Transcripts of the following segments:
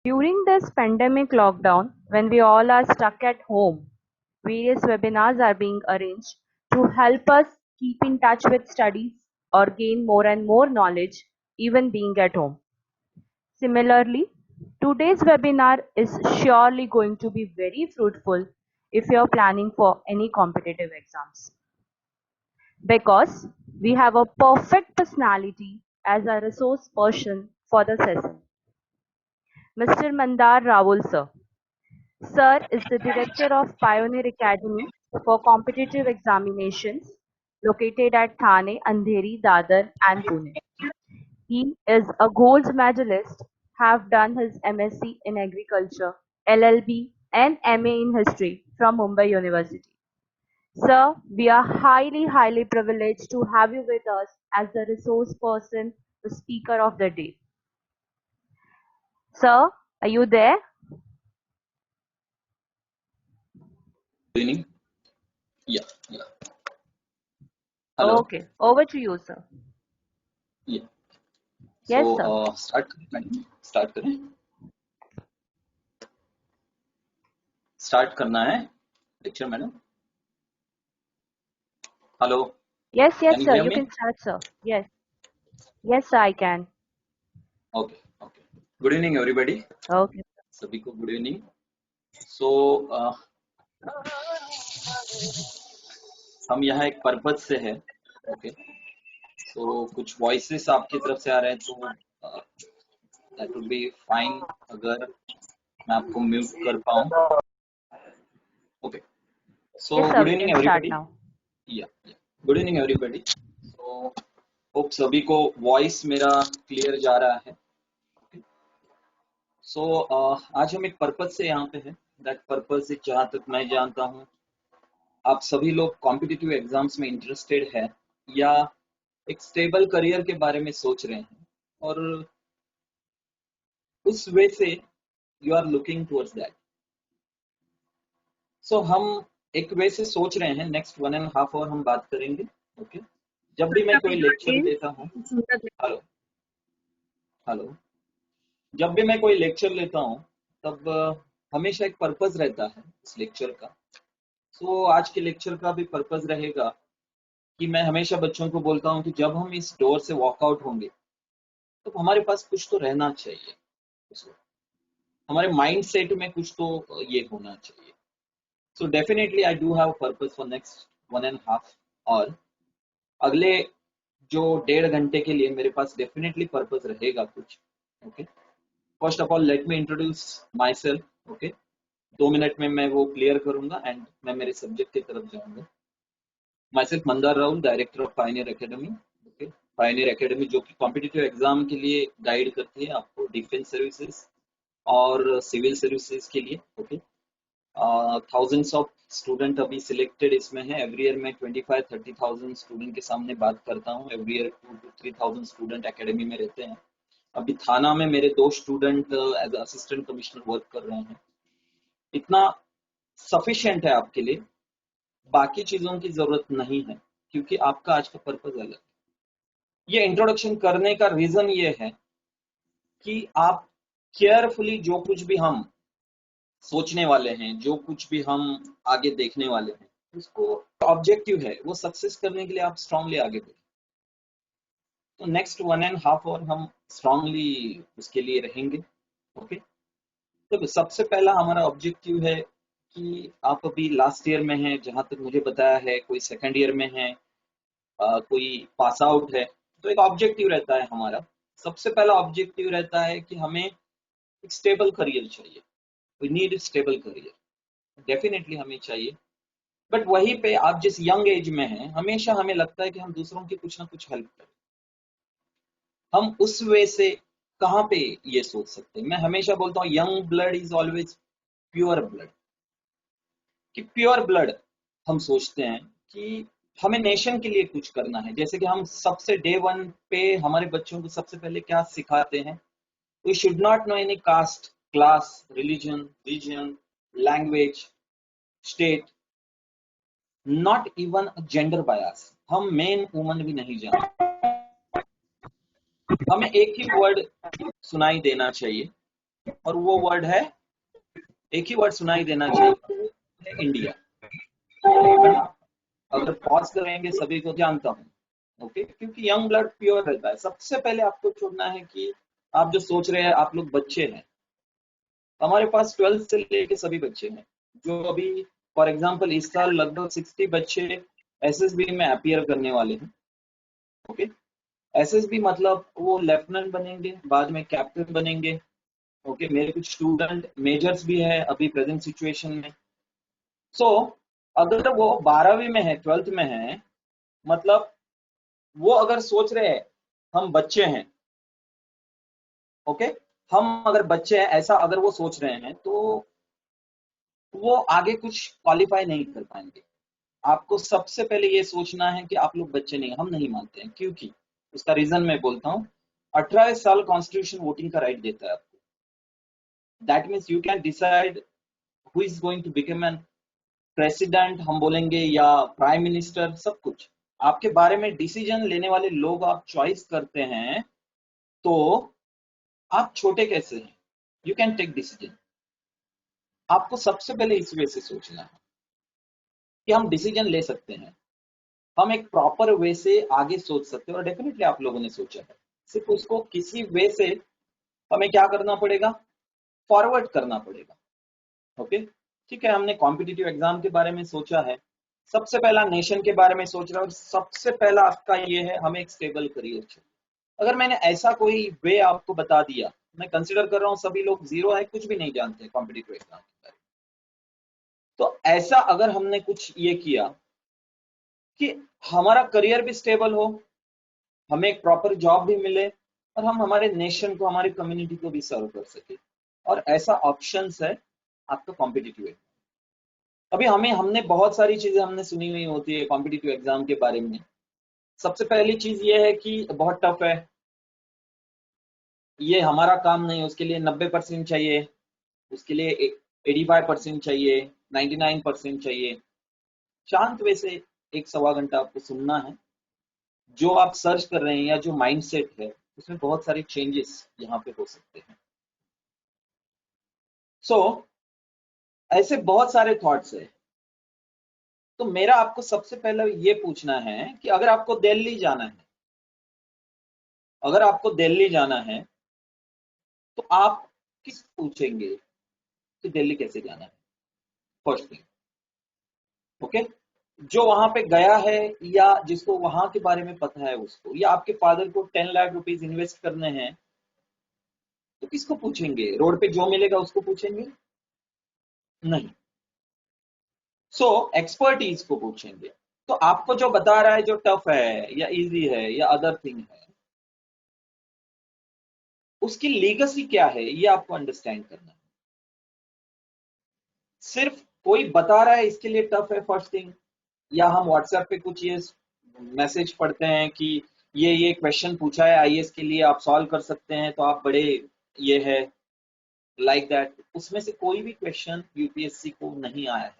During this pandemic lockdown, when we all are stuck at home, various webinars are being arranged to help us keep in touch with studies or gain more and more knowledge, even being at home. Similarly, today's webinar is surely going to be very fruitful if you're planning for any competitive exams, because we have a perfect personality as a resource person for the session. Mr. Mandar Rawul sir. Sir is the director of Pioneer Academy for Competitive Examinations located at Thane, Andheri, Dadar and Pune. He is a gold medalist, have done his MSc in Agriculture, LLB and MA in History from Mumbai University. Sir, we are highly privileged to have you with us as the resource person, the speaker of the day. Sir, are you there? Good evening. Yeah. Hello. Okay, over to you, sir. Yeah. Yes, So, sir. start करें. Start करना है lecture, madam. Hello. Yes, Can you sir. hear You me? can start, sir. Yes, sir, I can. Okay. Good evening, everybody. Okay. सभी को good evening. So, हम यहाँ एक purpose से है. Okay. So, कुछ voices आपकी तरफ से आ रहे हैं तो that would be fine अगर मैं आपको mute कर पाऊँ. Okay. So, Yes, sir. good We evening, can start everybody. now. Yeah. Good evening, everybody. So, hope सभी को voice मेरा clear जा रहा है. So, आज हम एक पर्पज से यहाँ पे हैं. That purpose से जहाँ तक मैं जानता हूँ आप सभी लोग कॉम्पिटिटिव एग्जाम्स में इंटरेस्टेड है या एक स्टेबल करियर के बारे में सोच रहे हैं और उस वे से you are looking towards that. So हम एक वे से सोच रहे हैं. नेक्स्ट 1.5 आवर हम बात करेंगे. ओके. जब भी मैं कोई लेक्चर देता हूँ. हेलो. जब भी मैं कोई लेक्चर लेता हूँ तब हमेशा एक पर्पस रहता है इस लेक्चर का. सो आज के लेक्चर का भी पर्पस रहेगा कि मैं हमेशा बच्चों को बोलता हूँ कि जब हम इस डोर से वॉकआउट होंगे तो हमारे पास कुछ तो रहना चाहिए. हमारे माइंड सेट में कुछ तो ये होना चाहिए. So definitely I do have purpose for next 1.5 hour. अगले जो 1.5 घंटे के लिए मेरे पास डेफिनेटली पर्पस रहेगा कुछ. Okay. First of all let me introduce my self. Okay. 2 minute में मैं वो क्लियर करूंगा एंड मैं मेरे सब्जेक्ट की तरफ जाऊंगा. My self Mandar Rahul, director of Pioneer academy. Okay. Pioneer academy जो कि कॉम्पिटिटिव एग्जाम के लिए गाइड करती है आपको डिफेंस सर्विसेज और सिविल सर्विसेज के लिए. ओके. थाउजेंड्स ऑफ स्टूडेंट अभी सिलेक्टेड इसमें है. एवरी ईयर में 25-30,000 स्टूडेंट के सामने बात करता हूँ. Every year 2,000 to 3,000 student academy में रहते हैं. अभी थाना में मेरे 2 student as assistant commissioner work कर रहे हैं. इतना सफिशिएंट है आपके लिए. बाकी चीजों की जरूरत नहीं है क्योंकि आपका आज का पर्पस अलग है. ये इंट्रोडक्शन करने का रीजन ये है कि आप केयरफुली जो कुछ भी हम सोचने वाले हैं, जो कुछ भी हम आगे देखने वाले हैं, उसको ऑब्जेक्टिव है वो सक्सेस करने के लिए आप स्ट्रांगली आगे बढ़ें. तो नेक्स्ट 1.5 आवर हम स्ट्रांगली उसके लिए रहेंगे. ओके. तो सबसे पहला हमारा ऑब्जेक्टिव है कि आप अभी लास्ट ईयर में हैं, जहां तक मुझे बताया है कोई सेकंड ईयर में है, कोई पास आउट है. तो एक ऑब्जेक्टिव रहता है हमारा. सबसे पहला ऑब्जेक्टिव रहता है कि हमें एक स्टेबल करियर चाहिए. We need stable career. Definitely हमें चाहिए. बट वहीं पे आप जिस यंग एज में हैं हमेशा हमें लगता है कि हम दूसरों की कुछ ना कुछ हेल्प करें. हम उस वे से कहाँ पे ये सोच सकते हैं. मैं हमेशा बोलता हूँ young blood is always pure blood. कि प्योर ब्लड हम सोचते हैं कि हमें नेशन के लिए कुछ करना है. जैसे कि हम सबसे डे 1 पे हमारे बच्चों को सबसे पहले क्या सिखाते हैं. We should not know any caste, class, religion, region, language, state, not even gender bias. हम मेन वुमन भी नहीं जानते. हमें एक ही वर्ड सुनाई देना चाहिए और वो वर्ड है, एक ही वर्ड सुनाई देना चाहिए, वो है इंडिया। अगर पॉज करेंगे सभी को जानता हूँ, ओके, क्योंकि यंग ब्लड प्योर रहता है। सबसे पहले आपको छोड़ना है कि आप जो सोच रहे हैं, आप लोग बच्चे हैं। हमारे पास 12th से लेके सभी बच्चे हैं जो अभी, फॉर एग्जांपल इस साल लगभग 60 बच्चे एसएसबी में अपीयर करने वाले हैं। ओके, एसएसबी मतलब वो लेफ्टिनेंट बनेंगे, बाद में कैप्टन बनेंगे। ओके, मेरे कुछ स्टूडेंट मेजर्स भी है अभी प्रेजेंट सिचुएशन में। सो अगर वो 12वीं में है, 12th में है, मतलब वो अगर सोच रहे हैं हम बच्चे हैं, ओके, हम अगर बच्चे हैं ऐसा अगर वो सोच रहे हैं, तो वो आगे कुछ क्वालिफाई नहीं कर पाएंगे। आपको सबसे पहले ये सोचना है कि आप लोग बच्चे नहीं, हम नहीं मानते हैं, क्योंकि उसका रीजन मैं बोलता हूँ। 18 साल कॉन्स्टिट्यूशन वोटिंग का राइट देता है आपको। That means you can decide who is going to become an president, हम बोलेंगे, या प्राइम मिनिस्टर, सब कुछ आपके बारे में डिसीजन लेने वाले लोग आप चॉइस करते हैं। तो आप छोटे कैसे हैं, यू कैन टेक डिसीजन। आपको सबसे पहले इस वे से सोचना है कि हम डिसीजन ले सकते हैं, हम एक प्रॉपर वे से आगे सोच सकते हैं, और डेफिनेटली आप लोगों ने सोचा है। सिर्फ उसको किसी वे से हमें क्या करना पड़ेगा, फॉरवर्ड करना पड़ेगा। ओके, ठीक है, हमने कॉम्पिटिटिव एग्जाम के बारे में सोचा है, सबसे पहला नेशन के बारे में सोच रहा है, और सबसे पहला आपका ये है हमें एक स्टेबल करियर चाहिए। अगर मैंने ऐसा कोई वे आपको बता दिया, मैं कंसिडर कर रहा हूँ सभी लोग जीरो है, कुछ भी नहीं जानते कॉम्पिटिटिव एग्जाम के बारे में, तो ऐसा अगर हमने कुछ ये किया कि हमारा करियर भी स्टेबल हो, हमें एक प्रॉपर जॉब भी मिले, और हम हमारे नेशन को, हमारी कम्युनिटी को भी सर्व कर सके, और ऐसा ऑप्शंस है आपका कॉम्पिटिटिव एग्जाम। अभी हमने बहुत सारी चीजें हमने सुनी हुई होती है कॉम्पिटिटिव एग्जाम के बारे में। सबसे पहली चीज ये है कि बहुत टफ है, ये हमारा काम नहीं, उसके लिए 90% चाहिए, उसके लिए 85% चाहिए, 99% चाहिए। शांत वे से 1 सवा घंटा आपको सुनना है, जो आप सर्च कर रहे हैं या जो माइंडसेट है, उसमें बहुत सारे चेंजेस यहाँ पे हो सकते हैं। सो ऐसे बहुत सारे थॉट्स है। तो मेरा आपको सबसे पहले ये पूछना है कि अगर आपको दिल्ली जाना है, अगर आपको दिल्ली जाना है, तो आप किस पूछेंगे कि दिल्ली कैसे जाना है, फर्स्ट थिंग। ओके, जो वहां पे गया है, या जिसको वहां के बारे में पता है उसको, या आपके फादर को 10 लाख रुपीज इन्वेस्ट करने हैं, तो किसको पूछेंगे? रोड पे जो मिलेगा उसको पूछेंगे? नहीं। सो एक्सपर्टीज को पूछेंगे। तो आपको जो बता रहा है, जो टफ है या इजी है या अदर थिंग है, उसकी लीगेसी क्या है, ये आपको अंडरस्टैंड करना है। सिर्फ कोई बता रहा है इसके लिए टफ है, फर्स्ट थिंग, या हम व्हाट्सएप पे कुछ ये मैसेज पढ़ते हैं कि ये क्वेश्चन पूछा है आईएएस के लिए, आप सॉल्व कर सकते हैं, तो आप बड़े ये है, लाइक दैट, उसमें से कोई भी क्वेश्चन यूपीएससी को नहीं आया है,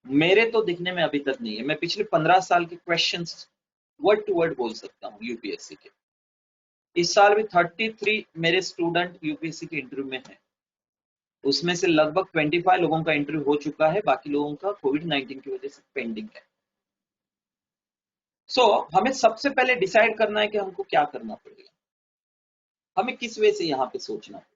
मेरे तो दिखने में अभी तक नहीं है। मैं पिछले 15 साल के क्वेश्चंस वर्ड टू वर्ड बोल सकता हूँ यूपीएससी के। इस साल भी 33 मेरे स्टूडेंट यूपीएससी के इंटरव्यू में है, उसमें से लगभग 25 लोगों का इंटरव्यू हो चुका है, बाकी लोगों का कोविड-19 की वजह से पेंडिंग है। सो हमें सबसे पहले डिसाइड करना है कि हमको क्या करना पड़ेगा, हमें किस वे से यहाँ पे सोचना है।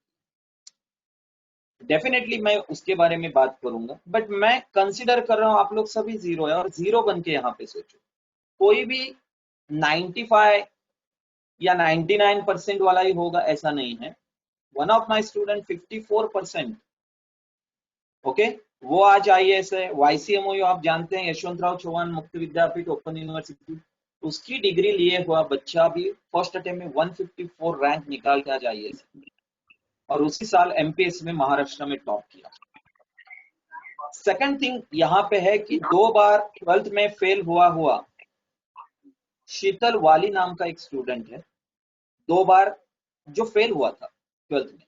डेफिनेटली मैं उसके बारे में बात करूंगा, बट मैं कंसिडर कर रहा हूं आप लोग सभी जीरो है, और जीरो बन के यहाँ पे सोचो। कोई भी 95 या 99% वाला ही होगा ऐसा नहीं है। One of my student 54%, okay, वो आज आईएएस है। वाईसीएमओयू आप जानते हैं, यशवंतराव चौहान मुक्त विद्यापीठ ओपन यूनिवर्सिटी, उसकी डिग्री लिए हुआ बच्चा भी फर्स्ट अटेम्प्ट में 154 रैंक निकाल के आज आईएएस, और उसी साल एमपीएस में महाराष्ट्र में टॉप किया। सेकंड थिंग यहाँ पे है कि 2 बार 12th में फेल हुआ शीतल वाली नाम का एक स्टूडेंट है, 2 बार जो फेल हुआ था 12th में,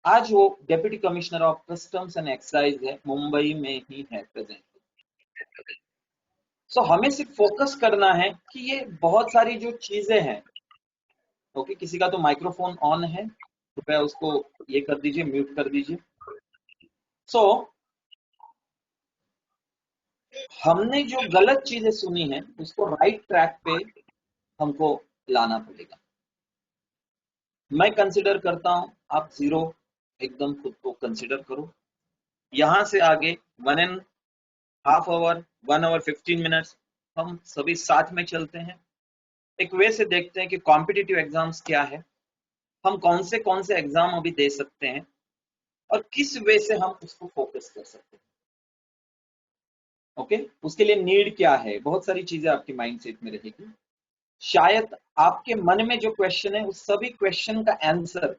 आज वो deputy commissioner of customs and excise है, मुंबई में ही है प्रेजेंट। सो हमें सिर्फ फोकस करना है कि ये बहुत सारी जो चीजें हैं, ओके, किसी का तो माइक्रोफोन ऑन है, कृपया उसको ये कर दीजिए, म्यूट कर दीजिए। सो हमने जो गलत चीजें सुनी है उसको राइट ट्रैक पे हमको लाना पड़ेगा। मैं कंसिडर करता हूं, आप 0 एकदम खुद को कंसिडर करो। यहां से आगे 1.5 आवर, 1 आवर 15 मिनट्स हम सभी साथ में चलते हैं। एक वे से देखते हैं कि कॉम्पिटिटिव एग्जाम्स क्या है, हम कौन से एग्जाम अभी दे सकते हैं और किस वे से हम उसको फोकस कर सकते हैं। ओके, उसके लिए नीड क्या है, बहुत सारी चीजें आपके माइंडसेट में रहेगी। शायद आपके मन में जो क्वेश्चन है उस सभी क्वेश्चन का आंसर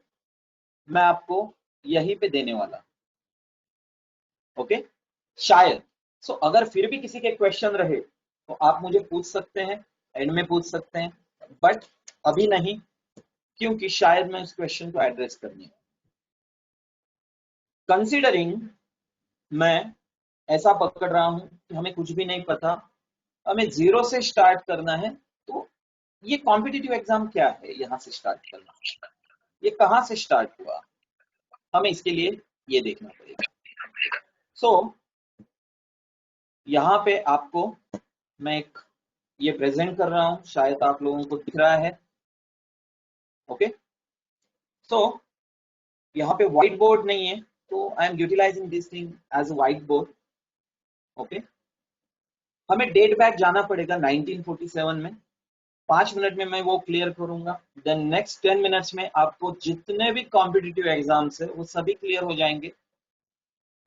मैं आपको यहीं पे देने वाला। ओके, शायद। सो अगर फिर भी किसी के क्वेश्चन रहे तो आप मुझे पूछ सकते हैं, एंड में पूछ सकते हैं, बट अभी नहीं, क्योंकि शायद मैं उस क्वेश्चन को एड्रेस करनी है। कंसीडरिंग मैं ऐसा पकड़ रहा हूं कि हमें कुछ भी नहीं पता, हमें 0 से स्टार्ट करना है, तो ये कॉम्पिटिटिव एग्जाम क्या है, यहां से स्टार्ट करना, ये कहां से स्टार्ट हुआ, हमें इसके लिए ये देखना पड़ेगा। सो यहाँ पे आपको मैं एक ये प्रेजेंट कर रहा हूं, शायद आप लोगों को दिख रहा है। ओके, सो यहाँ पे व्हाइट बोर्ड नहीं है, तो I am utilising this thing as a white board. Okay, हमें डेट बैक जाना पड़ेगा 1947 में। 5 मिनट में मैं वो क्लियर करूंगा, देन नेक्स्ट 10 मिनट्स में आपको जितने भी कॉम्पिटिटिव एग्जाम्स है वो सभी क्लियर हो जाएंगे।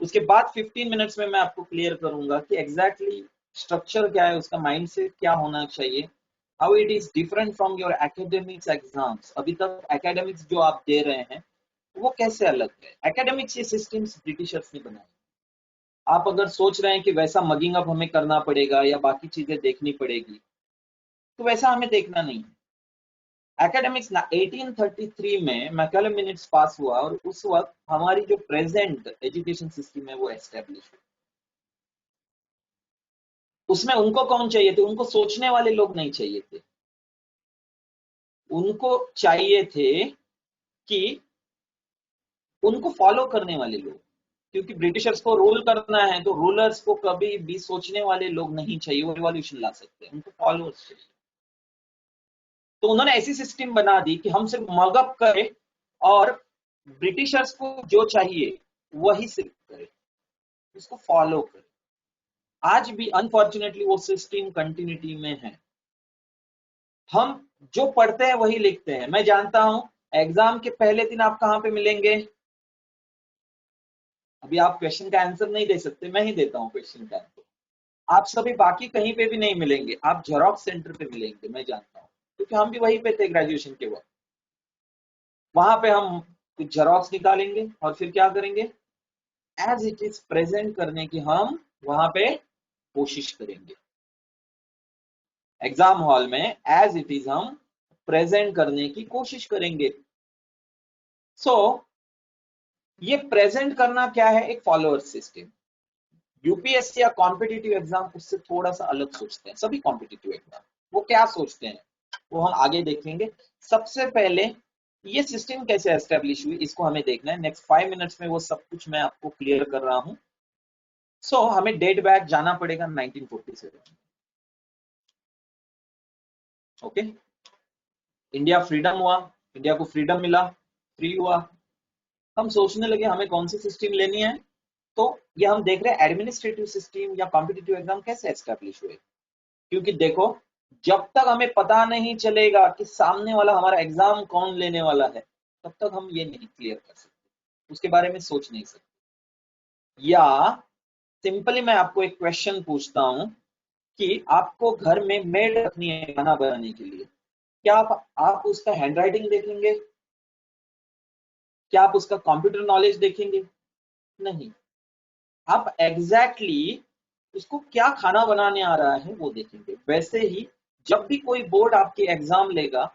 उसके बाद 15 मिनट्स में मैं आपको क्लियर करूंगा कि एग्जैक्टली स्ट्रक्चर क्या है, उसका माइंडसेट क्या होना चाहिए, how it is different from your academics exams. अभी तक एकेडमिक्स जो आप दे रहे हैं वो कैसे अलग है। एकेडमिक्स ये सिस्टम्स ब्रिटिशर्स ने बनाए। आप अगर सोच रहे हैं कि वैसा मगिंग अप हमें करना पड़ेगा या बाकी चीजें देखनी पड़ेगी, तो वैसा हमें देखना नहीं है। एकेडमिक्स ना 1833 में मैकलम मिनट्स पास हुआ और उस वक्त हमारी जो प्रेजेंट एजुकेशन सिस्टम है वो एस्टेब्लिश हुई। उसमें उनको कौन चाहिए थे, उनको सोचने वाले लोग नहीं चाहिए थे, उनको चाहिए थे कि उनको फॉलो करने वाले लोग। क्योंकि ब्रिटिशर्स को रूल करना है तो रूलर्स को कभी भी सोचने वाले लोग नहीं चाहिए, वो रिवॉल्यूशन ला सकते हैं, उनको फॉलोअर्स चाहिए। तो उन्होंने ऐसी सिस्टम बना दी कि हम सिर्फ मगअप करें और ब्रिटिशर्स को जो चाहिए वही सिर्फ करें, उसको फॉलो करें। आज भी अनफॉर्चुनेटली वो सिस्टम कंटिन्यूटी में है। हम जो पढ़ते हैं वही लिखते हैं। मैं जानता हूं एग्जाम के पहले दिन आप कहां पे मिलेंगे, अभी आप क्वेश्चन का आंसर नहीं दे सकते, मैं ही देता हूं क्वेश्चन का आंसर। आप सभी बाकी कहीं पे भी नहीं मिलेंगे, आप जेरोक्स सेंटर पे मिलेंगे, मैं जानता हूं, क्योंकि हम भी वहीं पे थे ग्रेजुएशन के वक्त। वहां पे हम कुछ जेरोक्स निकालेंगे और फिर क्या करेंगे, एज इट इज प्रेजेंट करने की हम वहां पे कोशिश करेंगे। एग्जाम हॉल में एज इट इज हम प्रेजेंट करने की कोशिश करेंगे। सो ये प्रेजेंट करना क्या है, एक फॉलोअर सिस्टम। यूपीएससी या कॉम्पिटिटिव एग्जाम उससे थोड़ा सा अलग सोचते हैं। सभी कॉम्पिटिटिव एग्जाम वो क्या सोचते हैं वो हम आगे देखेंगे। सबसे पहले ये सिस्टम कैसे एस्टेब्लिश हुई इसको हमें देखना है। नेक्स्ट 5 मिनट्स में वो सब कुछ मैं आपको क्लियर कर रहा हूं। सो हमें डेट बैक जाना पड़ेगा 1947। ओके, इंडिया फ्रीडम हुआ, इंडिया को फ्रीडम मिला, फ्री हुआ। हम सोचने लगे हमें कौन सी सिस्टम लेनी है, तो ये हम देख रहे हैं एडमिनिस्ट्रेटिव सिस्टम या कॉम्पिटिटिव एग्जाम कैसे एस्टेब्लिश हुए। क्योंकि देखो, जब तक हमें पता नहीं चलेगा कि सामने वाला हमारा एग्जाम कौन लेने वाला है, तब तक हम ये नहीं क्लियर कर सकते, उसके बारे में सोच नहीं सकते। या सिंपली मैं आपको एक क्वेश्चन पूछता हूं कि आपको घर में मेड रखनी है खाना बनाने के लिए, क्या आप उसका हैंड राइटिंग देखेंगे, क्या आप उसका कंप्यूटर नॉलेज देखेंगे? नहीं, आप एग्जैक्टली उसको क्या खाना बनाने आ रहा है वो देखेंगे। वैसे ही जब भी कोई बोर्ड आपकी एग्जाम लेगा,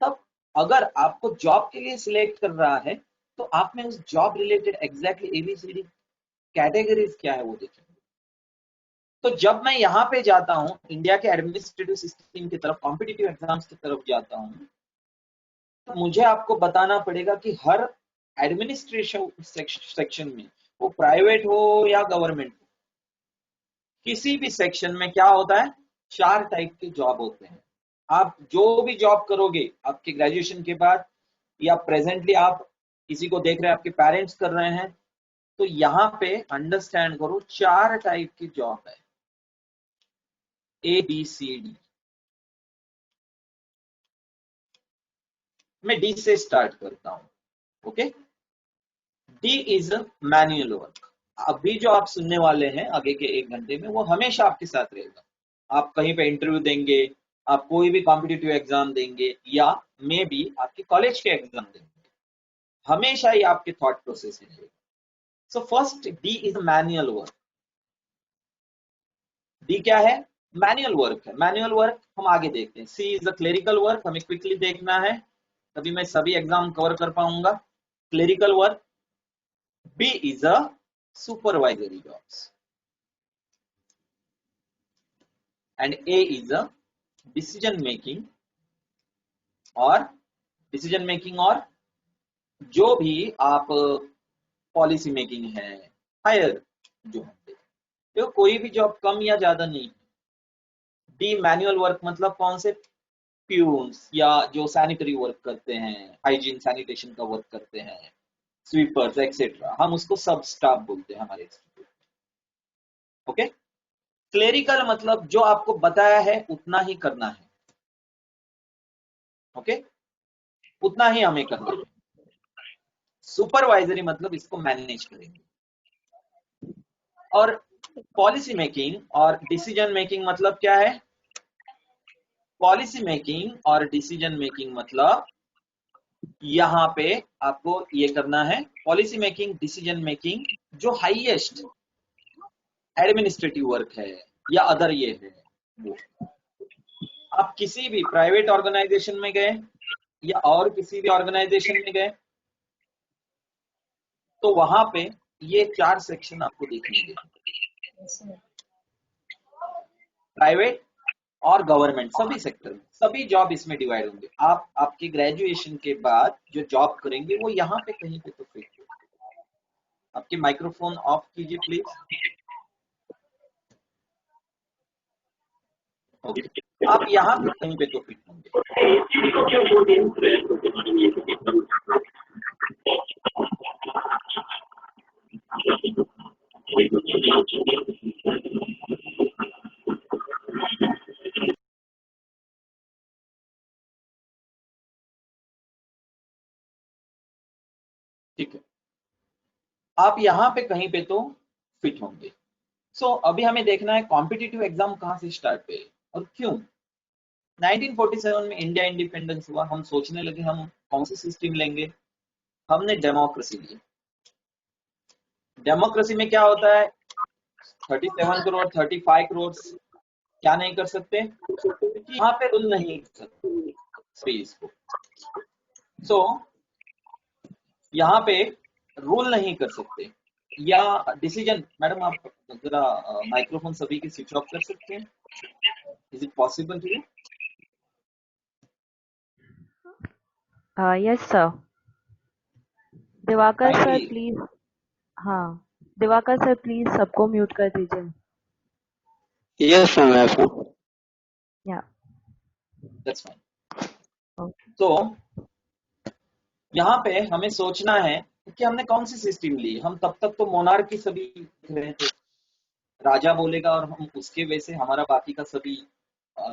तब अगर आपको जॉब के लिए सिलेक्ट कर रहा है तो आप में उस job related exactly ABCD categories क्या है वो देखेंगे। तो जब मैं यहाँ पे जाता हूँ इंडिया के एडमिनिस्ट्रेटिव सिस्टम की तरफ, कॉम्पिटिटिव एग्जाम्स की तरफ जाता हूँ, तो मुझे आपको बताना पड़ेगा कि हर एडमिनिस्ट्रेशन सेक्शन में, वो प्राइवेट हो या गवर्नमेंट हो, किसी भी सेक्शन में क्या होता है, 4 टाइप के जॉब होते हैं। आप जो भी जॉब करोगे आपके ग्रेजुएशन के बाद, या प्रेजेंटली आप किसी को देख रहे हैं, आपके पेरेंट्स कर रहे हैं, तो यहां पे अंडरस्टैंड करो 4 टाइप की जॉब है, ABCD। मैं डी से स्टार्ट करता हूं। Okay, D is manual work. अभी जो आप सुनने वाले हैं आगे के 1 घंटे में, वो हमेशा आपके साथ रहेगा। आप कहीं पे इंटरव्यू देंगे, आप कोई भी कॉम्पिटिटिव एग्जाम देंगे, या मे बी आपके कॉलेज के एग्जाम देंगे, हमेशा ही आपके थॉट प्रोसेस में रहेगा। So first, D is manual work. D क्या है? मैनुअल वर्क है। मैनुअल वर्क हम आगे देखते हैं। C is a clerical work, हमें क्विकली देखना है, तभी मैं सभी एग्जाम कवर कर पाऊंगा। Clerical work. B is a supervisory jobs, and A is a decision making, और जो भी आप पॉलिसी मेकिंग है, हायर जो होंगे, तो कोई भी जॉब कम या ज्यादा नहीं। डी मैनुअल वर्क मतलब कौन से? प्यून्स, या जो सैनिटरी वर्क करते हैं, हाइजीन सैनिटेशन का वर्क करते हैं, स्वीपर्स एक्सेट्रा, हम उसको सब स्टाफ बोलते हैं हमारे इंस्टीट्यूट। ओके। क्लेरिकल मतलब जो आपको बताया है उतना ही करना है। ओके, उतना ही हमें करना है। सुपरवाइजरी मतलब इसको मैनेज करेंगे। और पॉलिसी मेकिंग और डिसीजन मेकिंग मतलब क्या है? पॉलिसी मेकिंग और डिसीजन मेकिंग मतलब यहां पे आपको ये करना है, पॉलिसी मेकिंग, डिसीजन मेकिंग, जो हाईएस्ट एडमिनिस्ट्रेटिव वर्क है या अदर ये है वो। आप किसी भी प्राइवेट ऑर्गेनाइजेशन में गए या और किसी भी ऑर्गेनाइजेशन में गए, तो वहां पे ये 4 सेक्शन आपको दिखेंगे, प्राइवेट और गवर्नमेंट, सभी सेक्टर में सभी जॉब इसमें डिवाइड होंगे। आप आपके ग्रेजुएशन के बाद जो जॉब करेंगे वो यहाँ पे कहीं पे तो फिट हो। आपके माइक्रोफोन ऑफ कीजिए प्लीज। ओके, आप यहाँ पे कहीं पे तो फिट होंगे। ठीक है, आप यहाँ पे कहीं पे तो फिट होंगे। सो अभी हमें देखना है कॉम्पिटिटिव एग्जाम कहाँ से स्टार्ट हुए और क्यों। 1947 में इंडिया इंडिपेंडेंस हुआ, हम सोचने लगे हम कौन सी सिस्टम लेंगे, हमने डेमोक्रेसी ली। डेमोक्रेसी में क्या होता है, 37 करोड़ 35 करोड़ क्या नहीं कर सकते, क्योंकि यहाँ पे रूल नहीं कर सकते स्पेस को। सो यहाँ पे रूल नहीं कर सकते, या डिसीजन। मैडम आप जरा माइक्रोफोन सभी के स्विच ऑफ कर सकते हैं? Is it possible to you? Yes, sir. Divakar sir kindly. Please. हाँ, दिवाकर सर प्लीज सबको म्यूट कर दीजिए। Yes, ma'am. Yes, ma'am. या दैट्स फाइन। ओके। तो यहाँ पे हमें सोचना है कि हमने कौन सी सिस्टम ली। हम तब तक तो मोनार्की सभी देख रहे थे, राजा बोलेगा और हम उसके वजह से हमारा बाकी का सभी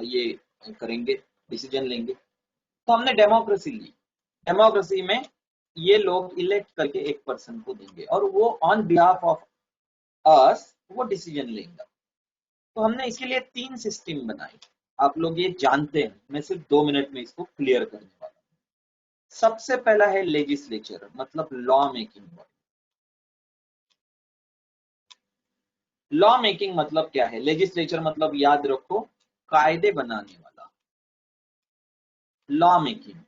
ये करेंगे, डिसीजन लेंगे। तो हमने डेमोक्रेसी ली। डेमोक्रेसी में ये लोग इलेक्ट करके एक पर्सन को देंगे और वो ऑन बिहाफ ऑफ अस वो डिसीजन लेंगे। तो हमने इसके लिए 3 सिस्टम बनाई। आप लोग ये जानते हैं, मैं सिर्फ 2 मिनट में इसको क्लियर करने वाला हूँ। सबसे पहला है लेजिस्लेचर, मतलब law making body. Law making मतलब क्या है? लेजिस्लेचर मतलब याद रखो, कायदे बनाने वाला। लॉ मेकिंग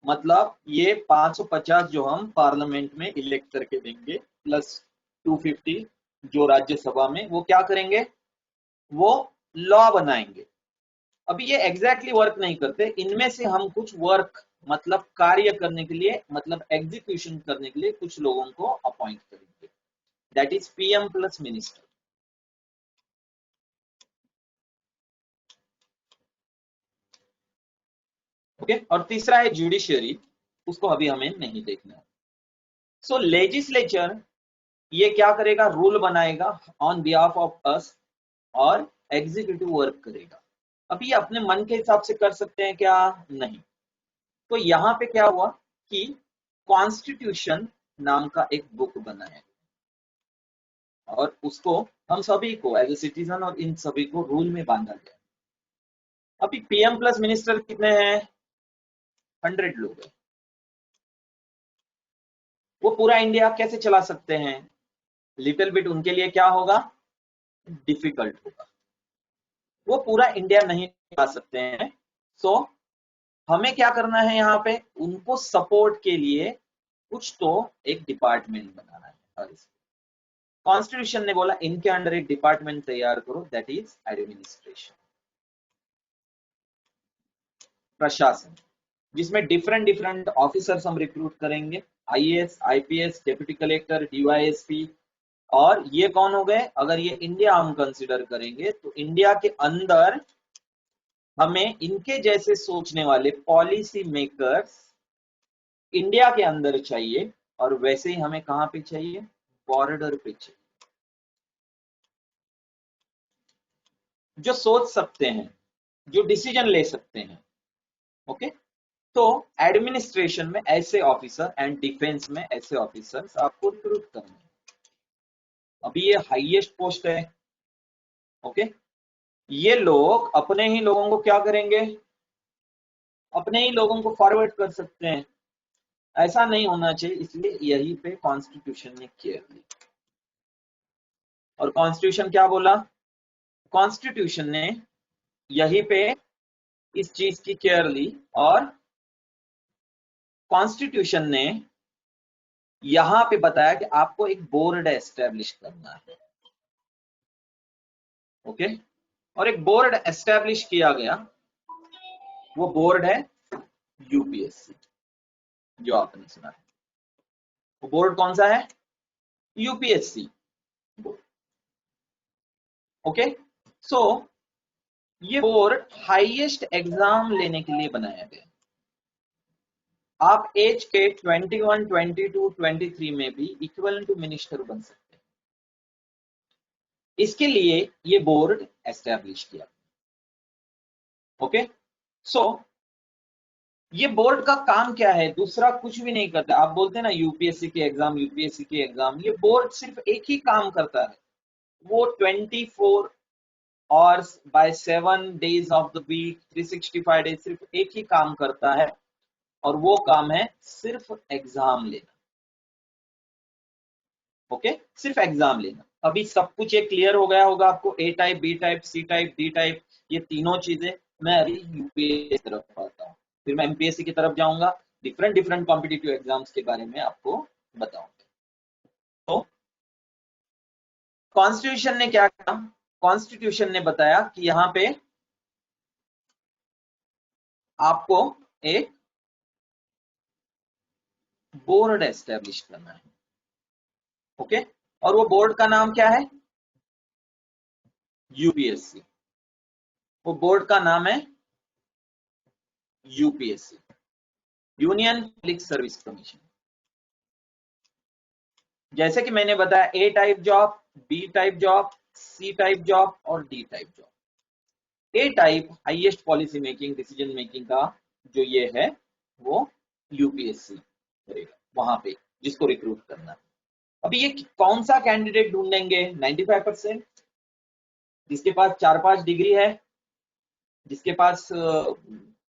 मतलब ये 550 जो हम पार्लियामेंट में इलेक्ट करके देंगे, प्लस 250 जो राज्यसभा में, वो क्या करेंगे, वो लॉ बनाएंगे। अभी ये एग्जैक्टली वर्क नहीं करते, इनमें से हम कुछ वर्क मतलब कार्य करने के लिए, मतलब एग्जीक्यूशन करने के लिए कुछ लोगों को अपॉइंट करेंगे, that is PM plus minister. Okay, और तीसरा है जुडिशियरी, उसको अभी हमें नहीं देखना है। सो लेजिस्लेचर ये क्या करेगा, रूल बनाएगा ऑन बिहाफ ऑफ अस, और एग्जीक्यूटिव वर्क करेगा। अब ये अपने मन के हिसाब से कर सकते हैं क्या? नहीं। तो यहाँ पे क्या हुआ कि कॉन्स्टिट्यूशन नाम का एक बुक बनाया और उसको हम सभी को एज ए सिटीजन और इन सभी को रूल में बांधा गया। अभी पीएम प्लस मिनिस्टर कितने हैं? 100 लोग हैं। वो पूरा इंडिया कैसे चला सकते हैं? लिटिल बिट उनके लिए क्या होगा, डिफिकल्ट होगा, वो पूरा इंडिया नहीं चला सकते हैं। सो हमें क्या करना है, यहाँ पे उनको सपोर्ट के लिए कुछ तो एक डिपार्टमेंट बनाना है। और कॉन्स्टिट्यूशन ने बोला इनके अंडर एक डिपार्टमेंट तैयार करो, दैट इज एडमिनिस्ट्रेशन, प्रशासन, जिसमें डिफरेंट डिफरेंट ऑफिसर्स हम रिक्रूट करेंगे, IAS, IPS, deputy collector, DYSP. और ये कौन हो गए? अगर ये इंडिया हम कंसिडर करेंगे तो इंडिया के अंदर हमें इनके जैसे सोचने वाले पॉलिसी मेकर्स इंडिया के अंदर चाहिए, और वैसे ही हमें कहां पे चाहिए? बॉर्डर पे चाहिए, जो सोच सकते हैं, जो डिसीजन ले सकते हैं। ओके, तो एडमिनिस्ट्रेशन में ऐसे ऑफिसर एंड डिफेंस में ऐसे ऑफिसर्स आपको रिक्रूट करने हैं। अभी ये हाईएस्ट पोस्ट है। ओके, ये लोग अपने ही लोगों को क्या करेंगे? अपने ही लोगों को फॉरवर्ड कर सकते हैं। ऐसा नहीं होना चाहिए, इसलिए यही पे कॉन्स्टिट्यूशन ने केयर ली। और कॉन्स्टिट्यूशन क्या बोला? कॉन्स्टिट्यूशन ने यही पे इस चीज की केयर ली, और कॉन्स्टिट्यूशन ने यहां पे बताया कि आपको एक बोर्ड एस्टेब्लिश करना है। ओके, और एक बोर्ड एस्टेब्लिश किया गया, वो बोर्ड है यूपीएससी, जो आपने सुना है। वो बोर्ड कौन सा है? UPSC board. ओके, सो ये बोर्ड हाईएस्ट एग्जाम लेने के लिए बनाया गया। आप एज के 21, 22, 23 में भी इक्विवेलेंट टू मिनिस्टर बन सकते हैं। इसके लिए ये बोर्ड एस्टेब्लिश किया। ओके, सो ये बोर्ड का काम क्या है? दूसरा कुछ भी नहीं करता। आप बोलते हैं ना यूपीएससी की एग्जाम, यूपीएससी की एग्जाम, ये बोर्ड सिर्फ एक ही काम करता है। वो 24 hours by 7 days of the week, 365 days सिर्फ एक ही काम करता है, और वो काम है सिर्फ एग्जाम लेना। ओके, सिर्फ एग्जाम लेना। अभी सब कुछ ये क्लियर हो गया होगा आपको, A type, B type, C type, D type, ये तीनों चीजें। मैं अभी यूपीएससी की तरफ आता हूँ, फिर मैं एमपीएससी की तरफ जाऊंगा, डिफरेंट डिफरेंट कॉम्पिटिटिव एग्जाम्स के बारे में आपको बताऊंगा। तो कॉन्स्टिट्यूशन ने क्या कहा? कॉन्स्टिट्यूशन ने बताया कि यहाँ पे आपको एक बोर्ड एस्टेब्लिश करना है। ओके, और वो बोर्ड का नाम क्या है? यूपीएससी। वो बोर्ड का नाम है UPSC, union public service commission. जैसे कि मैंने बताया, A type job, B type job, C type job और D type job. A type highest policy making, decision making का जो ये है, वो यूपीएससी करेगा वहां पे, जिसको रिक्रूट करना है। अभी ये कौन सा कैंडिडेट ढूंढेंगे? 95%, जिसके पास 4-5 डिग्री है, जिसके पास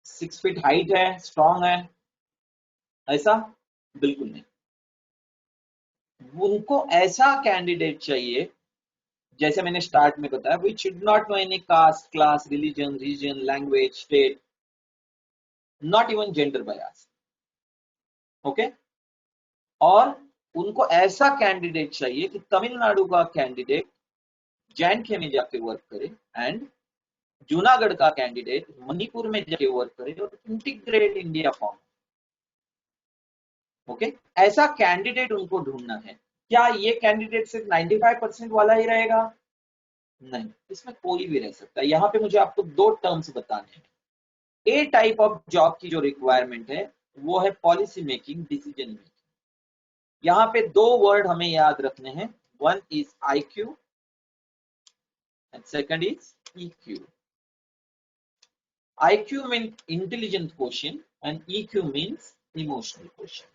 6 फीट हाइट है, स्ट्रांग है, ऐसा बिल्कुल नहीं। उनको ऐसा कैंडिडेट चाहिए, जैसे मैंने स्टार्ट में बताया, which should not know any caste, class, religion, region, language, state, not even gender bias. Okay, और उनको ऐसा कैंडिडेट चाहिए कि तमिलनाडु का कैंडिडेट जैनके में जाके वर्क करे, एंड जूनागढ़ का कैंडिडेट मणिपुर में जाके वर्क करे, और इंटीग्रेट इंडिया फॉर्म। ओके, ऐसा कैंडिडेट उनको ढूंढना है। क्या ये कैंडिडेट सिर्फ 95% वाला ही रहेगा? नहीं, इसमें कोई भी रह सकता है। यहाँ पे मुझे आपको दो टर्म्स बताने हैं। ए टाइप ऑफ जॉब की जो रिक्वायरमेंट है वो है पॉलिसी मेकिंग, डिसीजन मेकिंग। यहाँ पे दो वर्ड हमें याद रखने हैं, one is IQ and second is EQ। IQ means intelligent quotient and EQ means emotional quotient।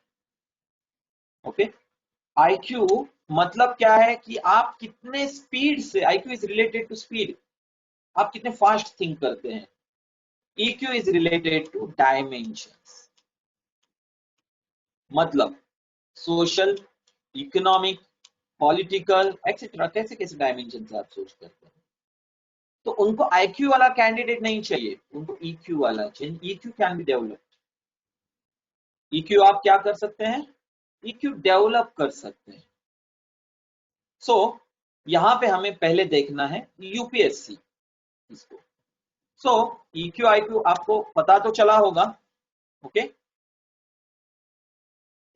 Okay, IQ मतलब क्या है कि आप कितने स्पीड से, IQ is related to speed, आप कितने फास्ट थिंक करते हैं। EQ is related to dimensions, मतलब सोशल, इकोनॉमिक, पॉलिटिकल एक्सेट्रा, कैसे कैसे डायमेंशन से आप सोच करते हैं। तो उनको IQ वाला कैंडिडेट नहीं चाहिए, उनको EQ वाला चाहिए। EQ can be developed. EQ आप क्या कर सकते हैं? EQ डेवलप कर सकते हैं। सो यहां पे हमें पहले देखना है यूपीएससी इसको। सो EQ IQ आपको पता तो चला होगा। ओके,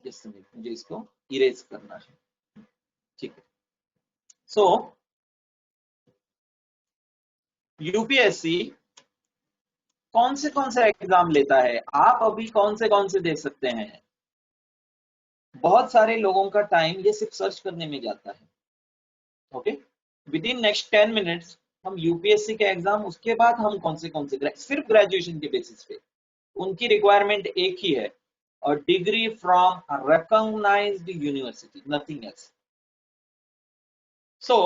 मुझे इसको इरेज करना है, ठीक है। सो यूपीएससी कौन से एग्जाम लेता है? आप अभी कौन से दे सकते हैं? बहुत सारे लोगों का टाइम ये सिर्फ सर्च करने में जाता है। Okay, with in next 10 minutes हम यूपीएससी के एग्जाम, उसके बाद हम कौन से सिर्फ ग्रेजुएशन के बेसिस पे, उनकी रिक्वायरमेंट एक ही है, a degree from a recognized university, nothing else। So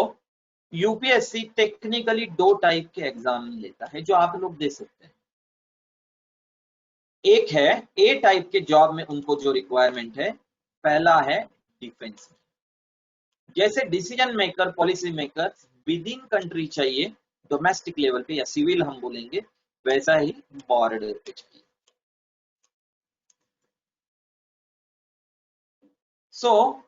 UPSC technically दो टाइप के एग्जाम लेता है जो आप लोग दे सकते हैं। एक है ए टाइप के जॉब में उनको जो रिक्वायरमेंट है, पहला है डिफेंस, जैसे decision maker, policy maker with in country चाहिए, डोमेस्टिक लेवल पे या सिविल हम बोलेंगे, वैसा ही बॉर्डर पे चाहिए। सो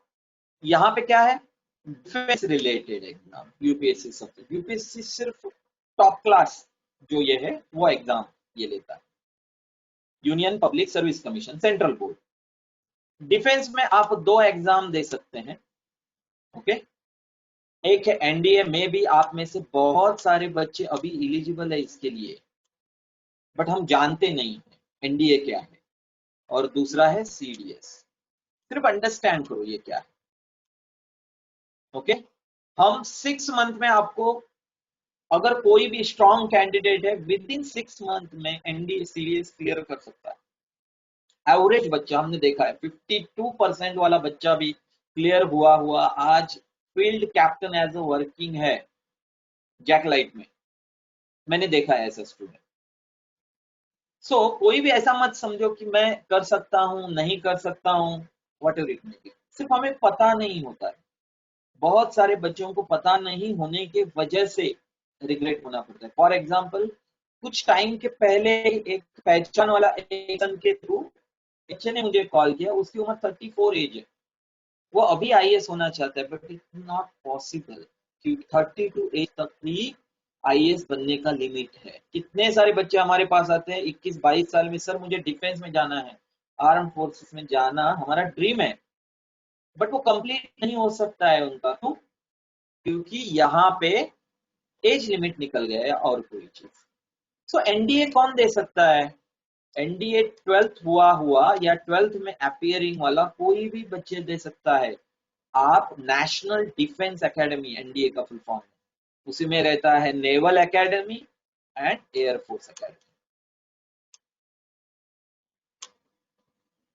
यहाँ पे क्या है? डिफेंस रिलेटेड एग्जाम यूपीएससी सबसे, यूपीएससी सिर्फ टॉप क्लास जो ये है वो एग्जाम ये लेता है, union public service commission, central board. Defence में आप दो एग्जाम दे सकते हैं। ओके, एक है एनडीए में भी आप में से बहुत सारे बच्चे अभी एलिजिबल है इसके लिए, बट हम जानते नहीं है एनडीए क्या है। और दूसरा है सीडीएस, सिर्फ अंडरस्टैंड करो ये क्या है। ओके, हम 6 मंथ में आपको, अगर कोई भी स्ट्रॉन्ग कैंडिडेट है विद इन 6 मंथ में एनडीए सीडीएस क्लियर कर सकता है। एवरेज बच्चा हमने देखा है 52% वाला बच्चा भी क्लियर हुआ आज field captain as a working है जैकलाइट में, मैंने देखा है ऐसा स्टूडेंट। सो कोई भी ऐसा मत समझो कि मैं कर सकता हूं, नहीं कर सकता हूं, what ever it may be, सिर्फ हमें पता नहीं होता है। बहुत सारे बच्चों को पता नहीं होने की वजह से रिग्रेट होना पड़ता है। फॉर एग्जाम्पल, कुछ टाइम के पहले एक पहचान वाला के थ्रू एच ने मुझे कॉल किया, उसकी उम्र 34 एज है, वो अभी आईएएस होना चाहता है, बट इट्स नॉट पॉसिबल क्योंकि 32 एज तक ही आईएएस बनने का लिमिट है। कितने सारे बच्चे हमारे पास आते हैं 21-22 साल में, सर मुझे डिफेंस में जाना है, आर्म फोर्सेस में जाना हमारा ड्रीम है, बट वो कंप्लीट नहीं हो सकता है उनका। तो क्योंकि यहाँ पे एज लिमिट निकल गया है और कोई चीज। सो एनडीए कौन दे सकता है? एनडीए 12th हुआ या 12th में अपियरिंग वाला कोई भी बच्चे दे सकता है। आप नेशनल डिफेंस एकेडमी, एनडीए का फुल फॉर्म, उसी में रहता है naval academy and air force academy.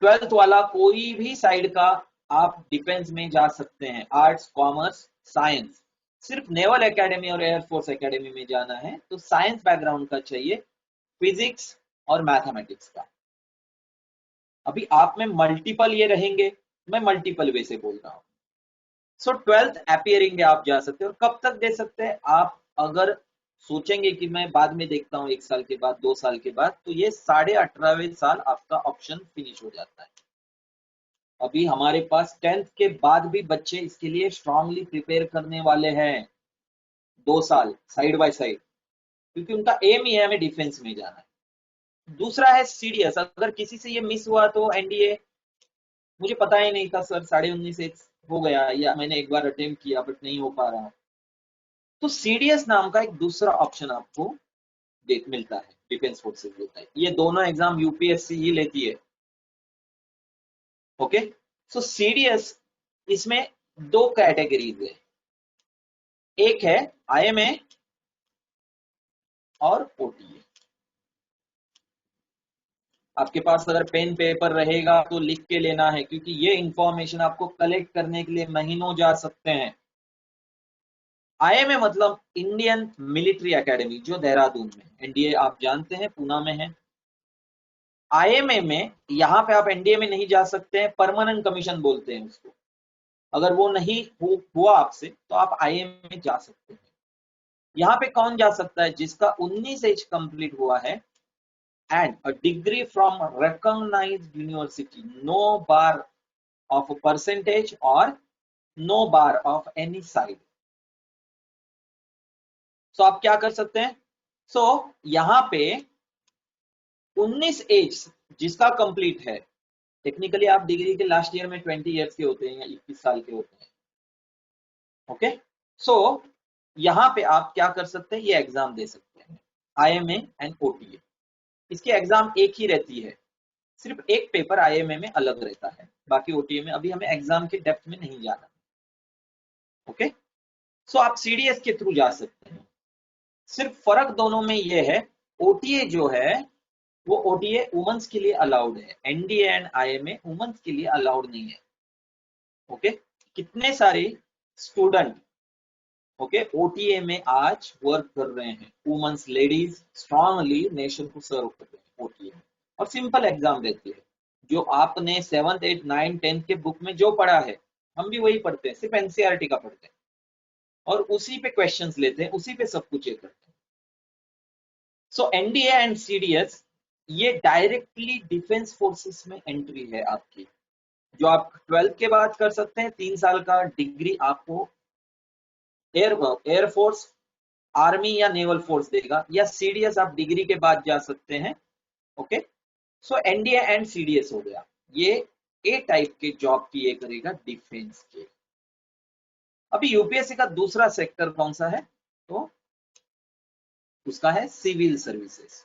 12th वाला कोई भी साइड का आप डिफेंस में जा सकते हैं, आर्ट्स, कॉमर्स, साइंस। सिर्फ नेवल एकेडमी और एयरफोर्स एकेडमी में जाना है तो साइंस बैकग्राउंड का चाहिए, फिजिक्स और मैथमेटिक्स का। अभी आप में मल्टीपल ये रहेंगे, मैं मल्टीपल वे से बोल रहा हूं। सो 12th अपियरिंग आप जा सकते हैं। और कब तक दे सकते हैं आप? अगर सोचेंगे कि मैं बाद में देखता हूं 1 साल के बाद, 2 साल के बाद, तो ये 18.5वें साल आपका ऑप्शन फिनिश हो जाता है। अभी हमारे पास 10th के बाद भी बच्चे इसके लिए स्ट्रांगली प्रिपेयर करने वाले हैं, 2 साल साइड बाय साइड, क्योंकि उनका एम ही है हमें डिफेंस में जाना है। दूसरा है सीडीएस, अगर किसी से ये मिस हुआ तो एनडीए मुझे पता ही नहीं था सर, 19.5 एज हो गया, या मैंने एक बार अटेम्प्ट किया बट नहीं हो पा रहा। तो सीडीएस नाम का एक दूसरा ऑप्शन आपको देख मिलता है, डिफेंस फोर्सेस देता है। ये दोनों एग्जाम यूपीएससी ही लेती है। ओके, सो सीडीएस, इसमें दो कैटेगरीज है, एक है आईएमए और ओटीए। आपके पास अगर पेन पेपर रहेगा तो लिख के लेना है, क्योंकि ये इंफॉर्मेशन आपको कलेक्ट करने के लिए महीनों जा सकते हैं। आईएमए मतलब इंडियन मिलिट्री एकेडमी, जो देहरादून में, एनडीए आप जानते हैं पूना में है। आईएमए में, यहां पे आप एनडीए में नहीं जा सकते हैं, परमानेंट कमीशन बोलते हैं उसको। अगर वो नहीं हुआ आपसे तो आप आईएमए में जा सकते हैं। यहाँ पे कौन जा सकता है? जिसका 19 एज कंप्लीट हुआ है and a degree from recognized university, no bar of percentage or no bar of any side. So आप क्या कर सकते हैं? So यहाँ पे 19 एज जिसका कंप्लीट है, टेक्निकली आप डिग्री के लास्ट ईयर में 20 ईयर्स के होते हैं या 21 साल के होते हैं। ओके, सो यहाँ पे आप क्या कर सकते हैं? ये एग्जाम दे सकते हैं, आईएमए एंड ओटीए। इसकी एग्जाम एक ही रहती है, सिर्फ एक पेपर आईएमए में अलग रहता है, बाकी ओटीए में अभी हमें एग्जाम के डेप्थ में नहीं जाना। ओके, सो आप सीडीएस के थ्रू जा सकते हैं। सिर्फ फर्क दोनों में ये है, ओटीए जो है वो ओटीए वुमेन्स के लिए अलाउड है, एनडीए एंड आईएमए वुमेन्स के लिए अलाउड नहीं है। ओके, कितने सारे स्टूडेंट ओके ओटीए में आज वर्क कर रहे हैं, वुमेन्स लेडीज स्ट्रांगली नेशन को सर्व कर रहे हैं ओटीए में। और सिंपल एग्जाम रहती है, जो आपने 7th 8th 9th 10th के बुक में जो पढ़ा है, हम भी वही पढ़ते हैं, सिर्फ एनसीईआरटी का पढ़ते हैं और उसी पे क्वेश्चंस लेते हैं, उसी पे सब कुछ ये करते हैं। सो एनडीए एंड सीडीएस, ये डायरेक्टली डिफेंस फोर्सेस में एंट्री है आपकी, जो आप 12th के बाद कर सकते हैं। 3 साल का डिग्री आपको एयरफोर्स, आर्मी या नेवल फोर्स देगा, या सीडीएस आप डिग्री के बाद जा सकते हैं। Okay, so NDA and CDS हो गया, ये ए टाइप के जॉब की ये करेगा डिफेंस के। अभी यूपीएससी का दूसरा सेक्टर कौन सा है? तो उसका है सिविल सर्विसेज।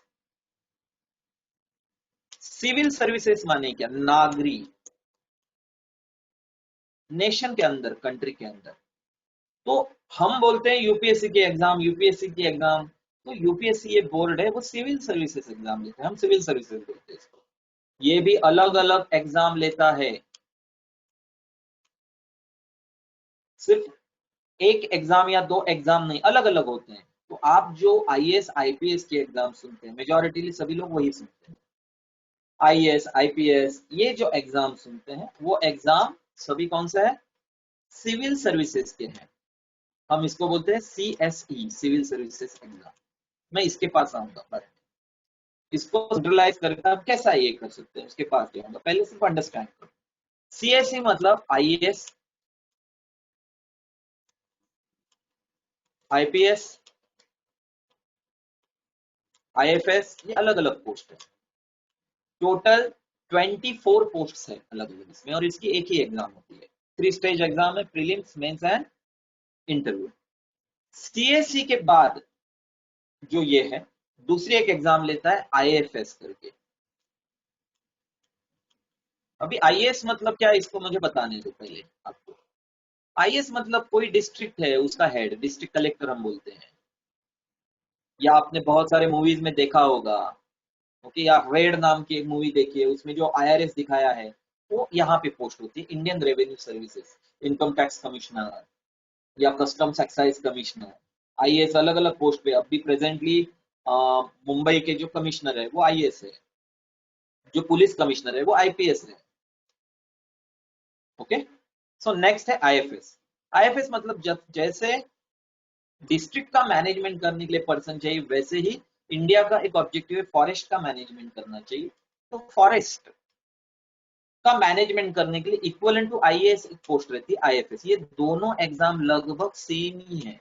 सिविल सर्विसेज माने क्या? नागरिक, नेशन के अंदर, कंट्री के अंदर। तो हम बोलते हैं यूपीएससी की एग्जाम, यूपीएससी की एग्जाम, तो यूपीएससी ये बोर्ड है, वो सिविल सर्विसेज एग्जाम लेते हैं, हम सिविल सर्विसेज बोलते हैं इसको। ये भी अलग अलग एग्जाम लेता है, सिर्फ एक एग्जाम या दो एग्जाम नहीं, अलग अलग होते हैं। तो आप जो आईएएस आईपीएस के एग्जाम सुनते हैं, मेजॉरिटीली सभी लोग वही सुनते हैं, आईएएस आईपीएस, ये जो एग्जाम सुनते हैं वो एग्जाम सभी कौन सा है? सिविल सर्विसेज के हैं। हम इसको बोलते हैं सीएसई, सिविल सर्विसेज एग्जाम। मैं इसके पास आऊंगा, बट इसको सेंट्रलाइज करके आप कैसा ये कर सकते हैं, उसके पास जाऊंगा, पहले सिर्फ अंडरस्टैंड करो। सीएसई मतलब आईएएस, आईपीएस, आईएफएस, ये अलग अलग पोस्ट है। टोटल 24 पोस्ट है अलग अलग इसमें, और इसकी एक ही एग्जाम होती है। 3 स्टेज एग्जाम है, prelims, mains and interview. CSE के बाद जो ये है, दूसरी एक एग्जाम लेता है आईएफएस करके। अभी आईएएस मतलब क्या है, इसको मुझे बताने दो पहले आपको। आईएएस मतलब कोई डिस्ट्रिक्ट है, उसका हेड, डिस्ट्रिक्ट कलेक्टर हम बोलते हैं, या आपने बहुत सारे मूवीज में देखा होगा। ओके, या रेड नाम की एक मूवी देखिए, उसमें जो आईआरएस दिखाया है वो यहाँ पे पोस्ट होती है, Indian revenue services, income tax commissioner या कस्टम्स एक्साइज कमिश्नर। आईएएस अलग अलग पोस्ट पे, अभी प्रेजेंटली मुंबई के जो कमिश्नर है वो आईएएस है, जो पुलिस कमिश्नर है वो आईपीएस है। ओके, सो नेक्स्ट है आईएफएस। आईएफएस मतलब जैसे डिस्ट्रिक्ट का मैनेजमेंट करने के लिए पर्सन चाहिए, वैसे ही इंडिया का एक ऑब्जेक्टिव है फॉरेस्ट का मैनेजमेंट करना चाहिए। तो फॉरेस्ट का मैनेजमेंट करने के लिए इक्वलेंट टू आईएएस एक पोस्ट रहती है आईएफएस। ये दोनों एग्जाम लगभग सेम ही है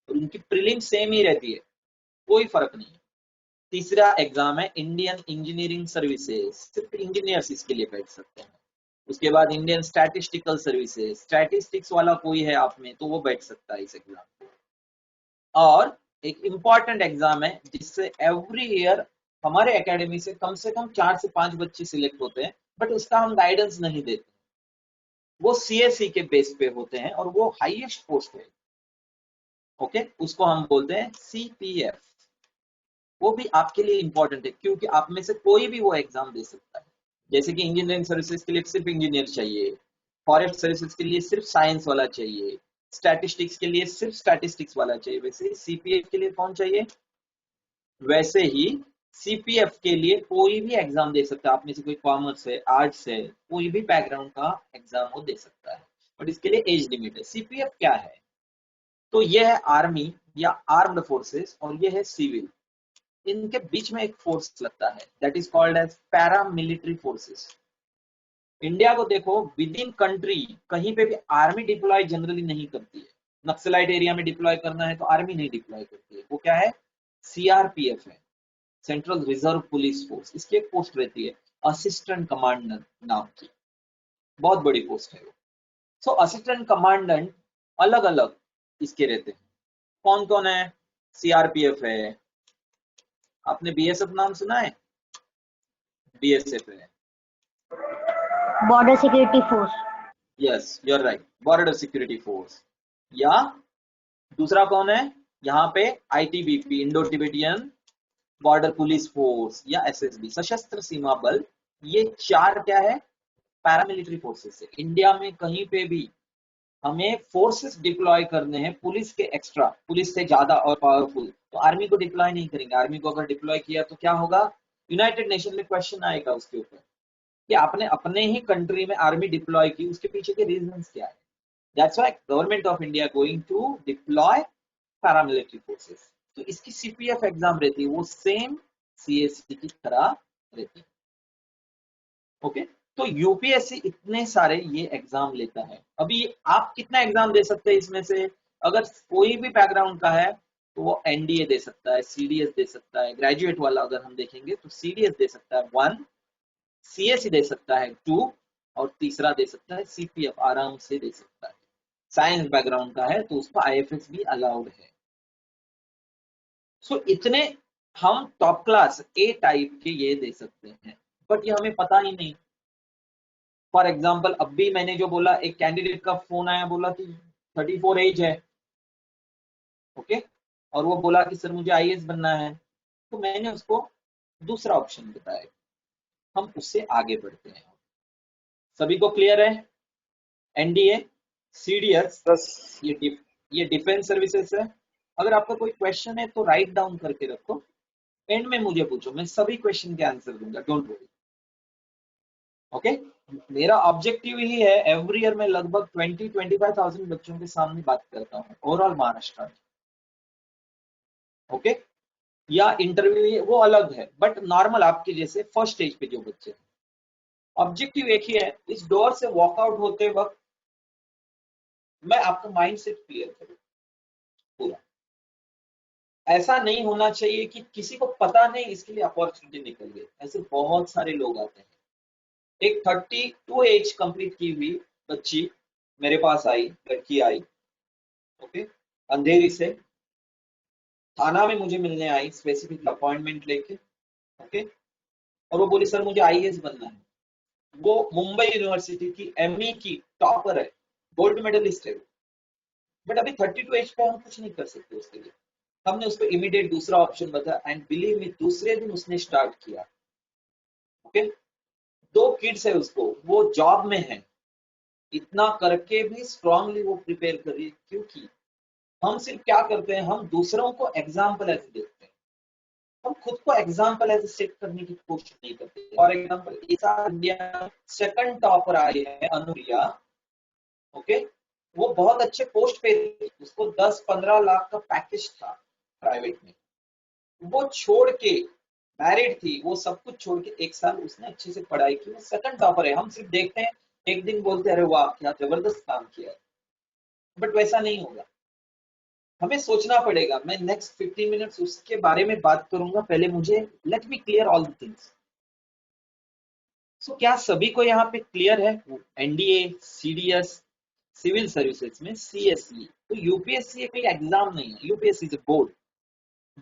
और उनकी प्रीलिम सेम ही रहती है, कोई फर्क नहीं है। तीसरा एग्जाम है इंडियन इंजीनियरिंग सर्विसेज, सिर्फ इंजीनियर्स इसके लिए बैठ सकते हैं। उसके बाद इंडियन स्टैटिस्टिकल सर्विसेज, स्टैटिस्टिक्स वाला कोई है आप में तो वो बैठ सकता है इस एग्जाम। और एक इम्पॉर्टेंट एग्जाम है जिससे एवरी ईयर हमारे एकेडमी से कम 4 से 5 बच्चे सिलेक्ट होते हैं, बट उसका हम गाइडेंस नहीं देते, वो सीएससी के बेस पे होते हैं और वो हाईएस्ट पोस्ट है। ओके, उसको हम बोलते हैं सीपीएफ। वो भी आपके लिए इंपॉर्टेंट है क्योंकि आप में से कोई भी वो एग्जाम दे सकता है। जैसे कि इंजीनियरिंग सर्विसेज के लिए सिर्फ इंजीनियर चाहिए, फॉरेस्ट सर्विसेज के लिए सिर्फ साइंस वाला चाहिए, स्टैटिस्टिक्स के लिए सिर्फ स्टैटिस्टिक्स वाला चाहिए, वैसे सीपीएफ के लिए कौन चाहिए? वैसे ही सीपीएफ के लिए कोई भी एग्जाम दे सकता है। आप में से कोई कॉमर्स है, आर्ट्स है, कोई भी बैकग्राउंड का एग्जाम वो दे सकता है, बट इसके लिए एज लिमिट है। सीपीएफ क्या है? तो ये है आर्मी या आर्म्ड फोर्सेस और ये है सिविल, इनके बीच में एक फोर्स लगता है, that is called as para military forces. India को देखो, विद इन कंट्री कहीं पे भी आर्मी डिप्लॉय जनरली नहीं करती है। नक्सलाइट एरिया में डिप्लॉय करना है तो आर्मी नहीं डिप्लॉय करती है, वो क्या है? सीआरपीएफ है, सेंट्रल रिजर्व पुलिस फोर्स। इसकी एक पोस्ट रहती है असिस्टेंट कमांडेंट नाम की, बहुत बड़ी पोस्ट है वो। सो असिस्टेंट कमांडेंट अलग अलग इसके रहते हैं। कौन कौन है? सीआरपीएफ है, आपने बीएसएफ नाम सुना है? बीएसएफ है, border security force. Yes you are right, border security force. या दूसरा कौन है यहाँ पे? ITBP, Indo Tibetan border police force या एसएसबी, सशस्त्र सीमा बल। ये चार क्या है? पैरामिलिट्री फोर्सेस है। इंडिया में कहीं पे भी हमें फोर्सेस डिप्लॉय करने हैं पुलिस के एक्स्ट्रा, पुलिस से ज्यादा और पावरफुल, तो आर्मी को डिप्लॉय नहीं करेंगे। आर्मी को अगर डिप्लॉय किया तो क्या होगा? यूनाइटेड नेशन में क्वेश्चन आएगा उसके ऊपर कि आपने अपने ही कंट्री में आर्मी डिप्लॉय की, उसके पीछे के रीजंस क्या है। That's why government of India going to deploy paramilitary forces. तो इसकी सीपीएफ एग्जाम रहती है, वो सेम सीएससी की तरह रहती है। ओके, तो यूपीएससी इतने सारे ये एग्जाम लेता है। अभी आप कितना एग्जाम दे सकते हैं इसमें से? अगर कोई भी बैकग्राउंड का है तो वो एनडीए दे सकता है, सीडीएस दे सकता है, ग्रेजुएट वाला अगर हम देखेंगे तो सीडीएस दे सकता है 1, सीएससी दे सकता है 2, और तीसरा दे सकता है सीपीएफ, आराम से दे सकता है। साइंस बैकग्राउंड का है तो उसको आईएफएस भी अलाउड है। सो इतने हम टॉप क्लास ए टाइप के ये दे सकते हैं, बट ये हमें पता ही नहीं। फॉर एग्जाम्पल अभी मैंने जो बोला, एक कैंडिडेट का फोन आया, बोला कि 34 एज है, ओके, और वो बोला कि सर मुझे आईएएस बनना है, तो मैंने उसको दूसरा ऑप्शन बताया, हम उससे आगे बढ़ते हैं। सभी को क्लियर है? एनडीए, सीडीएस, बस ये डिफेंस सर्विसेज है। अगर आपका कोई क्वेश्चन है तो राइट डाउन करके रखो, एंड में मुझे पूछो, मैं सभी क्वेश्चन के आंसर दूंगा, डोंट वरी। ओके, मेरा ऑब्जेक्टिव ही है, एवरी ईयर मैं लगभग 20-25,000 बच्चों के सामने बात करता हूँ ओवरऑल महाराष्ट्र में। ओके, या इंटरव्यू वो अलग है, बट नॉर्मल आपके जैसे फर्स्ट स्टेज पे जो बच्चे हैं, ऑब्जेक्टिव एक ही है, इस डोर से वॉकआउट होते वक्त मैं आपका माइंडसेट क्लियर करूँ पूरा। ऐसा नहीं होना चाहिए कि किसी को पता नहीं, इसके लिए अपॉर्चुनिटी निकल गई। ऐसे बहुत सारे लोग आते हैं। एक 32 एज कंप्लीट की हुई बच्ची मेरे पास आई, लड़की आई, ओके, अंधेरी से थाना में मुझे मिलने आई, स्पेसिफिक अपॉइंटमेंट लेके, ओके, और वो बोली सर मुझे आईएएस बनना है। वो मुंबई यूनिवर्सिटी की एमई की टॉपर है, गोल्ड मेडलिस्ट है, बट अभी 32 एज पे हम कुछ नहीं कर सकते उसके लिए। हमने उसको इमीडिएट दूसरा ऑप्शन बताया, एंड बिलीव मी दूसरे दिन उसने स्टार्ट किया। ओके, 2 किड्स है उसको, वो जॉब में है, इतना करके भी स्ट्रांगली वो प्रिपेयर कर रही है। क्योंकि हम सिर्फ क्या करते हैं, हम दूसरों को एग्जाम्पल ऐसे देखते हैं, हम खुद को एग्जाम्पल ऐसे सेट करने की कोशिश नहीं करते। For example India second topper आई है अनुरिया, ओके, वो बहुत अच्छे पोस्ट पे थी, उसको 10-15 लाख का पैकेज था प्राइवेट में, वो छोड़ के, मैरिड थी, वो सब कुछ छोड़ के 1 साल उसने अच्छे से पढ़ाई की, वो सेकंड टॉपर है। हम सिर्फ देखते हैं, एक दिन बोलते हैं अरे वाह क्या जबरदस्त काम किया, बट वैसा नहीं होगा। हमें सोचना पड़ेगा। मैं नेक्स्ट 15 मिनट्स उसके बारे में बात करूंगा, पहले मुझे let me clear all the things. So क्या सभी को यहाँ पे क्लियर है? एनडीए, सीडीएस, सिविल सर्विसेज में सीएसई, तो यूपीएससी कोई एग्जाम नहीं है, यूपीएससी इज बोर्ड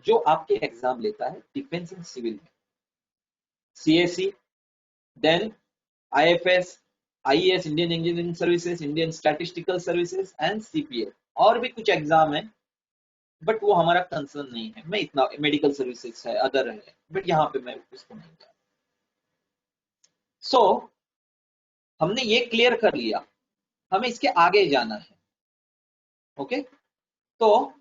जो आपके एग्जाम लेता है डिफेंस एंड सिविल में। CSE, then IFS, IAS, Indian engineering services, Indian statistical services and CPF, और भी कुछ एग्जाम है बट वो हमारा कंसर्न नहीं है। मैं इतना, मेडिकल सर्विसेज है, अदर है, बट यहाँ पे मैं उसको नहीं जानता। सो हमने ये क्लियर कर लिया, हमें इसके आगे जाना है। ओके, तो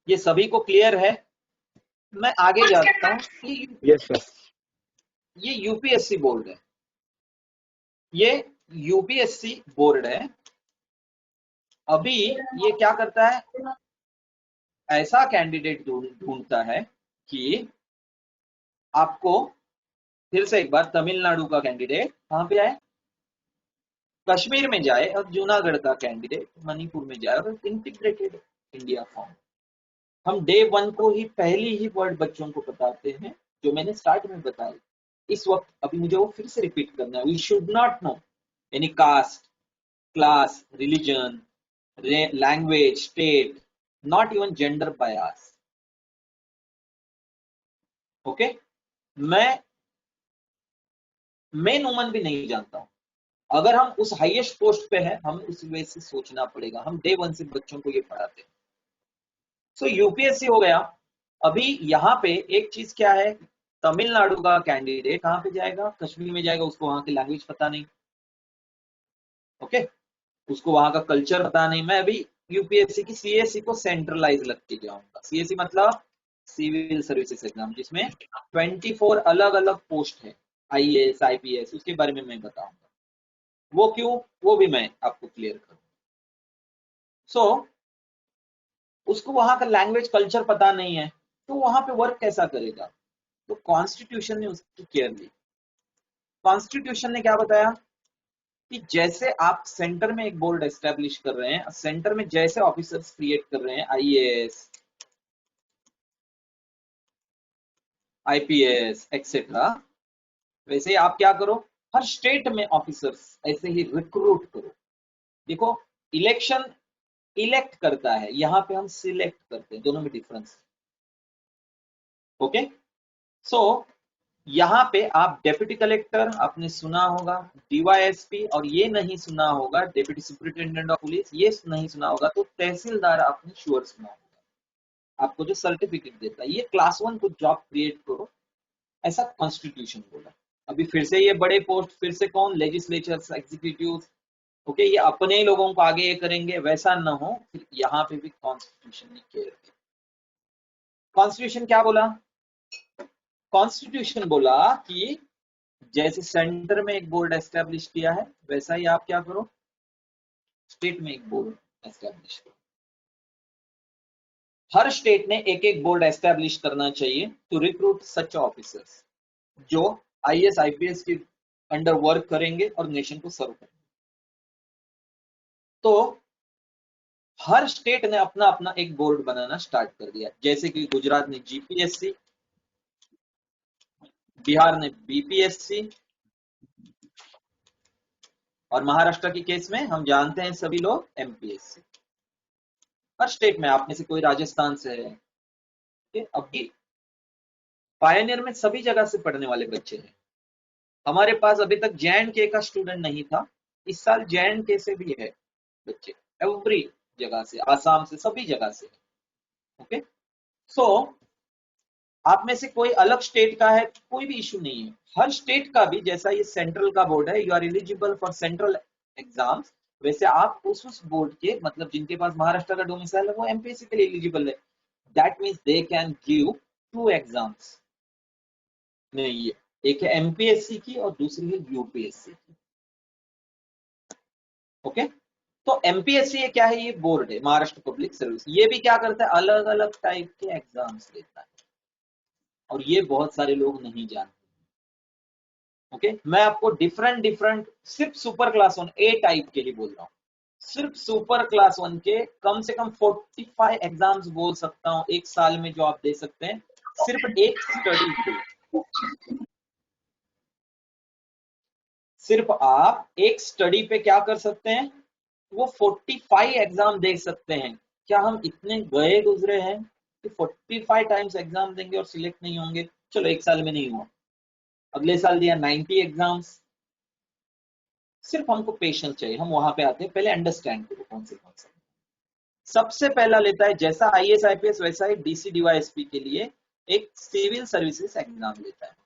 ये सभी को क्लियर है? मैं आगे जाता हूँ। Yes sir. ये यूपीएससी बोर्ड है, ये यूपीएससी बोर्ड है। अभी ये क्या करता है, ऐसा कैंडिडेट ढूंढता है कि आपको, फिर से एक बार, तमिलनाडु का कैंडिडेट कहां पे आए, कश्मीर में जाए, और जूनागढ़ का कैंडिडेट मणिपुर में जाए, और इंटीग्रेटेड इंडिया फॉर्म। हम डे 1 को ही पहली ही वर्ड बच्चों को बताते हैं जो मैंने स्टार्ट में बताया। इस वक्त अभी मुझे वो फिर से रिपीट करना है। We should not know any caste, class, religion, language, state, not even gender bias. Okay, मैं मेन वुमन भी नहीं जानता हूं। अगर हम उस हाईएस्ट पोस्ट पे हैं, हमें उस वे से सोचना पड़ेगा। हम डे 1 से बच्चों को ये पढ़ाते हैं। सो यूपीएससी हो गया। अभी यहाँ पे एक चीज क्या है, तमिलनाडु का कैंडिडेट कहां पे जाएगा, कश्मीर में जाएगा, उसको वहां की लैंग्वेज पता नहीं। ओके, उसको वहां का कल्चर पता नहीं। मैं अभी यूपीएससी की सीएससी को सेंट्रलाइज लगते जाऊंगा। सीएससी मतलब सिविल सर्विसेज एग्जाम, जिसमें 24 अलग अलग पोस्ट है, आईएएस, आईपीएस, उसके बारे में मैं बताऊंगा। वो क्यों, वो भी मैं आपको क्लियर करूंगा। सो उसको वहां का लैंग्वेज, कल्चर पता नहीं है, तो वहां पे वर्क कैसा करेगा? तो कॉन्स्टिट्यूशन ने उसकी केयर ली। कॉन्स्टिट्यूशन ने क्या बताया कि जैसे आप सेंटर में एक बोर्ड एस्टेब्लिश कर रहे हैं, सेंटर में जैसे ऑफिसर्स क्रिएट कर रहे हैं, आईएएस, आईपीएस एक्सेट्रा, वैसे आप क्या करो, हर स्टेट में ऑफिसर्स ऐसे ही रिक्रूट करो। देखो, इलेक्शन इलेक्ट करता है, यहां पे हम सिलेक्ट करते हैं, दोनों में डिफरेंस। ओके, सो यहाँ पे आप डेप्यूटी कलेक्टर आपने सुना होगा, डीवाईएसपी, और ये नहीं सुना होगा डेप्यूटी सुपरिटेंडेंट ऑफ पुलिस, ये नहीं सुना होगा, तो तहसीलदार आपने श्योर सुना होगा, आपको जो सर्टिफिकेट देता है। ये क्लास 1 को जॉब क्रिएट करो, ऐसा कॉन्स्टिट्यूशन बोला। अभी फिर से ये बड़े पोस्ट, फिर से कौन, लेजिस्लेचर, एग्जीक्यूटिव, ओके, ये अपने ही लोगों को आगे ये करेंगे, वैसा ना हो। फिर यहाँ पे भी कॉन्स्टिट्यूशन ने केयर किया। कॉन्स्टिट्यूशन क्या बोला? कॉन्स्टिट्यूशन बोला कि जैसे सेंटर में एक बोर्ड एस्टेब्लिश किया है, वैसा ही आप क्या करो, स्टेट में एक बोर्ड एस्टेब्लिश करो। हर स्टेट ने एक एक बोर्ड एस्टेब्लिश करना चाहिए टू रिक्रूट सच ऑफिसर्स जो आईएएस, आईपीएस के अंडर वर्क करेंगे और नेशन को सर्व करेंगे। तो हर स्टेट ने अपना अपना एक बोर्ड बनाना स्टार्ट कर दिया। जैसे कि गुजरात ने जीपीएससी, बिहार ने बीपीएससी, और महाराष्ट्र के केस में हम जानते हैं सभी लोग एमपीएससी। हर स्टेट में, आप में से कोई राजस्थान से है, अभी पायनियर में सभी जगह से पढ़ने वाले बच्चे हैं। हमारे पास अभी तक जे का स्टूडेंट नहीं था, इस साल जे से भी है बच्चे, एवरी जगह से, आसाम से, सभी जगह से। ओके, सो आप में से कोई अलग स्टेट का है, कोई भी इशू नहीं है। हर स्टेट का भी, जैसा ये सेंट्रल का बोर्ड है, you are eligible for central exams, वैसे आप उस बोर्ड के, मतलब जिनके पास महाराष्ट्र का डोमिसाइल है, वो एमपीएससी के लिए एलिजिबल है। That means they can give 2 exams. नहीं, एक है एमपीएससी की और दूसरी है यूपीएससी की। ओके, तो एमपीएससी ये क्या है, ये बोर्ड है, महाराष्ट्र पब्लिक सर्विस। ये भी क्या करता है, अलग अलग टाइप के एग्जाम्स लेता है, और ये बहुत सारे लोग नहीं जानते। ओके, मैं आपको डिफरेंट सिर्फ सुपर क्लास 1 ए टाइप के ही बोल रहा हूँ। सिर्फ सुपर क्लास 1 के कम से कम 45 एग्जाम्स बोल सकता हूँ एक साल में, जो आप दे सकते हैं सिर्फ एक स्टडी के। सिर्फ आप एक स्टडी पे क्या कर सकते हैं, वो 45 एग्जाम दे सकते हैं। क्या हम इतने गए गुजरे हैं कि 45 टाइम्स एग्जाम देंगे और सिलेक्ट नहीं होंगे? चलो एक साल में नहीं हुआ, अगले साल दिया 90 एग्जाम्स। सिर्फ हमको पेशेंस चाहिए, हम वहां पे आते हैं। पहले अंडरस्टैंड करो कौन से। सबसे पहला लेता है, जैसा आईएएस आईपीएस वैसा ही डीसी डीवाईएसपी के लिए एक सिविल सर्विसेज एग्जाम लेता है,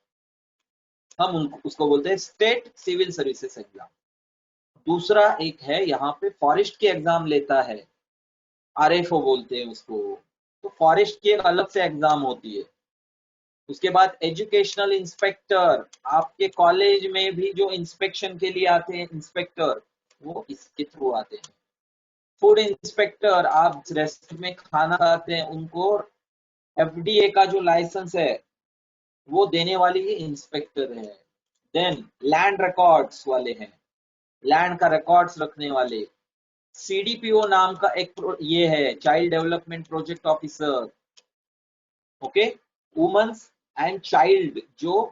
हम उनको उसको बोलते हैं स्टेट सिविल सर्विसेज एग्जाम। दूसरा एक है यहाँ पे फॉरेस्ट की एग्जाम लेता है, आरएफओ बोलते हैं उसको। तो फॉरेस्ट की एक अलग से एग्जाम होती है। उसके बाद एजुकेशनल इंस्पेक्टर, आपके कॉलेज में भी जो इंस्पेक्शन के लिए आते हैं इंस्पेक्टर, वो इसके थ्रू आते हैं। फूड इंस्पेक्टर, आप रेस्टोरेंट में खाना खाते हैं उनको एफडीए का जो लाइसेंस है वो देने वाली ही इंस्पेक्टर है। देन लैंड रिकॉर्ड्स वाले हैं, लैंड का रिकॉर्ड्स रखने वाले। सीडीपीओ नाम का एक ये है, child development project officer. Okay, women's and child जो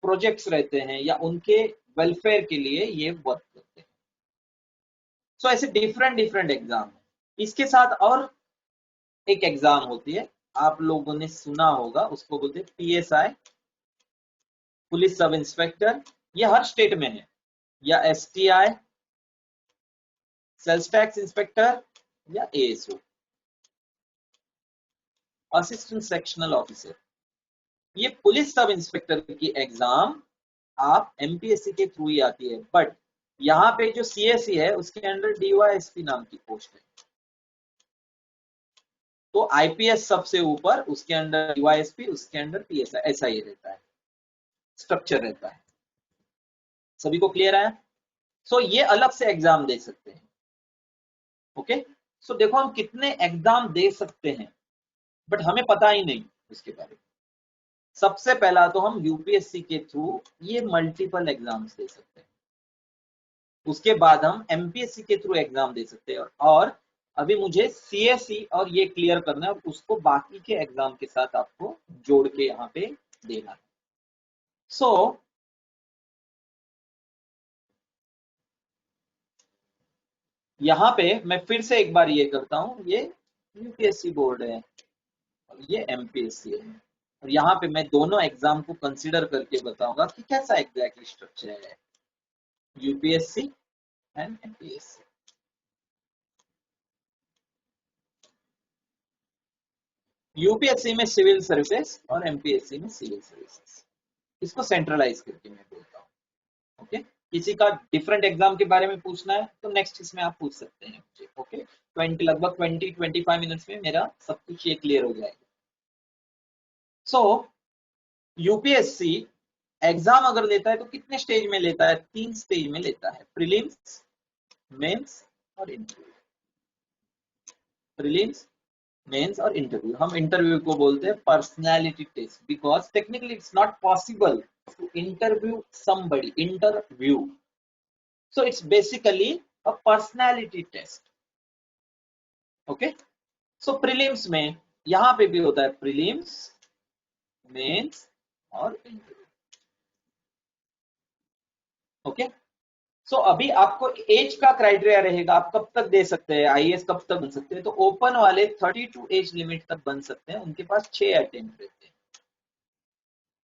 प्रोजेक्ट्स रहते हैं या उनके वेलफेयर के लिए ये वर्क करते हैं। सो ऐसे डिफरेंट डिफरेंट एग्जाम है। इसके साथ और एक एग्जाम होती है, आप लोगों ने सुना होगा, उसको बोलते हैं पीएसआई, पुलिस सब इंस्पेक्टर। ये हर स्टेट में है, या एसटीआई, सेल्स टैक्स इंस्पेक्टर, या एएसओ, असिस्टेंट सेक्शनल ऑफिसर। ये पुलिस सब इंस्पेक्टर की एग्जाम आप एमपीएससी के थ्रू ही आती है, बट यहाँ पे जो सीएससी है उसके अंडर डीवाईएसपी नाम की पोस्ट है। तो आईपीएस सबसे ऊपर, उसके अंडर डीवाईएसपी, उसके अंडर पीएसआई, ऐसा ही रहता है, स्ट्रक्चर रहता है। सभी को क्लियर है? सो ये अलग से एग्जाम दे सकते हैं। ओके, सो देखो हम कितने एग्जाम दे सकते हैं, बट हमें पता ही नहीं उसके बारे में। सबसे पहला तो हम यूपीएससी के थ्रू ये मल्टीपल एग्जाम्स दे सकते हैं, उसके बाद हम एमपीएससी के थ्रू एग्जाम दे सकते हैं, और अभी मुझे सीएससी और ये क्लियर करना है, उसको बाकी के एग्जाम के साथ आपको जोड़ के यहाँ पे देना है। सो यहाँ पे मैं फिर से एक बार ये करता हूं, ये यूपीएससी बोर्ड है और ये एमपीएससी है, और यहाँ पे मैं दोनों एग्जाम को कंसीडर करके बताऊंगा कि कैसा एग्जैक्टली स्ट्रक्चर है यूपीएससी एंड एमपीएससी। यूपीएससी में सिविल सर्विसेज और एमपीएससी में सिविल सर्विसेज, इसको सेंट्रलाइज करके मैं बोलता हूँ। ओके, किसी का डिफरेंट एग्जाम के बारे में पूछना है तो नेक्स्ट इसमें आप पूछ सकते हैं मुझे। ओके, लगभग 20-25 मिनट्स में मेरा सब कुछ ये क्लियर हो जाएगा। सो यूपीएससी एग्जाम अगर लेता है तो कितने स्टेज में लेता है? 3 स्टेज में लेता है, प्रीलिम्स, मेंस और इंटरव्यू। प्रीलिम्स, मेंस और इंटरव्यू। हम इंटरव्यू को बोलते हैं personality test, because technically it's not possible to interview somebody, interview, so it's basically a personality test. Okay, so prelims में यहां पे भी होता है प्रीलिम्स, मेंस और इंटरव्यू। ओके, सो अभी आपको एज का क्राइटेरिया रहेगा, आप कब तक दे सकते हैं, आईएएस कब तक बन सकते हैं? तो ओपन वाले 32 एज लिमिट तक बन सकते हैं, उनके पास 6 अटेम्प्ट रहते हैं।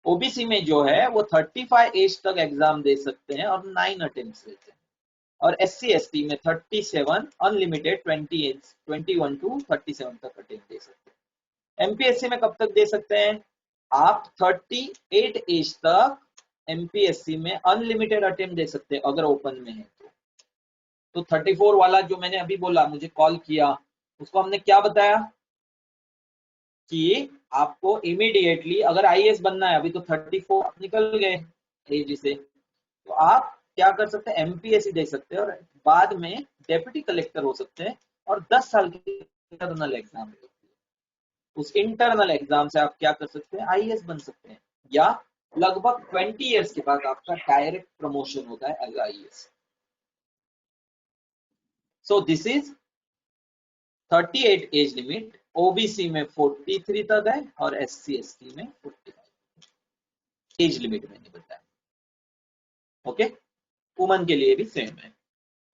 ओबीसी में जो है वो 35 एज तक एग्जाम दे सकते हैं और 9 अटेम्प्ट रहते हैं, और एससी एसटी में 37 अनलिमिटेड 21 टू 37 तक अटेम्प्ट दे सकते हैं। एमपीएससी में कब तक दे सकते हैं? आप 38 एज तक एमपीएससी में अनलिमिटेड अटेम्प्ट दे सकते हैं अगर ओपन में है तो 34 वाला जो मैंने अभी बोला, मुझे कॉल किया, उसको हमने क्या बताया कि आपको इमीडिएटली अगर आईएएस बनना है, अभी तो 34 निकल गए एज से, तो आप क्या कर सकते हैं, एमपीएससी दे सकते हैं और बाद में डेप्यूटी कलेक्टर हो सकते हैं, और 10 साल की इंटरनल एग्जाम होती है। उस इंटरनल एग्जाम से आप क्या कर सकते हैं, आईएएस बन सकते हैं, या लगभग 20 इयर्स के बाद आपका डायरेक्ट प्रमोशन होता है as IAS. So this is 38 age limit. OBC में 43 तक है और एससी एसटी में 45 एज लिमिट मैंने बताया। ओके, वुमन के लिए भी सेम है।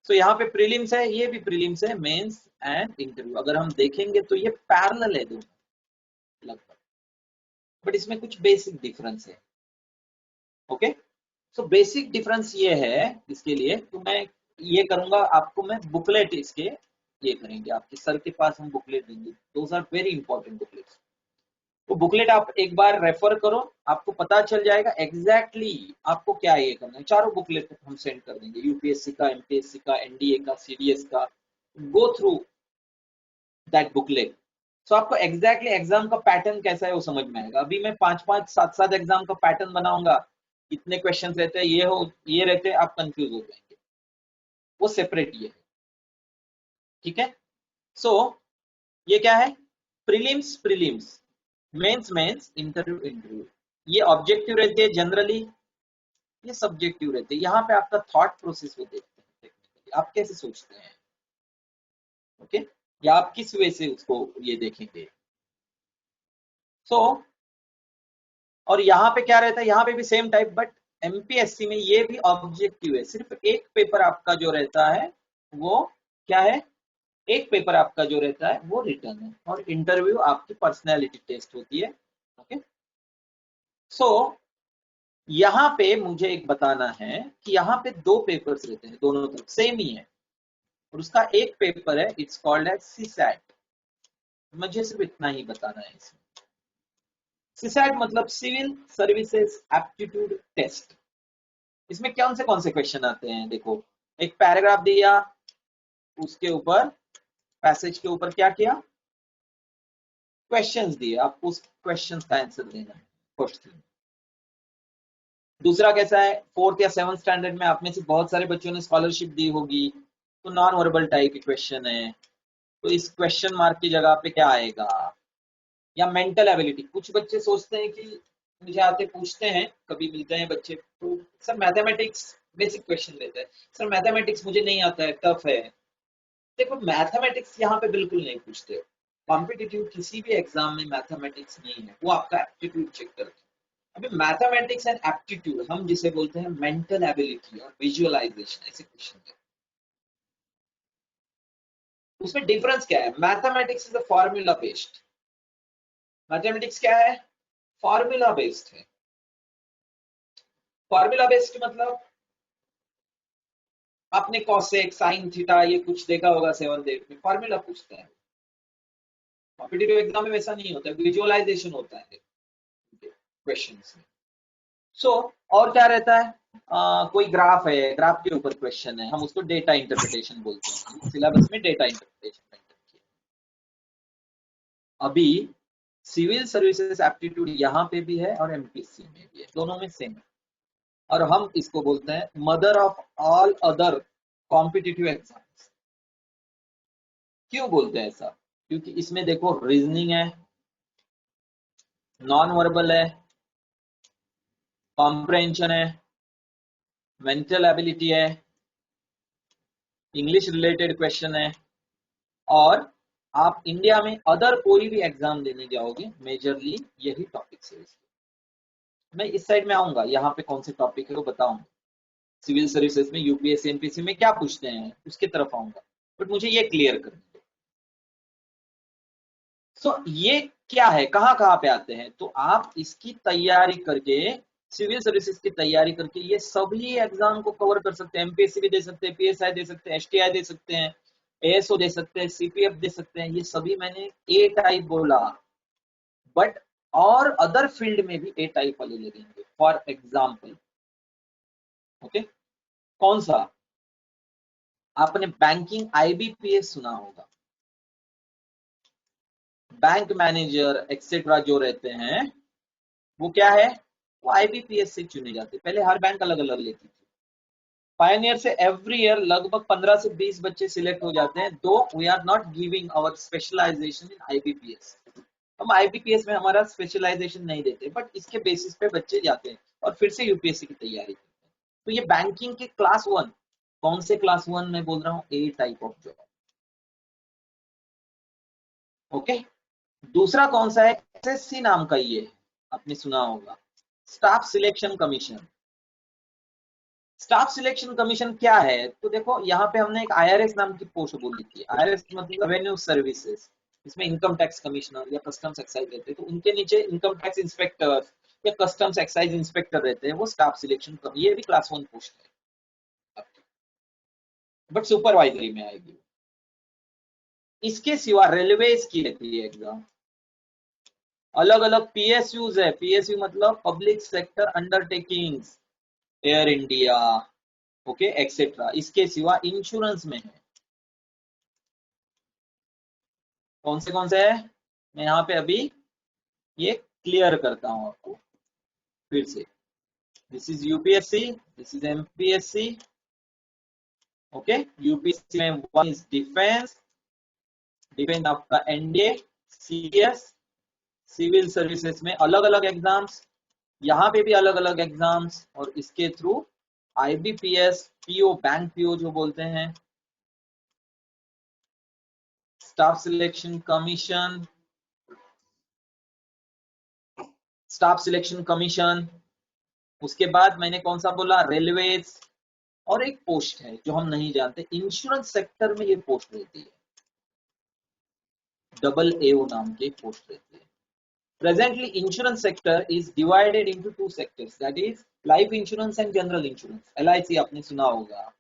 तो यहाँ पे प्रीलिम्स है, ये भी प्रीलिम्स है, मेंस एंड इंटरव्यू। अगर हम देखेंगे तो ये पैरेलल है दोनों लगभग, बट इसमें कुछ बेसिक डिफरेंस है। ओके, सो बेसिक डिफरेंस ये है इसके लिए, तो मैं ये करूंगा आपको, मैं बुकलेट इसके ये करेंगे, आपके सर के पास हम बुकलेट देंगे, those are very important booklets. तो बुकलेट आप एक बार रेफर करो, आपको पता चल जाएगा एग्जैक्टली आपको क्या ये करना है। चारों बुकलेट हम सेंड कर देंगे, यूपीएससी का, एमपीएससी का, एनडीए का, सीडीएस का। गो थ्रू दैट बुकलेट, सो आपको एग्जैक्टली एग्जाम का पैटर्न कैसा है वो समझ में आएगा। अभी मैं 5-5, 7-7 एग्जाम का पैटर्न बनाऊंगा, इतने क्वेश्चंस रहते हैं, ये रहते हैं, आप कंफ्यूज हो जाएंगे, वो सेपरेट ये है। ठीक है, सो ये क्या है, prelims prelims, mains mains, interview interview. ये ऑब्जेक्टिव रहते हैं जनरली, ये सब्जेक्टिव रहते हैं। यहाँ पे आपका थॉट प्रोसेस वो देखते हैं टेक्निकली, आप कैसे सोचते हैं। ओके, या आप किस वे से उसको ये देखेंगे। सो और यहाँ पे क्या रहता है, यहाँ पे भी सेम टाइप, बट एमपीएससी में ये भी ऑब्जेक्टिव है। सिर्फ एक पेपर आपका जो रहता है वो क्या है, एक पेपर आपका जो रहता है वो रिटर्न है, और इंटरव्यू आपकी पर्सनैलिटी टेस्ट होती है। ओके, सो यहाँ पे मुझे एक बताना है कि यहाँ पे 2 पेपर्स रहते हैं, दोनों तरफ सेम ही है, और उसका एक पेपर है, इट्स कॉल्ड एज सीसैट। मुझे सिर्फ इतना ही बताना है इसमें। सीसैट मतलब सिविल सर्विसेज एप्टीट्यूड टेस्ट। इसमें कौन से क्वेश्चन आते हैं, देखो एक पैराग्राफ दिया, उसके ऊपर पैसेज के ऊपर क्या किया, क्वेश्चंस दिए, आपको उस क्वेश्चंस का आंसर देना है क्वेश्चन। दूसरा कैसा है, 4th या 7th स्टैंडर्ड में आप में से बहुत सारे बच्चों ने स्कॉलरशिप दी होगी, तो नॉन वर्बल टाइप के क्वेश्चन है, तो इस क्वेश्चन मार्क की जगह पे क्या आएगा। या मेंटल एबिलिटी, कुछ बच्चे सोचते हैं कि मुझे आते पूछते हैं, कभी मिलते हैं बच्चे तो सर मैथमेटिक्स बेसिक क्वेश्चन देते हैं, सर मैथमेटिक्स मुझे नहीं आता है, टफ है। देखो मैथमेटिक्स यहाँ पे बिल्कुल नहीं पूछते हो, कॉम्पिटिटिव किसी भी एग्जाम में मैथमेटिक्स नहीं है, वो आपका एप्टीट्यूड चेक करते हैं। अभी मैथमेटिक्स एंड एप्टीट्यूड हम जिसे बोलते हैं मेंटल एबिलिटी और विजुअलाइजेशन, ऐसे क्वेश्चन है। उसमें डिफरेंस क्या है, mathematics is a formula based, mathematics क्या है, फॉर्मूला बेस्ड है। फॉर्मूला बेस्ड मतलब आपने कॉसेक साइन थीटा ये कुछ देखा होगा 7th 8th में, फॉर्मूला पूछता है। कॉम्पिटिटिव एग्जाम में वैसा नहीं होता है, विजुअलाइजेशन होता है क्वेश्चंस में। सो और क्या रहता है, कोई ग्राफ है, ग्राफ के ऊपर क्वेश्चन है, हम उसको डेटा इंटरप्रिटेशन बोलते हैं, सिलेबस में डेटा इंटरप्रिटेशन मेंशन किया। अभी सिविल सर्विसेज एप्टीट्यूड यहाँ पे भी है और एमपीएससी में भी है, दोनों में सेम है, और हम इसको बोलते हैं mother of all other competitive exams. क्यों बोलते हैं ऐसा, क्योंकि इसमें देखो रीजनिंग है, नॉन वर्बल है, कॉम्प्रहेंशन है, मेंटल एबिलिटी है, इंग्लिश रिलेटेड क्वेश्चन है, और आप इंडिया में अदर कोई भी एग्जाम देने जाओगे मेजरली यही टॉपिक्स है। मैं इस साइड में आऊंगा, यहाँ पे कौन से टॉपिक है वो बताऊंगा, सिविल सर्विसेज में, यूपीएससी एमपीएससी में क्या पूछते हैं उसके तरफ आऊंगा, बट मुझे ये क्लियर करने दो। सो ये क्या है, कहाँ कहाँ पे आते हैं, तो आप इसकी तैयारी करके, सिविल सर्विसेज की तैयारी करके ये सभी एग्जाम को कवर कर सकते हैं। एमपीएससी भी दे सकते हैं, पीएसआई दे सकते हैं, एसटीआई दे सकते हैं, एएसओ दे सकते हैं, सीपीएफ दे सकते हैं, ये सभी मैंने ए टाइप बोला, बट और अदर फील्ड में भी ए टाइप वाले लगेंगे। फॉर एग्जाम्पल, ओके, कौन सा, आपने बैंकिंग आईबीपीएस सुना होगा, बैंक मैनेजर एक्सेट्रा जो रहते हैं वो क्या है, वो आईबीपीएस से चुने जाते। पहले हर बैंक अलग अलग लेती थी, पायनियर से एवरी ईयर लगभग 15 से 20 बच्चे सिलेक्ट हो जाते हैं, though we are not giving our specialisation in IBPS. हम आईबीपीएस में हमारा स्पेशलाइजेशन नहीं देते, बट इसके बेसिस पे बच्चे जाते हैं और फिर से यूपीएससी की तैयारी करते हैं। तो ये बैंकिंग के क्लास 1, कौन से क्लास 1 में बोल रहा हूँ, ए टाइप ऑफ जॉब। ओके, दूसरा कौन सा है, एसएससी नाम का, ये आपने सुना होगा, staff selection commission. Staff selection commission क्या है? तो देखो यहाँ पे हमने एक IRS नाम की पोस्ट बोली थी। IRS मतलब रेवेन्यू सर्विसेज। इसमें इनकम टैक्स कमिश्नर या कस्टम्स एक्साइज रहते हैं, तो उनके नीचे इनकम टैक्स इंस्पेक्टर या कस्टम्स एक्साइज इंस्पेक्टर रहते हैं, वो स्टाफ सिलेक्शन ये भी क्लास 1 पोस्ट है, बट सुपरवाइजरी में आएगी। इसके सिवा रेलवेज की रहती है एग्जाम, अलग अलग PSUs है। PSU मतलब public sector undertakings, air India, okay etcetera. इसके सिवा इंश्योरेंस में है, कौन से है, मैं यहाँ पे अभी ये क्लियर करता हूं आपको फिर से। This is UPSC, this is MPSC, okay. UPSC में वन इज डिफेंस, डिफेंस आपका NDA, CS, सिविल सर्विसेज में अलग अलग एग्जाम्स, यहाँ पे भी अलग अलग एग्जाम्स, और इसके through IBPS, PO, bank PO जो बोलते हैं, staff selection commission, staff selection commission. उसके बाद मैंने कौन सा बोला, रेलवेज, और एक पोस्ट है जो हम नहीं जानते, इंश्योरेंस सेक्टर में ये पोस्ट रहती है, AAO नाम की पोस्ट रहती है। Presently, insurance sector is divided into two sectors, that is life insurance and general insurance. LIC आपने सुना होगा,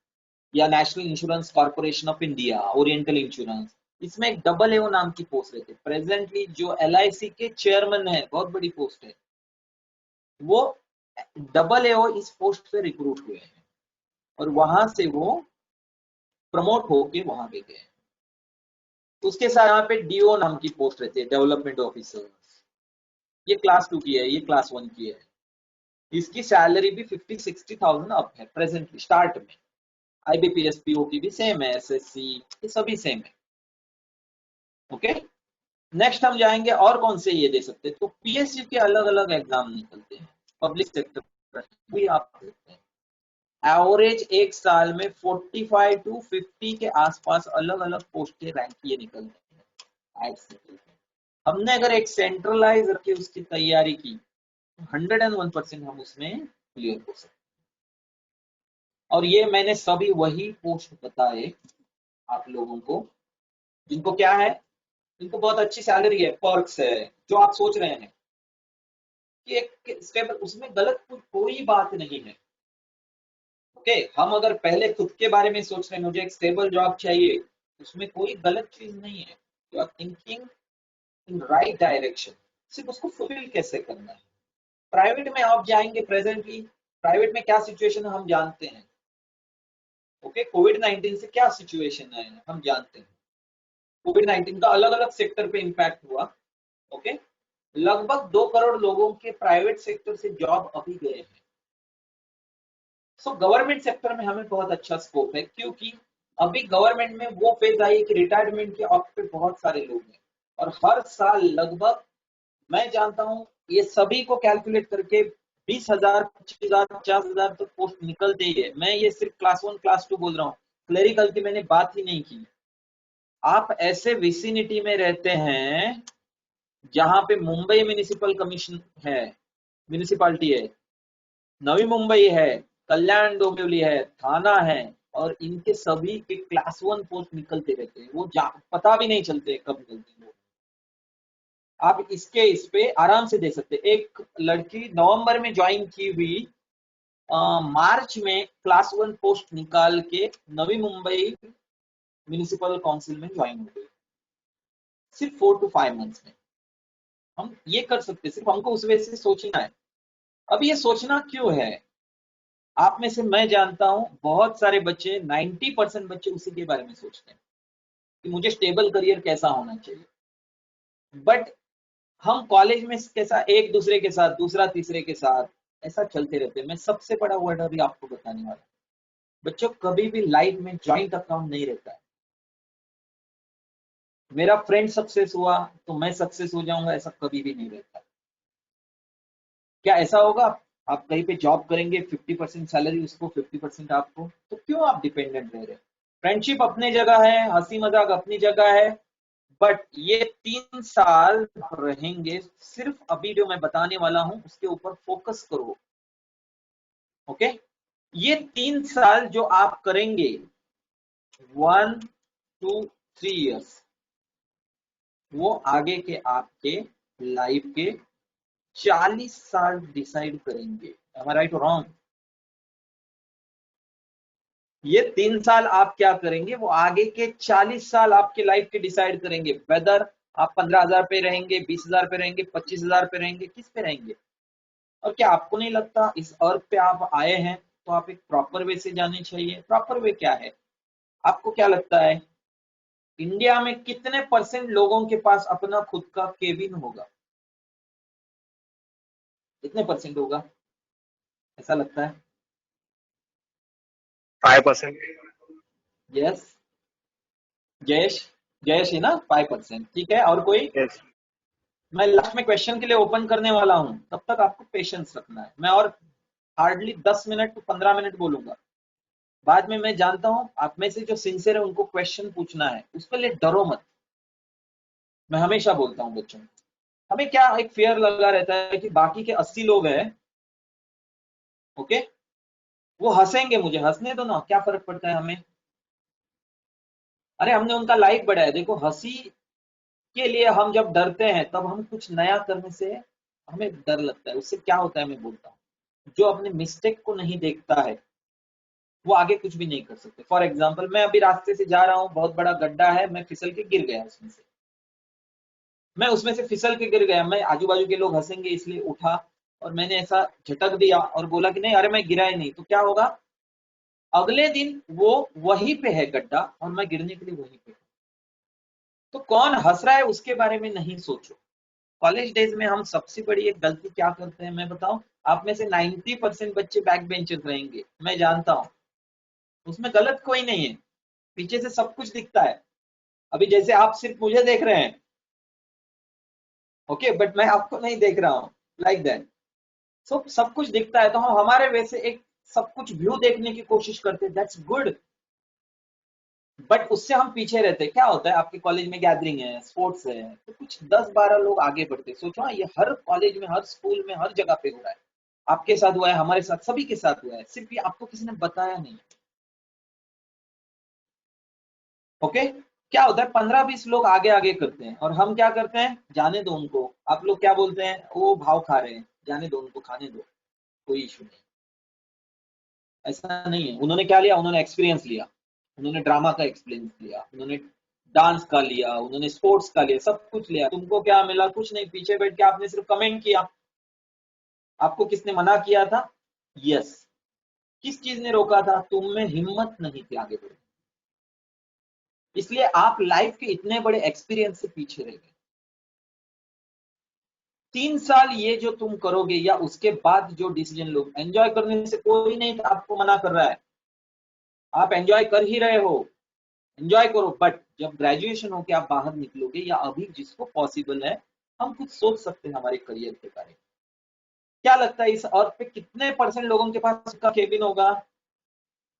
या national insurance corporation of India, oriental insurance. इसमें एक AAO नाम की पोस्ट रहती है। प्रेजेंटली जो LIC के चेयरमैन है, बहुत बड़ी पोस्ट है, वो AAO इस पोस्ट पे रिक्रूट हुए हैं, और वहां से वो प्रमोट होके वहां पे गए। उसके साथ यहाँ पे DO नाम की पोस्ट रहती है, डेवलपमेंट ऑफिसर। ये क्लास 2 की है, ये क्लास 1 की है। इसकी सैलरी भी 50-60,000 अप है प्रेजेंटली स्टार्ट में। IBPS PO की भी सेम है, SSC ये सभी सेम है, ओके। नेक्स्ट हम जाएंगे और कौन से ये दे सकते हैं, तो PSU के अलग अलग एग्जाम निकलते हैं, पब्लिक सेक्टर भी आप देखते हैं। एवरेज एक साल में 45 to 50 के आसपास अलग अलग पोस्ट के रैंक ये निकलते हैं। हमने अगर एक सेंट्रलाइज रख उसकी तैयारी की, 101% हम उसमें क्लियर हो सकते हैं। और ये मैंने सभी वही पोस्ट बताए आप लोगों को जिनको क्या है, जिनको बहुत अच्छी सैलरी है, पर्क्स है, जो आप सोच रहे हैं कि एक स्टेबल, उसमें गलत कोई बात नहीं है, ओके। हम अगर पहले खुद के बारे में सोच रहे हैं, मुझे एक स्टेबल जॉब चाहिए, उसमें कोई गलत चीज नहीं है। You are thinking in right direction, सिर्फ उसको फुलफिल कैसे करना है। प्राइवेट में आप जाएंगे, प्रेजेंटली प्राइवेट में क्या सिचुएशन है हम जानते हैं, ओके। कोविड-19 से क्या सिचुएशन है हम जानते हैं। कोविड-19 का अलग अलग सेक्टर पे इंपैक्ट हुआ, ओके। लगभग 2 करोड़ लोगों के प्राइवेट सेक्टर से जॉब अभी गए हैं। सो गवर्नमेंट सेक्टर में हमें बहुत अच्छा स्कोप है, क्योंकि अभी गवर्नमेंट में वो फेज आई है कि रिटायरमेंट के ऑप्ट पे बहुत सारे लोग हैं, और हर साल लगभग मैं जानता हूं ये सभी को कैलकुलेट करके 20,000, 25,000, 50,000 तक पोस्ट निकलते ही है। मैं ये सिर्फ क्लास 1 क्लास 2 बोल रहा हूँ, क्लेरिकल की मैंने बात ही नहीं की। आप ऐसे विसिनिटी में रहते हैं जहां पे मुंबई म्युनिसिपल कमीशन है, म्युनिसिपालिटी है, नवी मुंबई है, कल्याण डोंबिवली है, थाना है, और इनके सभी के क्लास 1 पोस्ट निकलते रहते हैं, वो पता भी नहीं चलते कब निकलते हैं। आप इस पे आराम से दे सकते। एक लड़की नवंबर में ज्वाइन की हुई, मार्च में क्लास 1 पोस्ट निकाल के नवी मुंबई म्युनिसिपल काउंसिल में ज्वाइन हो गई, सिर्फ 4 to 5 मंथ्स में। हम ये कर सकते, सिर्फ हमको उस वजह से सोचना है। अब ये सोचना क्यों है, आप में से मैं जानता हूं बहुत सारे बच्चे, 90% बच्चे उसी के बारे में सोचते हैं कि मुझे स्टेबल करियर कैसा होना चाहिए। बट हम कॉलेज में कैसा एक दूसरे के साथ, दूसरा तीसरे के साथ ऐसा चलते रहते हैं। मैं सबसे बड़ा वर्ड अभी आपको बताने वाला, बच्चों कभी भी लाइफ में ज्वाइंट अकाउंट नहीं रहता है। मेरा फ्रेंड सक्सेस हुआ तो मैं सक्सेस हो जाऊंगा, ऐसा कभी भी नहीं रहता। क्या ऐसा होगा आप कहीं पे जॉब करेंगे, 50% सैलरी उसको, 50% आपको, तो क्यों आप डिपेंडेंट रह रहे हैं। फ्रेंडशिप अपनी जगह है, हंसी मजाक अपनी जगह है, बट ये 3 साल रहेंगे। सिर्फ अभी जो मैं बताने वाला हूं उसके ऊपर फोकस करो, ओके। ये 3 साल जो आप करेंगे 1 2 3 इयर्स, वो आगे के आपके लाइफ के 40 साल डिसाइड करेंगे। am I right or wrong? ये 3 साल आप क्या करेंगे वो आगे के 40 साल आपके लाइफ के डिसाइड करेंगे। वेदर आप 15,000 पे रहेंगे, 20,000 पे रहेंगे, 25,000 पे रहेंगे, किस पे रहेंगे। और क्या आपको नहीं लगता इस अर्थ पे आप आए हैं तो आप एक प्रॉपर वे से जाने चाहिए। प्रॉपर वे क्या है आपको क्या लगता है, इंडिया में कितने % लोगों के पास अपना खुद का केबिन होगा, कितने % होगा ऐसा लगता है? 5%। यस, जयेश, जयेश है ना 5%, ठीक है। और कोई? यस। मैं लास्ट में क्वेश्चन के लिए ओपन करने वाला हूं, तब तक आपको पेशेंस रखना है। मैं और हार्डली 10 मिनट to 15 मिनट बोलूंगा। बाद में मैं जानता हूं आप में से जो सिंसियर है उनको क्वेश्चन पूछना है, उसके लिए डरो मत। मैं हमेशा बोलता हूं बच्चों, हमें क्या एक फेयर लगा रहता है कि बाकी के 80 लोग हैं, ओके, वो हंसेंगे, मुझे हंसने दो ना, क्या फर्क पड़ता है हमें। अरे हमने उनका लाइफ बढ़ाया। देखो हंसी के लिए हम जब डरते हैं तब हम कुछ नया करने से हमें डर लगता है। उससे क्या होता है मैं बोलता हूँ, जो अपने मिस्टेक को नहीं देखता है वो आगे कुछ भी नहीं कर सकते। फॉर एग्जाम्पल मैं अभी रास्ते से जा रहा हूँ, बहुत बड़ा गड्ढा है, मैं फिसल के गिर गया उसमें से, मैं उसमें से फिसल के गिर गया, मैं आजू बाजू के लोग हंसेंगे इसलिए उठा और मैंने ऐसा झटक दिया और बोला कि नहीं अरे मैं गिरा ही नहीं, तो क्या होगा, अगले दिन वो वहीं पे है गड्ढा और मैं गिरने के लिए वहीं पे। तो कौन हंस रहा है उसके बारे में नहीं सोचो। कॉलेज डेज में हम सबसे बड़ी एक गलती क्या करते हैं मैं बताऊं, आप में से 90% बच्चे बैक बेंचर्स रहेंगे, मैं जानता हूं, उसमें गलत कोई नहीं है, पीछे से सब कुछ दिखता है। अभी जैसे आप सिर्फ मुझे देख रहे हैं, ओके, बट मैं आपको नहीं देख रहा हूं, लाइक दैट। सो सब कुछ दिखता है तो हम हमारे वैसे एक सब कुछ व्यू देखने की कोशिश करते हैं, दैट्स गुड, बट उससे हम पीछे रहते हैं। क्या होता है आपके कॉलेज में गैदरिंग है, स्पोर्ट्स है, तो कुछ 10-12 लोग आगे बढ़ते हैं। सोचो ये हर कॉलेज में, हर स्कूल में, हर जगह पे हो रहा है। आपके साथ हुआ है, हमारे साथ, सभी के साथ हुआ है, सिर्फ ये आपको किसी ने बताया नहीं। ओके, क्या होता है 15-20 लोग आगे आगे करते हैं और हम क्या करते हैं, जाने दो उनको। आप लोग क्या बोलते हैं, वो भाव खा रहे हैं, जाने दो उनको, खाने दो, कोई इशू नहीं। ऐसा नहीं है, उन्होंने क्या लिया, उन्होंने एक्सपीरियंस लिया, उन्होंने ड्रामा का एक्सपीरियंस लिया, उन्होंने डांस का लिया, उन्होंने स्पोर्ट्स का लिया, सब कुछ लिया। तुमको क्या मिला, कुछ नहीं, पीछे बैठ के आपने सिर्फ कमेंट किया। आपको किसने मना किया था, यस, किस चीज ने रोका था, तुम में हिम्मत नहीं थी आगे बढ़ने, इसलिए आप लाइफ के इतने बड़े एक्सपीरियंस से पीछे रह गए। 3 साल ये जो तुम करोगे या उसके बाद जो डिसीजन लोग, एंजॉय करने से कोई नहीं आपको मना कर रहा है, आप एंजॉय कर ही रहे हो, एंजॉय करो। बट जब ग्रेजुएशन होके आप बाहर निकलोगे या अभी जिसको पॉसिबल है, हम कुछ सोच सकते हैं हमारे करियर के बारे में। क्या लगता है इस अर्थ पे कितने % लोगों के पास उसका केबिन होगा?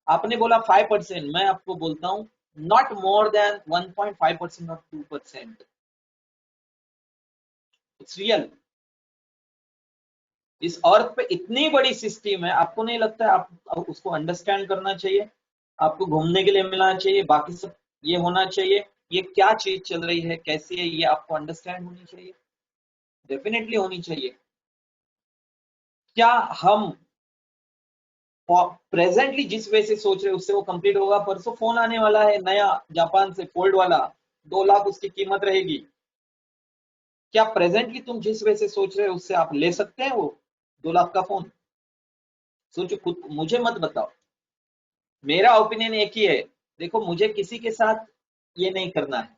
आपने बोला 5%, मैं आपको बोलता हूं नॉट मोर देन 1.5% और 2%। It's real. इस अर्थ पे इतनी बड़ी सिस्टम है, आपको नहीं लगता है आप उसको अंडरस्टैंड करना चाहिए, आपको घूमने के लिए मिलना चाहिए, बाकी सब ये होना चाहिए, ये क्या चीज चल रही है, कैसी है, ये आपको अंडरस्टैंड होनी चाहिए, डेफिनेटली होनी चाहिए। क्या हम प्रेजेंटली जिस वे से सोच रहे हैं उससे वो कंप्लीट होगा? परसों फोन आने वाला है नया जापान से, फोल्ड वाला, 2 लाख उसकी कीमत रहेगी। क्या प्रेजेंटली तुम जिस वे से सोच रहे हो उससे आप ले सकते हैं वो 2 लाख का फोन? सोचो खुद, मुझे मत बताओ, मेरा ओपिनियन एक ही है। देखो मुझे किसी के साथ ये नहीं करना है,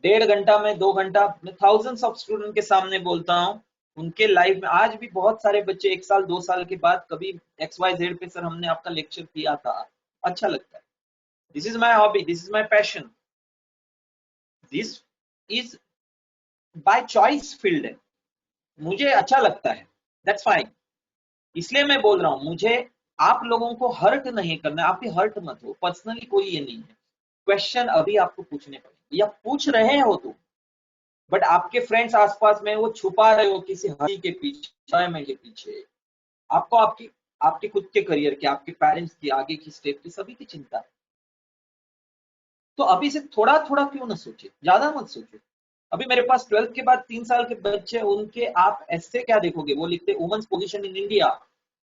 1.5 घंटा में 2 घंटा मैं थाउजेंड्स ऑफ स्टूडेंट के सामने बोलता हूँ, उनके लाइफ में आज भी बहुत सारे बच्चे 1 साल 2 साल के बाद कभी XYZ पे, सर हमने आपका लेक्चर किया था, अच्छा लगता है, this is my hobby, this is my passion, this is by choice field है, मुझे अच्छा लगता है, दैट्स फाइन। इसलिए मैं बोल रहा हूं, मुझे आप लोगों को हर्ट नहीं करना है, आप भी हर्ट मत हो, पर्सनली कोई ये नहीं है। क्वेश्चन अभी आपको पूछने पड़ेंगे या पूछ रहे हो तुम, बट आपके फ्रेंड्स आसपास में वो छुपा रहे हो किसी हंसी के पीछे, के पीछे। आपको आपकी आपके खुद के करियर की, आपके पेरेंट्स की, आगे की स्टेप की, सभी की चिंता है। तो अभी से थोड़ा थोड़ा क्यों ना सोचे, ज्यादा मत सोचो। अभी मेरे पास 12th के बाद 3 साल के बच्चे, उनके आप ऐसे क्या देखोगे, वो लिखते वुमेन्स पोजीशन इन इंडिया,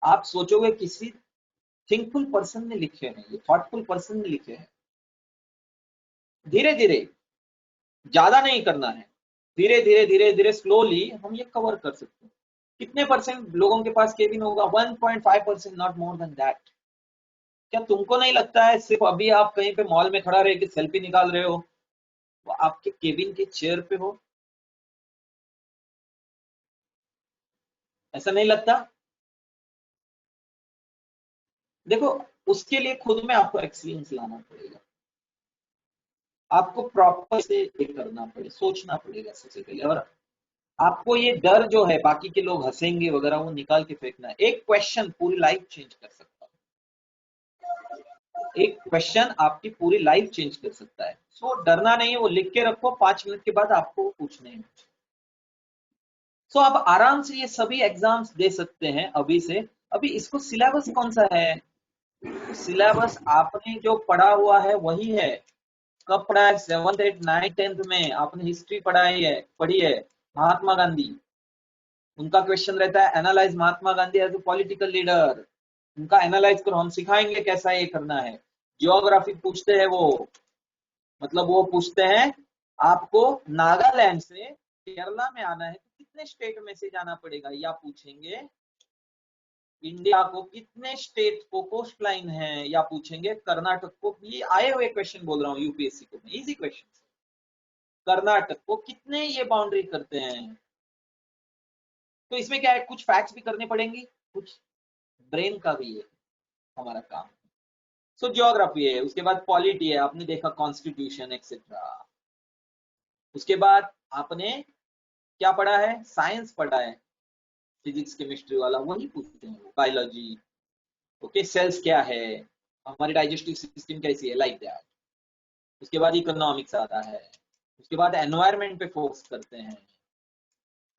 आप सोचोगे किसी थिंकफुल पर्सन ने लिखे हैं, ये थॉटफुल पर्सन ने लिखे हैं। धीरे धीरे, ज्यादा नहीं करना है, धीरे धीरे धीरे धीरे स्लोली हम ये कवर कर सकते हैं। कितने परसेंट लोगों के पास केबिन होगा? 1.5%, नॉट मोर देन दैट। क्या तुमको नहीं लगता है सिर्फ अभी आप कहीं पे मॉल में खड़ा रह के सेल्फी निकाल रहे हो, वो आपके केबिन के चेयर पे हो? ऐसा नहीं लगता? देखो, उसके लिए खुद में आपको एक्सपीरियंस लाना पड़ेगा, आपको प्रॉपर से ये करना पड़ेगा, सोचना पड़ेगा सबसे पहले। और आपको ये डर जो है बाकी के लोग हंसेंगे वगैरह, वो निकाल के फेंकना है। एक क्वेश्चन पूरी लाइफ चेंज कर सकता है, एक क्वेश्चन आपकी पूरी लाइफ चेंज कर सकता है। सो डरना नहीं है, वो लिख के रखो, 5 मिनट के बाद आपको पूछने हैं। सो आप आराम से ये सभी एग्जाम्स दे सकते हैं अभी से। अभी इसको सिलेबस कौन सा है? तो सिलेबस आपने जो पढ़ा हुआ है वही है। कब पढ़ा है? 7th 8th 9th 10th में आपने हिस्ट्री पढ़ी है महात्मा गांधी। उनका क्वेश्चन रहता है analyse Mahatma Gandhi as a political leader. उनका एनालाइज करो, हम सिखाएंगे कैसा ये करना है। जियोग्राफी पूछते हैं वो, मतलब वो पूछते हैं आपको नागालैंड से केरला में आना है तो कितने स्टेट में से जाना पड़ेगा, या पूछेंगे इंडिया को कितने स्टेट को कोस्ट लाइन है, या पूछेंगे कर्नाटक को, ये आए हुए क्वेश्चन बोल रहा हूँ यूपीएससी को, इजी क्वेश्चन। कर्नाटक को कितने ये बाउंड्री करते हैं। तो इसमें क्या है, कुछ फैक्ट्स भी करने पड़ेंगे, कुछ ब्रेन का भी है हमारा काम। सो ज्योग्राफी है, उसके बाद पॉलिटी है, आपने देखा कॉन्स्टिट्यूशन एक्सेट्रा। उसके बाद आपने क्या पढ़ा है? साइंस पढ़ा है, फिजिक्स केमिस्ट्री वाला वही पूछते हैं, बायोलॉजी। ओके, सेल्स क्या है, हमारी डाइजेस्टिव सिस्टम कैसी है, लाइक दैट। उसके बाद इकोनॉमिक्स आता है, उसके बाद एनवायरमेंट पे फोकस करते हैं।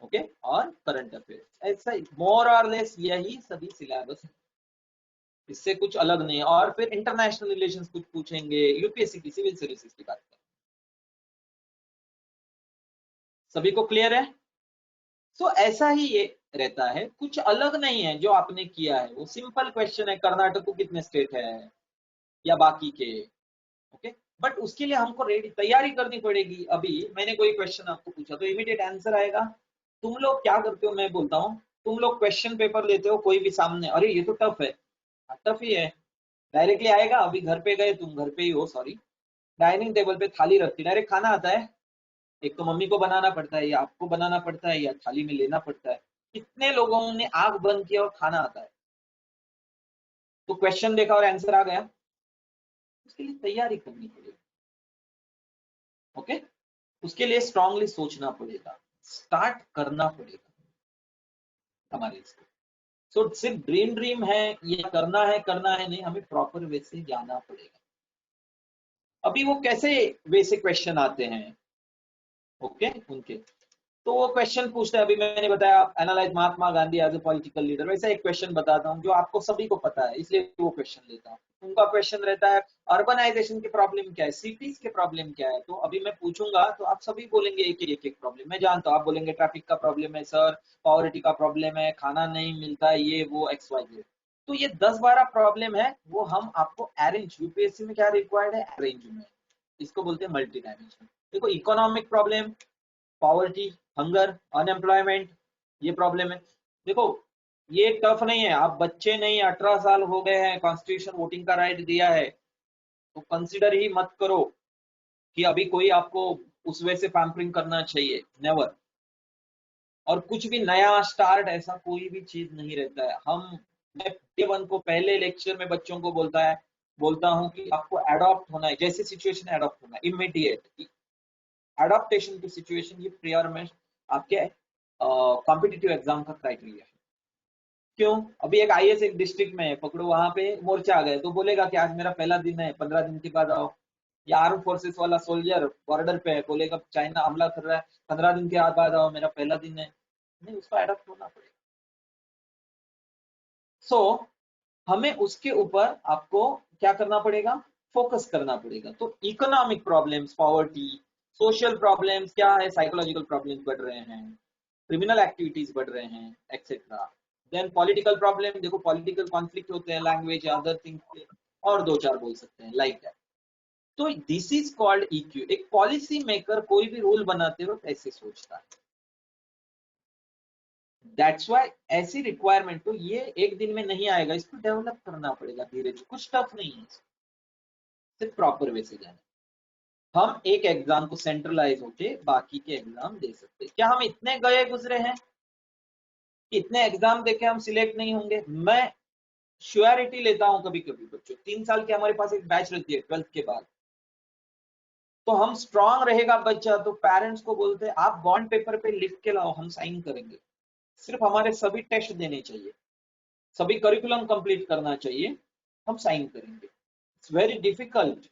ओके, और करंट अफेयर्स, ऐसा ही मोर और लेस यही सभी सिलेबस है, इससे कुछ अलग नहीं है। और फिर इंटरनेशनल रिलेशंस कुछ पूछेंगे, यूपीएससी की सिविल सर्विसेज की बात करें। सभी को क्लियर है? सो ऐसा ही ये रहता है, कुछ अलग नहीं है जो आपने किया है। वो सिंपल क्वेश्चन है, कर्नाटक को कितने स्टेट है, या बाकी के। ओके, बट उसके लिए हमको रेडी तैयारी करनी पड़ेगी। अभी मैंने कोई क्वेश्चन आपको पूछा तो इमीडिएट आंसर आएगा। तुम लोग क्या करते हो, मैं बोलता हूँ, तुम लोग क्वेश्चन पेपर लेते हो कोई भी सामने, अरे ये तो टफ है, टफ ही है, डायरेक्टली आएगा। अभी घर पे गए, तुम घर पे ही हो, सॉरी, डाइनिंग टेबल पे थाली रखती, डायरेक्ट खाना आता है। एक तो मम्मी को बनाना पड़ता है, या आपको बनाना पड़ता है, या थाली में लेना पड़ता है। कितने लोगों ने आंख बंद किया और खाना आता है? तो क्वेश्चन देखा और आंसर आ गया। उसके लिए तैयारी करनी पड़ेगी। ओके, उसके लिए स्ट्रांगली सोचना पड़ेगा, स्टार्ट करना पड़ेगा हमारे इसको। सो सिर्फ ड्रीम ड्रीम है, ये करना है नहीं, हमें प्रॉपर वे से जाना पड़ेगा। अभी वो कैसे वे से क्वेश्चन आते हैं, ओके, उनके तो वो क्वेश्चन पूछते हैं। अभी मैंने बताया analyse Mahatma Gandhi as a political leader, वैसा एक क्वेश्चन बताता हूँ जो आपको सभी को पता है, इसलिए वो क्वेश्चन लेता हूँ। उनका क्वेश्चन रहता है अर्बनाइजेशन के प्रॉब्लम क्या है, सिटीज के प्रॉब्लम क्या है। तो अभी मैं पूछूंगा तो आप सभी बोलेंगे एक प्रॉब्लम, मैं जानता हूँ आप बोलेंगे ट्रैफिक का प्रॉब्लम है सर, पॉवर्टी का प्रॉब्लम है, खाना नहीं मिलता है, ये वो एक्स वाई जेड। तो ये 10-12 प्रॉब्लम है, वो हम आपको अरेंज, यूपीएससी में क्या रिक्वायर्ड है, अरेंजमेंट, इसको बोलते हैं मल्टी डायमेंशनल। देखो, economic problem, poverty, hunger, unemployment, ये प्रॉब्लम है। देखो, ये टफ नहीं है, आप बच्चे नहीं, 18 साल हो गए हैं, कॉन्स्टिट्यूशन वोटिंग का राइट दिया है, तो कंसिडर ही मत करो कि अभी कोई आपको उस वे से पैम्परिंग करना चाहिए, नेवर। और कुछ भी नया स्टार्ट ऐसा कोई भी चीज नहीं रहता है। मैं डे वन को पहले लेक्चर में बच्चों को बोलता हूँ कि आपको एडॉप्ट होना है, जैसे सिचुएशन एडॉप्ट होना है, इमीडिएट एडॉप्टेशन की सिचुएशन, ये प्रियर में आपके कॉम्पिटिटिव एग्जाम का क्राइटेरिया है। क्यों? अभी एक आईएएस एक डिस्ट्रिक्ट में है, पकड़ो वहां पे मोर्चा आ गए, तो बोलेगा कि आज मेरा पहला दिन है, 15 दिन के बाद आओ। या आर्म फोर्सेस वाला सोल्जर बॉर्डर पे है, बोलेगा चाइना हमला कर रहा है, 15 दिन के बाद आओ, मेरा पहला दिन है। नहीं, उसको एडॉप्ट होना पड़ेगा। सो हमें उसके ऊपर आपको क्या करना पड़ेगा, फोकस करना पड़ेगा। तो economic problems, poverty, social problems क्या है, साइकोलॉजिकल प्रॉब्लम्स बढ़ रहे हैं, क्रिमिनल एक्टिविटीज बढ़ रहे हैं, एक्सेट्रा। देन पॉलिटिकल प्रॉब्लम, देखो पॉलिटिकल कॉन्फ्लिक्ट होते हैं, लैंग्वेज, अदर थिंग्स के, और दो चार बोल सकते हैं लाइक दैट। तो दिस इज कॉल्ड ईक्यू। एक पॉलिसी मेकर कोई भी रूल बनाते वक्त ऐसे सोचता है। दैट्स वाई ऐसी रिक्वायरमेंट, तो ये एक दिन में नहीं आएगा, इसको डेवलप करना पड़ेगा धीरे धीरे, कुछ टफ नहीं है, सिर्फ प्रॉपर वे से जाना। हम एक एग्जाम को सेंट्रलाइज होके बाकी के एग्जाम दे सकते हैं। क्या हम इतने गए गुजरे हैं कि इतने एग्जाम देके हम सिलेक्ट नहीं होंगे? मैं श्योरिटी लेता हूं कभी कभी बच्चों, 3 साल की हमारे पास एक बैच रहती है 12th के बाद, तो हम स्ट्रांग रहेगा बच्चा तो पेरेंट्स को बोलते हैं आप बॉन्ड पेपर पे लिख के लाओ, हम साइन करेंगे। सिर्फ हमारे सभी टेस्ट देने चाहिए, सभी करिकुलम कंप्लीट करना चाहिए, हम साइन करेंगे। It's very difficult.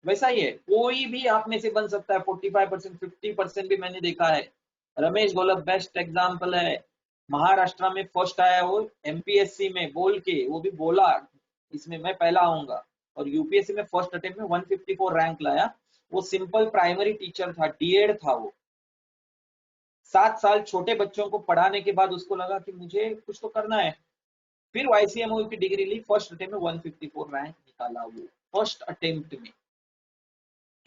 वैसा ही है, कोई भी आप में से बन सकता है, 45%, 50% भी मैंने देखा है। रमेश गोलब बेस्ट एग्जाम्पल है, महाराष्ट्र में फर्स्ट आया वो एमपीएससी में बोल के, वो भी बोला इसमें मैं पहला आऊंगा, और यूपीएससी में फर्स्ट अटेम्प्ट में 154 रैंक लाया। वो सिंपल प्राइमरी टीचर था, डीएड था वो। 7 साल छोटे बच्चों को पढ़ाने के बाद उसको लगा कि मुझे कुछ तो करना है, फिर वाईसीएमओ की डिग्री ली, फर्स्ट अटेम्प्ट में 154 रैंक निकाला वो फर्स्ट अटेम्प्ट में,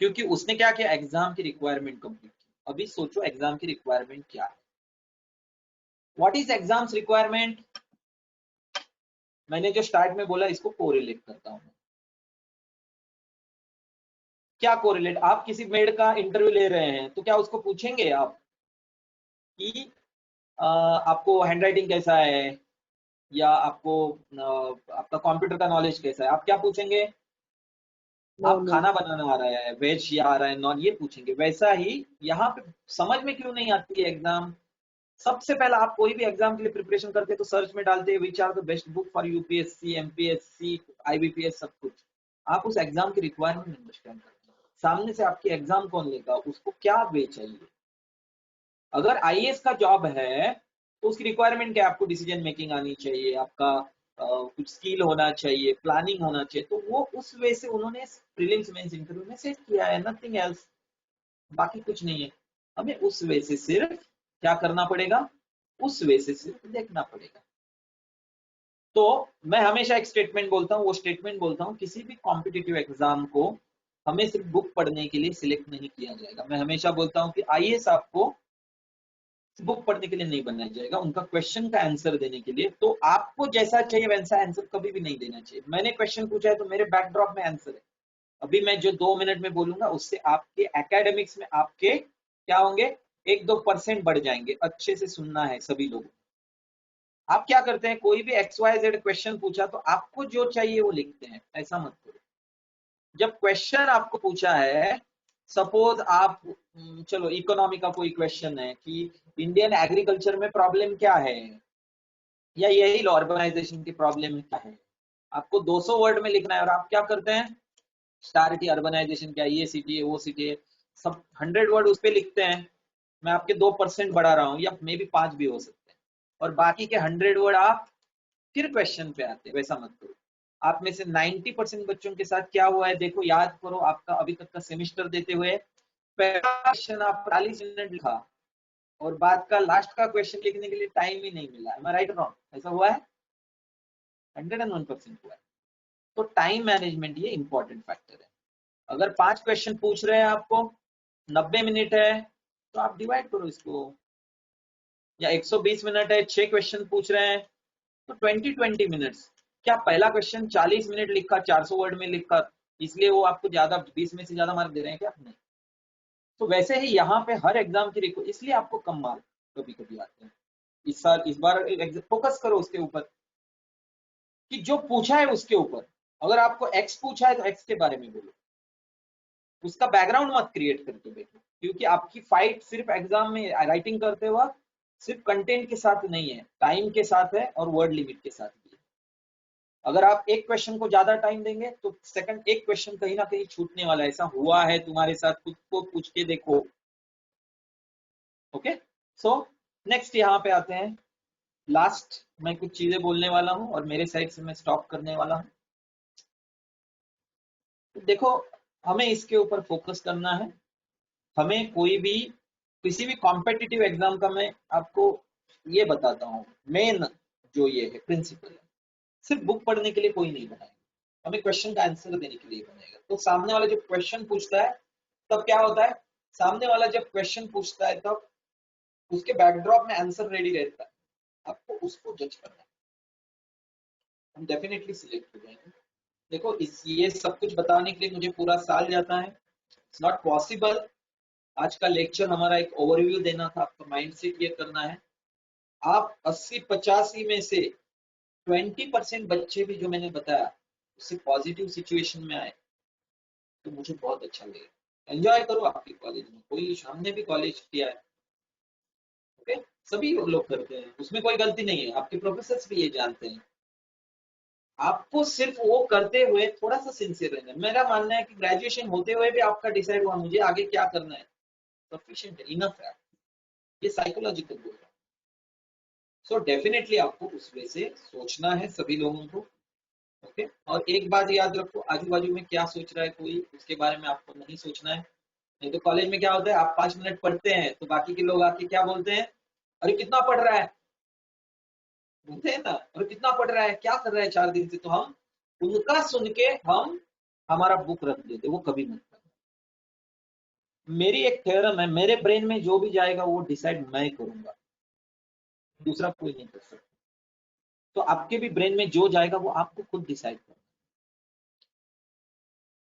क्योंकि उसने क्या किया, एग्जाम की रिक्वायरमेंट कंप्लीट की। अभी सोचो एग्जाम की रिक्वायरमेंट क्या है, व्हाट इज एग्जाम्स रिक्वायरमेंट? मैंने जो स्टार्ट में बोला इसको कोरिलेट करता हूं। क्या कोरिलेट? आप किसी मेड का इंटरव्यू ले रहे हैं तो क्या उसको पूछेंगे आप कि आपको हैंडराइटिंग कैसा है, या आपको आपका कंप्यूटर का नॉलेज कैसा है? आप क्या पूछेंगे? नो आप नो। खाना बनाना आ रहा है, वेज या आ रहा है नॉन, ये पूछेंगे। वैसा ही यहाँ पे समझ में क्यों नहीं आती है एग्जाम? सबसे पहला आप कोई भी एग्जाम के लिए प्रिपरेशन करते हैं तो सर्च में डालते हैं which are the best book for UPSC, MPSC, IBPS, सब कुछ। आप उस एग्जाम की रिक्वायरमेंट अंडरस्टैंड करते हैं, सामने से आपकी एग्जाम कौन लेगा, उसको क्या वे चाहिए। अगर आईएएस का जॉब है तो उसकी रिक्वायरमेंट क्या है? आपको डिसीजन मेकिंग आनी चाहिए, आपका कुछ स्किल होना चाहिए, प्लानिंग होना चाहिए। तो वो उस वे से उन्होंने प्रीलिम्स मेंस इंटरव्यू में सेट किया है, नथिंग एल्स, बाकी कुछ नहीं है। हमें उस वे से सिर्फ क्या करना पड़ेगा, उस वे से सिर्फ देखना पड़ेगा। तो मैं हमेशा एक स्टेटमेंट बोलता हूँ, वो स्टेटमेंट बोलता हूँ, किसी भी कॉम्पिटिटिव एग्जाम को हमें सिर्फ बुक पढ़ने के लिए सिलेक्ट नहीं किया जाएगा। मैं हमेशा बोलता हूँ कि आईएएस आपको बुक पढ़ने के लिए नहीं बनाया जाएगा, उनका क्वेश्चन का आंसर देने के लिए। तो आपको जैसा चाहिए वैसा आंसर कभी भी नहीं देना चाहिए। मैंने क्वेश्चन पूछा है तो मेरे बैकड्रॉप में आंसर है। अभी मैं जो 2 मिनट में बोलूंगा उससे आपके एकेडमिक्स में आपके क्या होंगे, 1-2% बढ़ जाएंगे। अच्छे से सुनना है सभी लोगों। आप क्या करते हैं, कोई भी XYZ क्वेश्चन पूछा तो आपको जो चाहिए वो लिखते हैं, ऐसा मत करो। जब क्वेश्चन आपको पूछा है, सपोज आप चलो इकोनॉमी का कोई क्वेश्चन है कि इंडियन एग्रीकल्चर में प्रॉब्लम क्या है, या यही अर्बनाइजेशन की प्रॉब्लम है क्या है, आपको 200 वर्ड में लिखना है। और आप क्या करते हैं, स्टार की अर्बनाइजेशन क्या है, ये सिटी है, वो सिटी है, सब 100 वर्ड उस पर लिखते हैं। मैं आपके 2% बढ़ा रहा हूँ, या मे बी 5 भी हो सकते हैं, और बाकी के 100 वर्ड आप फिर क्वेश्चन पे आते हैं। वैसा मत करो। आप में से 90% बच्चों के साथ क्या हुआ है देखो, याद करो आपका अभी तक का सेमेस्टर देते हुए, पहला क्वेश्चन आप 40 मिनट लिखा, और बाद का लास्ट का क्वेश्चन लिखने के लिए टाइम ही नहीं मिला। एम आई राइट रॉन्ग? ऐसा हुआ है? 101% हुआ है। तो टाइम मैनेजमेंट ये इंपॉर्टेंट फैक्टर है। अगर 5 क्वेश्चन पूछ रहे हैं आपको, 90 मिनट है, तो आप डिवाइड करो इसको, या 120 मिनट है, 6 क्वेश्चन पूछ रहे हैं, तो 20 मिनट्स। क्या पहला क्वेश्चन 40 मिनट लिखा, 400 वर्ड में लिखा, इसलिए वो आपको ज्यादा 20 में से ज्यादा मार्क दे रहे हैं क्या? नहीं। तो वैसे ही यहाँ पे हर एग्जाम की रिक्वेस्ट, इसलिए आपको कम मार्क कभी कभी आते हैं। इस साल इस बार फोकस करो उसके ऊपर कि जो पूछा है उसके ऊपर। अगर आपको एक्स पूछा है तो एक्स के बारे में बोलो, उसका बैकग्राउंड मत क्रिएट करके देखो, क्योंकि आपकी फाइट सिर्फ एग्जाम में राइटिंग करते वक्त सिर्फ कंटेंट के साथ नहीं है, टाइम के साथ है और वर्ड लिमिट के साथ भी है। अगर आप एक क्वेश्चन को ज्यादा टाइम देंगे तो सेकंड एक क्वेश्चन कहीं ना कहीं छूटने वाला है। ऐसा हुआ है तुम्हारे साथ, खुद को पूछ के देखो। ओके, सो नेक्स्ट यहाँ पे आते हैं, लास्ट मैं कुछ चीजें बोलने वाला हूं और मेरे साइड से मैं स्टॉप करने वाला हूं। तो देखो, हमें इसके ऊपर फोकस करना है। हमें कोई भी किसी भी कॉम्पिटिटिव एग्जाम का मैं आपको ये बताता हूँ, मेन जो ये है प्रिंसिपल है, सिर्फ बुक पढ़ने के लिए कोई नहीं बनाएगा, हमें क्वेश्चन का आंसर देने के लिए बनेगा। तो सामने वाला जब क्वेश्चन पूछता है तब क्या होता है, सामने वाला जब क्वेश्चन पूछता है तब उसके बैकड्रॉप में आंसर रेडी रहता है, आपको उसको जज करना है, हम डेफिनेटली सिलेक्ट हो जाएंगे। देखो ये सब कुछ बताने के लिए मुझे पूरा साल जाता है, इट्स नॉट पॉसिबल। आज का लेक्चर हमारा एक ओवरव्यू देना था, आपका माइंडसेट ये करना है। आप 80-85 में से 20% बच्चे भी जो मैंने बताया उससे पॉजिटिव सिचुएशन में आए तो मुझे बहुत अच्छा लगेगा। एंजॉय करो आपकी कॉलेज में, कोई हमने भी कॉलेज किया है, ओके, सभी लोग करते हैं, उसमें कोई गलती नहीं है, आपके प्रोफेसर्स भी ये जानते हैं। आपको सिर्फ वो करते हुए थोड़ा सा सिंसियर रहना है। मेरा मानना है कि ग्रेजुएशन होते हुए भी आपका डिसाइड हुआ मुझे आगे क्या करना है, सफिशिएंट है, इनफ है, ये साइकोलॉजिकल बोल रहा है। सो डेफिनेटली आपको उस वे से सोचना है सभी लोगों को, ओके। और एक बात याद रखो, आजू बाजू में क्या सोच रहा है कोई, उसके बारे में आपको नहीं सोचना है। नहीं तो कॉलेज में क्या होता है, आप 5 मिनट पढ़ते हैं तो बाकी के लोग आके क्या बोलते हैं, अरे कितना पढ़ रहा है, बोलते हैं ना, अरे कितना पढ़ रहा है, क्या कर रहा है 4 दिन से। तो हम उनका सुन के हम हमारा बुक रख देते, वो कभी मत करना। मेरी एक थ्योरम है, मेरे ब्रेन में जो भी जाएगा वो डिसाइड मैं करूंगा, दूसरा कोई नहीं कर सकता। तो आपके भी ब्रेन में जो जाएगा वो आपको खुद डिसाइड करना।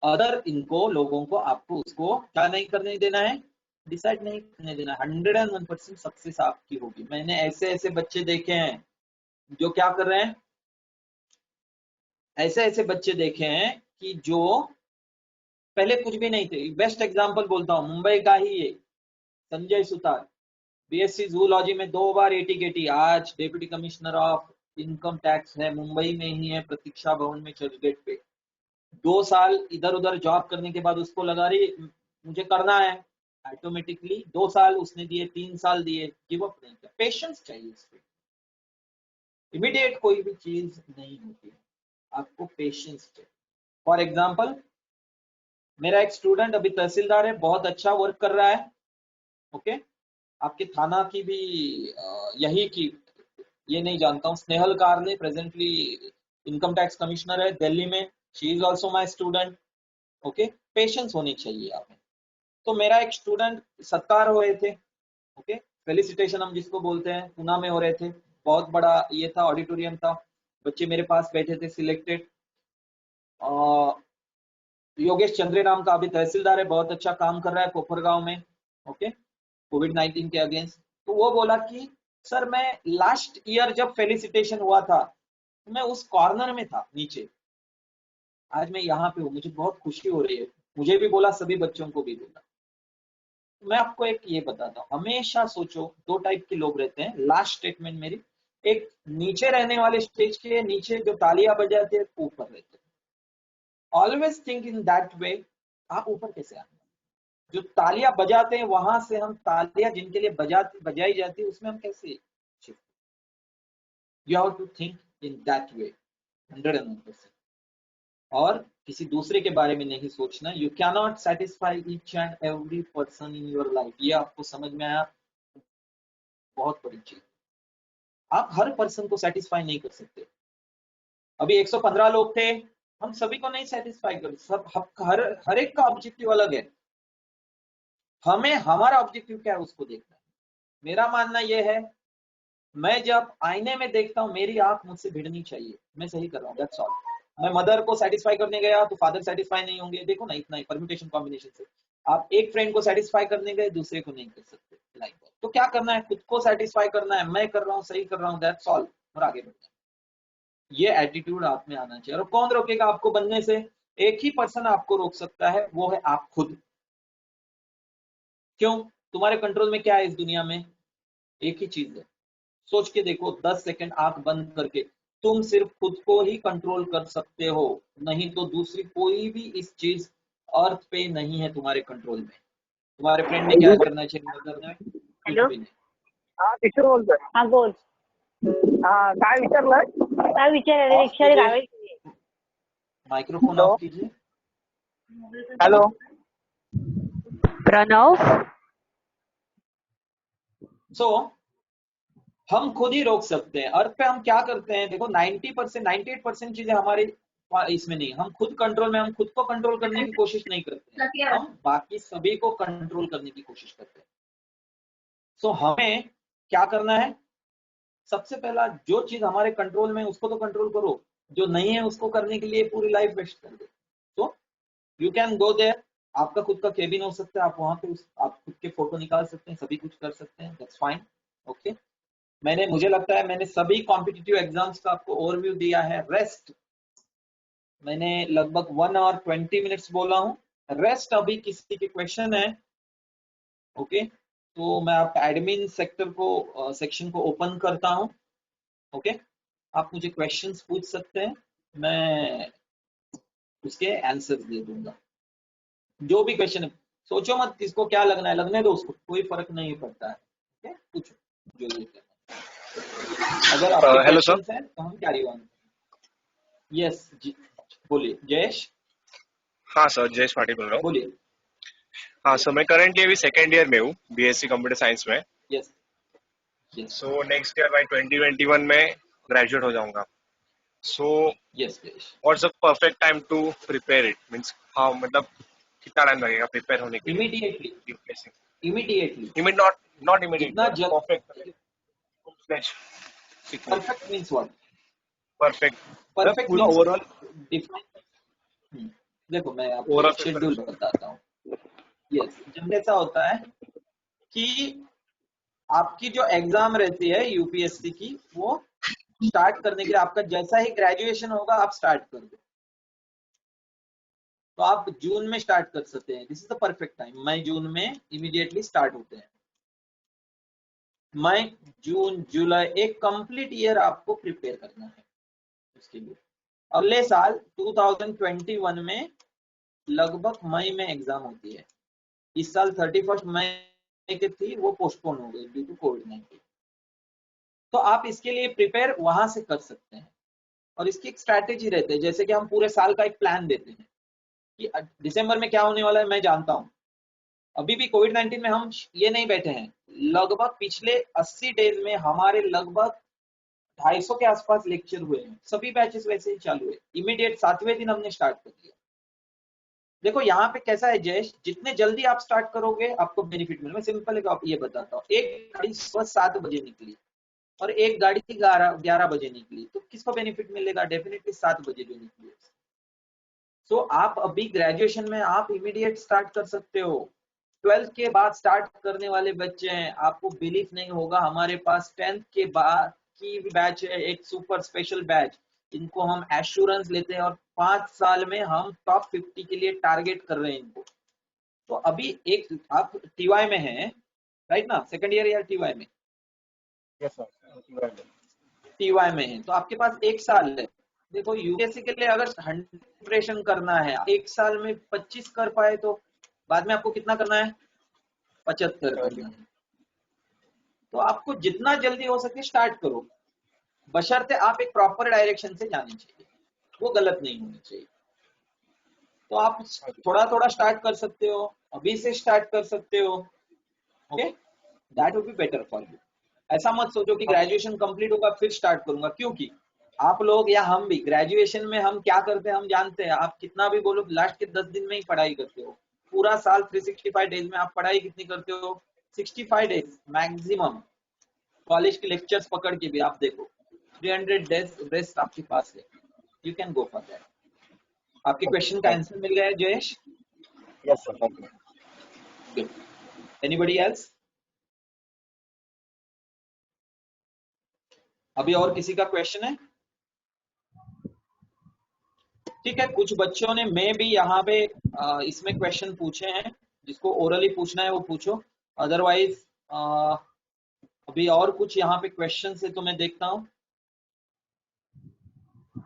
अदर इनको लोगों को आपको उसको क्या नहीं करने देना है, डिसाइड नहीं करने देना। 101% सक्सेस आपकी होगी। मैंने ऐसे ऐसे बच्चे देखे हैं जो क्या कर रहे हैं, ऐसे ऐसे बच्चे देखे हैं कि जो पहले कुछ भी नहीं थे। बेस्ट एग्जांपल बोलता हूँ, मुंबई का ही ये संजय सुतार, बीएससी जूलॉजी में 2 बार एटी गेटी, आज deputy commissioner of income tax है, मुंबई में ही है, प्रतीक्षा भवन में चर्चगेट पे। 2 साल इधर उधर जॉब करने के बाद उसको लगा रही मुझे करना है, ऑटोमेटिकली 2 साल उसने दिए, 3 साल दिए, गिव अप नहीं किया। पेशेंस चाहिए इसमें, इमीडिएट कोई भी चीज नहीं होती है, आपको पेशेंस चाहिए। फॉर एग्जाम्पल, मेरा एक स्टूडेंट अभी तहसीलदार है, बहुत अच्छा वर्क कर रहा है, ओके। आपके थाना की भी यही की, ये नहीं जानता हूँ, स्नेहल कारले प्रेजेंटली इनकम टैक्स कमिश्नर है दिल्ली में, she is also my student, okay. Patience होनी चाहिए आप में। तो मेरा एक स्टूडेंट सत्कार हुए थे, ओके, फेलिसिटेशन हम जिसको बोलते हैं, पुणे में हो रहे थे, बहुत बड़ा ये था, ऑडिटोरियम था, बच्चे मेरे पास बैठे थे, सिलेक्टेड। योगेश चंद्रे नाम का अभी तहसीलदार है, बहुत अच्छा काम कर रहा है कोपरगांव में, ओके, कोविड-19 के अगेंस्ट। तो वो बोला कि सर मैं लास्ट ईयर जब फेलिसिटेशन हुआ था तो मैं उस कॉर्नर में था नीचे, आज मैं यहाँ पे हूँ, मुझे बहुत खुशी हो रही है। मुझे भी बोला, सभी बच्चों को भी बोला। मैं आपको एक ये बताता हूँ, हमेशा सोचो 2 टाइप के लोग रहते हैं। लास्ट स्टेटमेंट मेरी, एक नीचे रहने वाले, स्टेज के नीचे जो तालियां बजाते हैं, ऊपर रहते हैं। ऑलवेज थिंक इन दैट वे, आप ऊपर कैसे आए, जो तालियां बजाते हैं वहां से हम तालियां जिनके लिए बजाई जाती है उसमें हम कैसे shift. You have to think in that way 101%। और किसी दूसरे के बारे में नहीं सोचना। You can not satisfy each and every person in your life. ये आपको समझ में आया, बहुत बड़ी चीज। आप हर पर्सन को सेटिस्फाई नहीं कर सकते। अभी 115 लोग थे, हम सभी को नहीं सेटिस्फाई कर, सब हर एक का ऑब्जेक्टिव अलग है। हमें हमारा ऑब्जेक्टिव क्या है उसको देखना है। मेरा मानना यह है, मैं जब आईने में देखता हूँ मेरी आंख मुझसे भिड़नी चाहिए, मैं सही कर रहा हूँ, दैट्स ऑल। मैं मदर को सेटिस्फाई करने गया तो फादर सेटिस्फाई नहीं होंगे, देखो ना, इतना ही परम्यूटेशन कॉम्बिनेशन से। आप एक फ्रेंड को सेटिस्फाई करने गए, दूसरे को नहीं कर सकते, लाइक तो क्या करना है, खुद को सेटिस्फाई करना है, मैं कर रहा हूँ, सही कर रहा हूँ, दैट्स ऑल, और आगे बढ़ना है। ये एटीट्यूड आप में आना चाहिए। और कौन रोकेगा आपको बनने से, एक ही पर्सन आपको रोक सकता है, वो है आप खुद। क्यों, तुम्हारे कंट्रोल में क्या है इस दुनिया में, एक ही चीज है। सोच के देखो, 10 सेकंड आंख बंद करके, तुम सिर्फ खुद को ही कंट्रोल कर सकते हो, नहीं तो दूसरी कोई भी इस चीज अर्थ पे नहीं है तुम्हारे कंट्रोल में। तुम्हारे फ्रेंड ने क्या करना चाहिए, करना है, कुछ हेलो, भी नहीं। हाँ किशोर बोल रहा है। हाँ बोल। हा काय विचारलं? काय विचार ऑफ रिक्षा कीजिए, गावी माइक्रोफोन हॅलो ऑफ कीजिए। हॅलो प्रणव, सो हम खुद ही रोक सकते हैं। अर्थ पे हम क्या करते हैं, देखो 90% 98% चीजें हमारी इसमें नहीं, हम खुद कंट्रोल में, हम खुद को कंट्रोल करने की कोशिश नहीं करते हैं, हम बाकी सभी को कंट्रोल करने की कोशिश करते हैं। सो हमें क्या करना है, सबसे पहला जो चीज हमारे कंट्रोल में उसको तो कंट्रोल करो, जो नहीं है उसको करने के लिए पूरी लाइफ वेस्ट कर दो। तो यू कैन गो देयर, आपका खुद का केबिन हो सकता है, आप वहां पे आप खुद के फोटो निकाल सकते हैं, सभी कुछ कर सकते हैं, दैट्स फाइन, ओके। मुझे लगता है मैंने सभी कॉम्पिटिटिव एग्जाम्स का आपको ओवरव्यू दिया है। रेस्ट मैंने लगभग 1 आवर 20 मिनट्स बोला हूँ। रेस्ट अभी किसी के क्वेश्चन है, ओके, तो मैं आपका एडमिन सेक्शन को ओपन करता हूँ, ओके। आप मुझे क्वेश्चंस पूछ सकते हैं, मैं उसके आंसर्स दे दूंगा। जो भी क्वेश्चन है, सोचो मत किसको क्या लगना है, लगने दो उसको, कोई फर्क नहीं पड़ता है, ओके। पूछो जो ये करना है। अगर आपके हेलो सर। क्वेश्चंस हैं तो हम कैरी ऑन। यस जी, बोलिए जयेश। हाँ सर, जयेश पाटिल बोल रहा हूँ। बोलिए। हाँ सर, मैं करंटली अभी सेकेंड ईयर में हूँ, बीएससी कंप्यूटर साइंस में। Yes yes so next year मैं 2021 में ग्रेजुएट हो जाऊंगा। So yes Jayesh. What's the perfect time to prepare it, means हाँ, मतलब कितना टाइम लगेगा प्रिपेयर होने के लिए immediately, UPSC? Immediately, not immediately, जितना but perfect, perfect means what? Perfect मतलब परफेक्ट पूरा मीन्स ओवरऑल डिफाइन। देखो मैं आपको ओवरऑल एक शेड्यूल प्रिपरेशन। बताता हूँ। यस, जब ऐसा होता है कि आपकी जो एग्जाम रहती है यूपीएससी की, वो स्टार्ट करने के लिए आपका जैसा ही ग्रेजुएशन होगा आप स्टार्ट कर दो, तो आप जून में स्टार्ट कर सकते हैं। This is the perfect time. मई जून में इमीडिएटली स्टार्ट होते हैं। मई जून जुलाई, एक कंप्लीट ईयर आपको प्रिपेयर करना है उसके लिए। अगले साल 2021 में लगभग मई में एग्जाम होती है। इस साल 31 मई के थी, वो पोस्टपोन हो गई ड्यू टू कोविड-19। तो आप इसके लिए प्रिपेयर वहां से कर सकते हैं, और इसकी एक स्ट्रैटेजी रहती है, जैसे कि हम पूरे साल का एक प्लान देते हैं कि दिसंबर में क्या होने वाला है मैं जानता हूं। अभी भी कोविड-19 में हम ये नहीं बैठे हैं, लगभग पिछले 80 डेज में हमारे लगभग 250 के आसपास लेक्चर हुए हैं, सभी बैचेस वैसे ही चालू है। इमीडिएट 7वें दिन हमने स्टार्ट कर दिया। देखो यहाँ पे कैसा है जयेश, जितने जल्दी आप स्टार्ट करोगे आपको बेनिफिट मिलेगा। मैं सिंपल एक आप ये बताता हूँ, एक गाड़ी सुबह 7 बजे निकली और एक गाड़ी 11 बजे निकली, तो किसको बेनिफिट मिलेगा? डेफिनेटली 7 बजे जो निकली। सो आप अभी ग्रेजुएशन में आप इमीडिएट स्टार्ट कर सकते हो। 12th के बाद स्टार्ट करने वाले बच्चे हैं, आपको बिलीव नहीं होगा, हमारे पास 10th के बाद की बैच है, एक सुपर स्पेशल बैच, इनको हम एश्योरेंस लेते हैं और 5 साल में हम टॉप 50 के लिए टारगेट कर रहे हैं इनको। तो अभी एक आप टीवाई में हैं राइट ना, सेकंड ईयर या टीवाई में? यस सर, टीवाई में है तो आपके पास 1 साल है। देखो यूपीएससी के लिए अगर 100 प्रिपरेशन करना है, 1 साल में 25 कर पाए तो बाद में आपको कितना करना है? 75 करना है। तो आपको जितना जल्दी हो सके स्टार्ट करो, बशर्ते आप एक प्रॉपर डायरेक्शन से जाने चाहिए, वो गलत नहीं होनी चाहिए। तो आप थोड़ा थोड़ा स्टार्ट कर सकते हो, अभी से स्टार्ट कर सकते हो, okay, that would be better for you. ऐसा मत सोचो कि ग्रेजुएशन कंप्लीट होगा फिर स्टार्ट करूंगा, क्योंकि आप लोग या हम भी ग्रेजुएशन में हम क्या करते हैं हम जानते हैं। आप कितना भी बोलो, लास्ट के 10 दिन में ही पढ़ाई करते हो। पूरा साल 365 डेज में आप पढ़ाई कितनी करते हो? 65 डेज मैक्सिमम। कॉलेज के लेक्चर्स पकड़ के भी आप देखो, 300 डेज रेस्ट आपके पास है, you can go for that. आपके क्वेश्चन का आंसर मिल गया है Jayesh? Yes sir, thank you. Good. Anybody else? अभी और किसी का क्वेश्चन है? ठीक है, कुछ बच्चों ने मैं भी यहाँ पे इसमें क्वेश्चन पूछे हैं, जिसको ओरली पूछना है वो पूछो, अदरवाइज अभी और कुछ यहाँ पे क्वेश्चन है तो मैं देखता हूँ।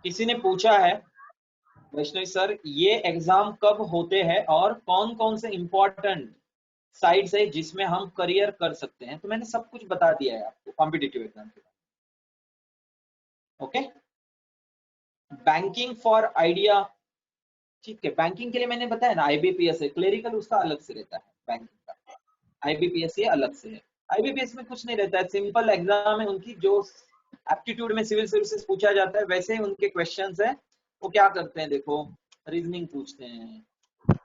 किसी ने पूछा है वैष्णवी सर, ये एग्जाम कब होते हैं और कौन कौन से इंपॉर्टेंट साइट्स है जिसमें हम करियर कर सकते हैं? तो मैंने सब कुछ बता दिया है आपको कॉम्पिटिटिव एग्जाम के। ओके। बैंकिंग फॉर आइडिया, ठीक है, बैंकिंग के लिए मैंने बताया ना आईबीपीएस है, क्लेरिकल उसका अलग से रहता है, बैंकिंग का आईबीपीएस ये अलग से है। आईबीपीएस में कुछ नहीं रहता है, सिंपल एग्जाम है उनकी, जो एप्टीट्यूड में सिविल सर्विसेज पूछा जाता है वैसे ही उनके क्वेश्चंस है। वो क्या करते हैं देखो, रीजनिंग पूछते हैं,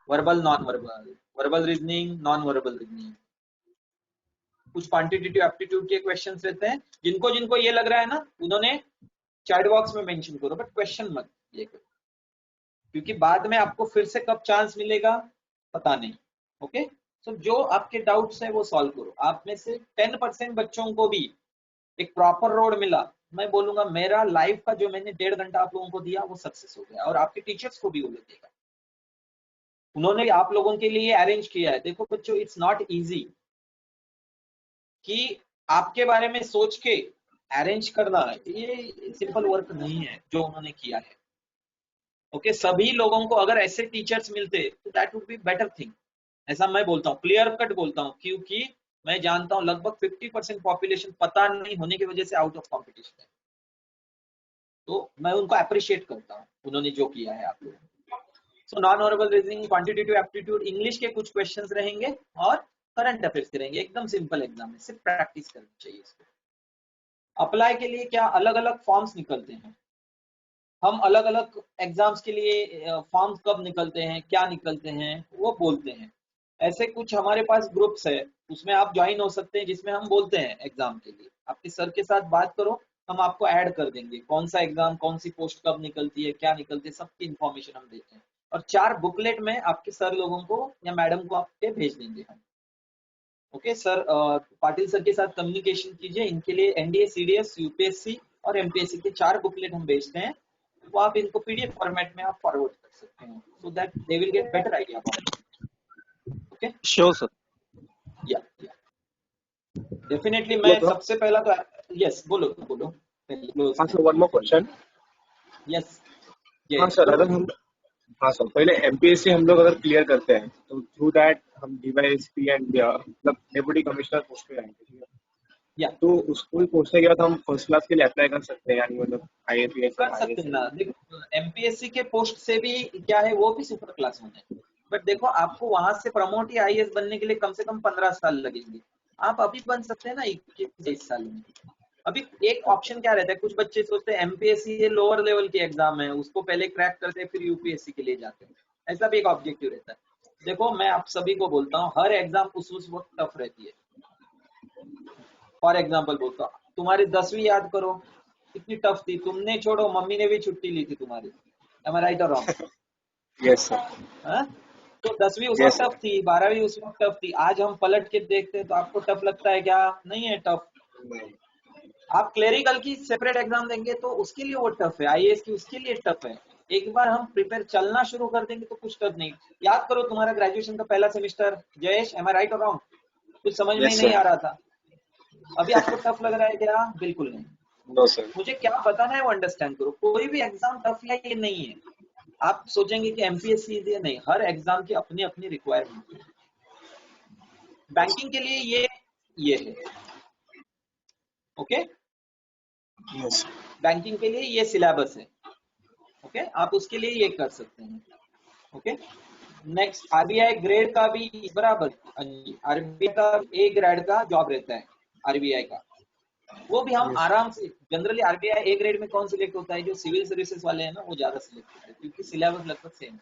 verbal non verbal, verbal reasoning non verbal reasoning, कुछ क्वांटिटेटिव एप्टीट्यूड के क्वेश्चंस रहते हैं। जिनको जिनको ये लग रहा है ना उन्होंने चैट बॉक्स में मेंशन करो, बट क्वेश्चन मत ये करो, क्योंकि बाद में आपको फिर से कब चांस मिलेगा पता नहीं। ओके, तो जो आपके डाउट्स है वो सॉल्व करो। आप में से 10% बच्चों को भी एक प्रॉपर रोड मिला, मैं बोलूंगा मेरा लाइफ का जो मैंने 1.5 घंटा आप लोगों को दिया वो सक्सेस हो गया, और आपके टीचर्स को भी वो लगेगा, उन्होंने आप लोगों के लिए अरेंज किया है। देखो बच्चों, इट्स नॉट इजी कि आपके बारे में सोच के अरेंज करना, ये सिंपल वर्क नहीं है जो उन्होंने किया है। ओके, सभी लोगों को अगर ऐसे टीचर्स मिलते तो that would be better thing, ऐसा मैं बोलता हूँ, क्लियर कट बोलता हूँ, क्योंकि मैं जानता हूँ लगभग 50% पॉपुलेशन पता नहीं होने की वजह से आउट ऑफ कॉम्पिटिशन है। तो मैं उनको अप्रिशिएट करता हूँ उन्होंने जो किया है आप लोगों। So non verbal reasoning, quantitative aptitude, English के कुछ क्वेश्चंस रहेंगे और करंट अफेयर्स के रहेंगे। एकदम सिंपल एग्जाम है, सिर्फ प्रैक्टिस करनी चाहिए इसको। अप्लाई के लिए क्या अलग अलग फॉर्म्स निकलते हैं, हम अलग अलग एग्जाम्स के लिए फॉर्म्स कब निकलते हैं, क्या निकलते हैं वो बोलते हैं। ऐसे कुछ हमारे पास ग्रुप्स है, उसमें आप ज्वाइन हो सकते हैं, जिसमें हम बोलते हैं एग्जाम के लिए। आपके सर के साथ बात करो, हम आपको ऐड कर देंगे, कौन सा एग्जाम, कौन सी पोस्ट कब निकलती है, क्या निकलती है, सबकी इंफॉर्मेशन हम देते हैं। और 4 बुकलेट में आपके सर लोगों को या मैडम को आपके भेज देंगे हम। ओके सर, पाटिल सर के साथ कम्युनिकेशन कीजिए, इनके लिए एनडीए, सीडीएस, यूपीएससी और एमपीएससी के 4 बुकलेट हम भेजते हैं, तो आप इनको पीडीएफ फॉर्मेट में आप फॉरवर्ड कर सकते हैं, so that they will get better idea about it. Okay, sure sir. या डेफिनेटली। मैं सबसे पहला तो यस, बोलो बोलो पहले क्लोज। हाँ sir, one more question. Yes, हाँ सर, अगर हम, हाँ सर, पहले एमपीएससी हम लोग अगर क्लियर करते हैं तो थ्रू दैट हम डीवाईएसपी एंड मतलब डेप्यूटी कमिश्नर पोस्ट पे आएंगे, ठीक है? या तो उसको पहुंचने के बाद हम फर्स्ट क्लास के लिए अप्लाई कर सकते हैं, यानी मतलब आईएपीएस कर सकते हैं ना। देखो एमपीएससी के पोस्ट से भी क्या है, वो भी सुपर क्लास होने हैं, बट देखो आपको वहां से प्रमोट या आईएएस बनने के लिए कम से कम 15 साल लगेंगे। आप अभी बन सकते हैं ना 21 साल में। अभी एक ऑप्शन क्या रहता है, कुछ बच्चे सोचते हैं एमपीएससी ये लोअर लेवल की एग्जाम है, उसको पहले क्रैक करते हैं फिर यूपीएससी के लिए जाते हैं, ऐसा भी एक ऑब्जेक्टिव रहता है। देखो मैं आप सभी को बोलता हूँ, हर एग्जाम उस वक्त टफ रहती है। फॉर एग्जाम्पल बोलता हूँ, तुम्हारी 10वीं याद करो कितनी टफ थी, तुमने छोड़ो मम्मी ने भी छुट्टी ली थी तुम्हारी, am I right or wrong? Yes sir. हाँ? तो 10वीं उस यस वक्त सर। टफ थी, 12वीं उस वक्त टफ थी। आज हम पलट के देखते हैं तो आपको टफ लगता है क्या? नहीं है टफ। आप क्लेरिकल की सेपरेट एग्जाम देंगे तो उसके लिए वो टफ है, आईएएस की उसके लिए टफ है। एक बार हम प्रिपेयर चलना शुरू कर देंगे तो कुछ टफ नहीं। याद करो तुम्हारा ग्रेजुएशन का पहला semester, Jayesh, am I right or wrong? कुछ समझ में ही यस नहीं सर। आ रहा था, अभी आपको टफ लग रहा है क्या? बिल्कुल नहीं। No sir. मुझे क्या बताना है वो अंडरस्टैंड करो। कोई भी एग्जाम टफ है ये नहीं है, आप सोचेंगे कि एमपीएससी इजी है, नहीं, हर एग्जाम की अपनी अपनी रिक्वायरमेंट है। बैंकिंग के लिए ये है, ओके, यस। बैंकिंग के लिए ये सिलेबस है, ओके, आप उसके लिए ये कर सकते हैं। ओके, नेक्स्ट आरबीआई ग्रेड का भी बराबर, आरबीआई का ए ग्रेड का जॉब रहता है आरबीआई का, वो भी हम आराम से, जनरली आरबीआई ए ग्रेड में कौन सिलेक्ट होता है, जो सिविल सर्विसेज वाले हैं ना वो ज्यादा सिलेक्ट होते हैं, क्योंकि सिलेबस लगभग सेम है।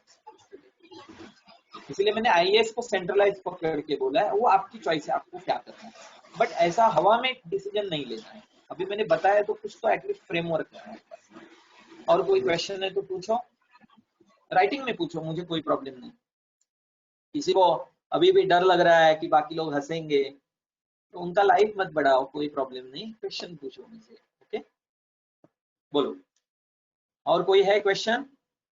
इसलिए मैंने आईएएस को सेंट्रलाइज पकड़ के बोला है, वो आपकी चॉइस है, आपको क्या करना है, बट ऐसा हवा में डिसीजन नहीं लेना है। अभी मैंने बताया तो कुछ तो एटलीस्ट फ्रेमवर्क है हमारे पास। और कोई क्वेश्चन है तो पूछो, राइटिंग में पूछो, मुझे कोई प्रॉब्लम नहीं। किसी को अभी भी डर लग रहा है कि बाकी लोग हंसेंगे तो उनका लाइफ मत बढ़ाओ, कोई प्रॉब्लम नहीं, क्वेश्चन पूछो मुझसे। ओके, बोलो, और कोई है क्वेश्चन?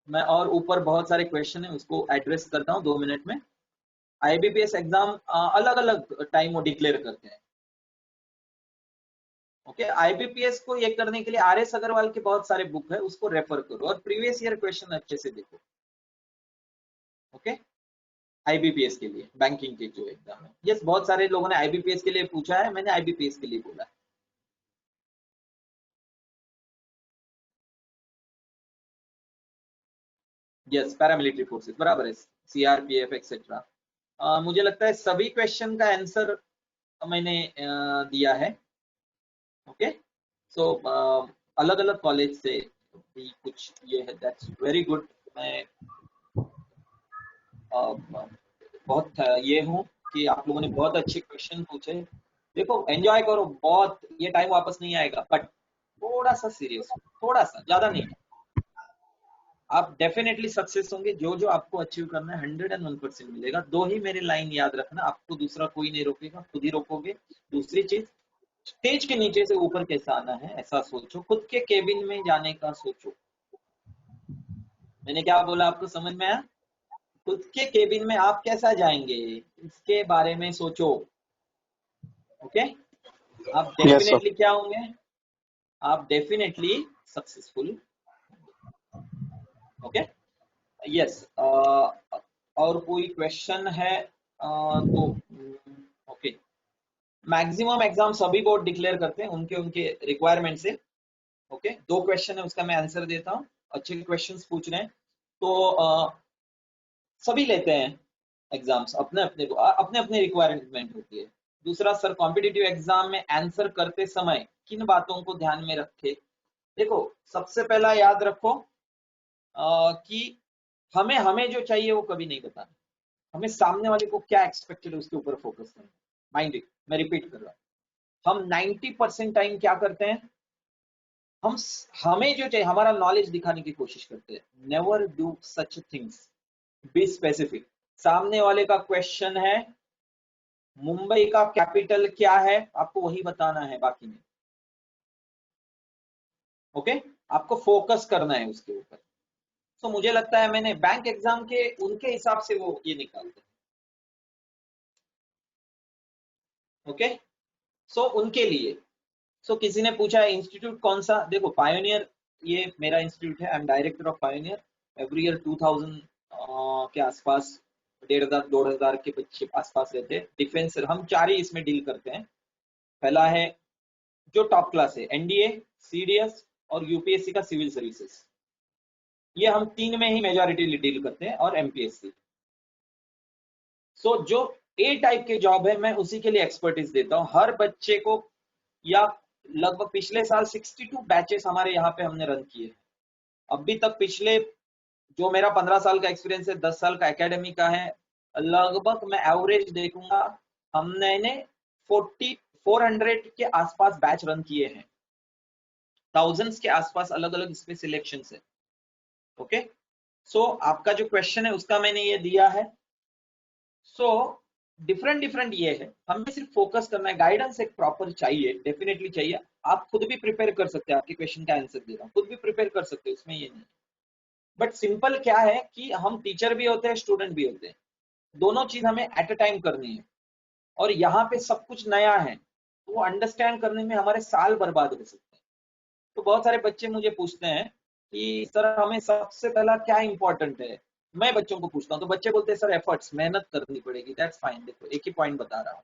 मैं और ऊपर बहुत सारे क्वेश्चन है उसको एड्रेस करता हूँ 2 मिनट में। आईबीपीएस एग्जाम अलग अलग टाइम वो डिक्लेयर करते हैं। ओके, आईबीपीएस को ये करने के लिए आरएस अग्रवाल के बहुत सारे बुक है, उसको रेफर करो और प्रीवियस ईयर क्वेश्चन अच्छे से देखो। ओके, आईबीपीएस के लिए बैंकिंग के जो एग्जाम है, यस, बहुत सारे लोगों ने आईबीपीएस के लिए पूछा है, मैंने आईबीपीएस के लिए बोला है। यस, पैरामिलिट्री फोर्सेस, बराबर है, सीआरपीएफ एक्सेट्रा। मुझे लगता है सभी क्वेश्चन का आंसर मैंने दिया है। ओके, सो अलग अलग कॉलेज से भी कुछ ये है, दैट्स वेरी गुड। मैं बहुत ये हूँ कि आप लोगों ने बहुत अच्छे क्वेश्चन पूछे। देखो, एंजॉय करो बहुत, ये टाइम वापस नहीं आएगा, बट थोड़ा सा सीरियस, थोड़ा सा, ज्यादा नहीं। आप डेफिनेटली सक्सेस होंगे। जो जो आपको अचीव करना है 101% मिलेगा। दो ही मेरी लाइन याद रखना, आपको दूसरा कोई नहीं रोकेगा, खुद ही रोकोगे। दूसरी चीज, स्टेज के नीचे से ऊपर कैसा आना है ऐसा सोचो, खुद के केबिन में जाने का सोचो। मैंने क्या बोला, आपको समझ में आया? खुद के केबिन में आप कैसा जाएंगे इसके बारे में सोचो। ओके, आप यस सर। डेफिनेटली क्या होंगे, आप डेफिनेटली सक्सेसफुल। Okay, yes. और कोई क्वेश्चन है तो ओके। मैक्सिमम एग्जाम सभी बोर्ड डिक्लेयर करते हैं उनके उनके रिक्वायरमेंट से। ओके, 2 क्वेश्चन है, उसका मैं आंसर देता हूँ। अच्छे क्वेश्चंस पूछ रहे हैं तो सभी लेते हैं एग्जाम्स, अपने अपने रिक्वायरमेंट होती है। दूसरा सर, कॉम्पिटिटिव एग्जाम में आंसर करते समय किन बातों को ध्यान में रखे? देखो, सबसे पहला याद रखो कि हमें हमें जो चाहिए वो कभी नहीं बताना, हमें सामने वाले को क्या एक्सपेक्टेड है उसके ऊपर फोकस करना। माइंड इट, मैं रिपीट कर रहा हूँ, हम 90% टाइम क्या करते हैं, हम हमें जो चाहिए हमारा नॉलेज दिखाने की कोशिश करते हैं। Never do such things, be specific. सामने वाले का क्वेश्चन है मुंबई का कैपिटल क्या है, आपको वही बताना है, बाकी नहीं। ओके, आपको फोकस करना है उसके ऊपर। तो मुझे लगता है मैंने बैंक एग्जाम के उनके हिसाब से वो ये निकालते हैं। ओके, सो उनके लिए, सो किसी ने पूछा है इंस्टीट्यूट कौन सा, देखो पायोनियर ये मेरा इंस्टीट्यूट है, I am director of pioneer. Every year 2000 के आसपास, 1500-2000 के बच्चे आसपास रहते हैं। डिफेंस हम 4 ही इसमें डील करते हैं। पहला है जो टॉप क्लास है, एनडीए, सीडीएस और यूपीएससी का सिविल सर्विसेज, ये हम 3 में ही मेजॉरिटी डील करते हैं, और एमपीएससी। सो जो ए टाइप के जॉब है मैं उसी के लिए एक्सपर्टीज देता हूँ हर बच्चे को। या लगभग पिछले साल 62 बैचेस हमारे यहाँ पे हमने रन किए। अभी तक पिछले, जो मेरा 15 साल का एक्सपीरियंस है, 10 साल का एकेडमी का है, लगभग मैं एवरेज देखूंगा हमने 400 के आसपास बैच रन किए हैं, थाउजेंड्स के आसपास अलग अलग इसमें सिलेक्शन है। ओके, सो आपका जो क्वेश्चन है उसका मैंने ये दिया है। सो डिफरेंट डिफरेंट ये है, हमें सिर्फ फोकस करना है। गाइडेंस एक प्रॉपर चाहिए, डेफिनेटली चाहिए। आप खुद भी प्रिपेयर कर सकते हैं, आपके क्वेश्चन का आंसर दे रहा हूँ, खुद भी प्रिपेयर कर सकते हैं, उसमें ये नहीं। बट सिंपल क्या है कि हम टीचर भी होते हैं, स्टूडेंट भी होते हैं, दोनों चीज हमें एट अ टाइम करनी है। और यहाँ पे सब कुछ नया है, तो वो अंडरस्टैंड करने में हमारे साल बर्बाद हो सकते हैं। तो बहुत सारे बच्चे मुझे पूछते हैं कि सर हमें सबसे पहला क्या इंपॉर्टेंट है, मैं बच्चों को पूछता हूँ तो बच्चे बोलते हैं सर एफर्ट्स, मेहनत करनी पड़ेगी। That's fine. देखो, एक ही पॉइंट बता रहा हूँ,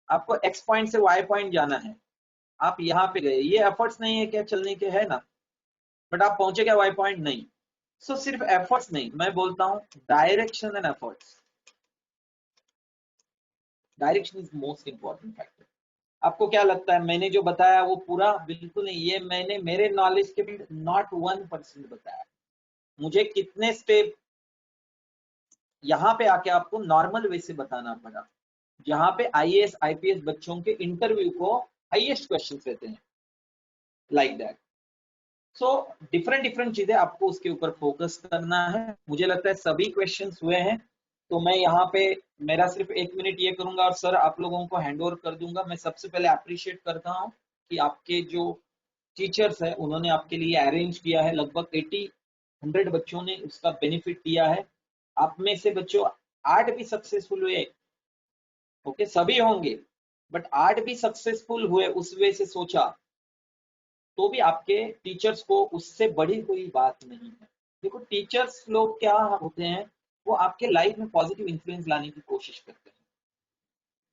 आपको एक्स पॉइंट से वाई पॉइंट जाना है, आप यहाँ पे गए, ये एफर्ट्स नहीं है क्या चलने के, है ना? बट आप पहुंचे क्या वाई पॉइंट? नहीं। सो सिर्फ एफर्ट्स नहीं, मैं बोलता हूँ direction and efforts. Direction is most important factor. आपको क्या लगता है मैंने जो बताया वो पूरा? बिल्कुल नहीं, ये मैंने मेरे नॉलेज के भी नॉट 1% बताया। मुझे कितने स्टेप यहाँ पे आके आपको नॉर्मल वे से बताना पड़ा, जहां पे आईएएस आईपीएस बच्चों के इंटरव्यू को हाईएस्ट क्वेश्चंस रहते हैं, like that. So different different चीजें आपको उसके ऊपर फोकस करना है। मुझे लगता है सभी क्वेश्चंस हुए हैं, तो मैं यहाँ पे मेरा सिर्फ 1 मिनट ये करूंगा और सर आप लोगों को हैंड ओवर कर दूंगा। मैं सबसे पहले अप्रिशिएट करता हूँ कि आपके जो टीचर्स है उन्होंने आपके लिए अरेंज किया है, लगभग 100 बच्चों ने उसका बेनिफिट लिया है। आप में से बच्चों 8 भी सक्सेसफुल हुए, ओके, सभी होंगे, बट 8 भी सक्सेसफुल हुए उस वे से सोचा, तो भी आपके टीचर्स को उससे बड़ी कोई बात नहीं है। देखो, टीचर्स लोग क्या होते हैं, वो आपके लाइफ में पॉजिटिव इन्फ्लुएंस लाने की कोशिश करते हैं।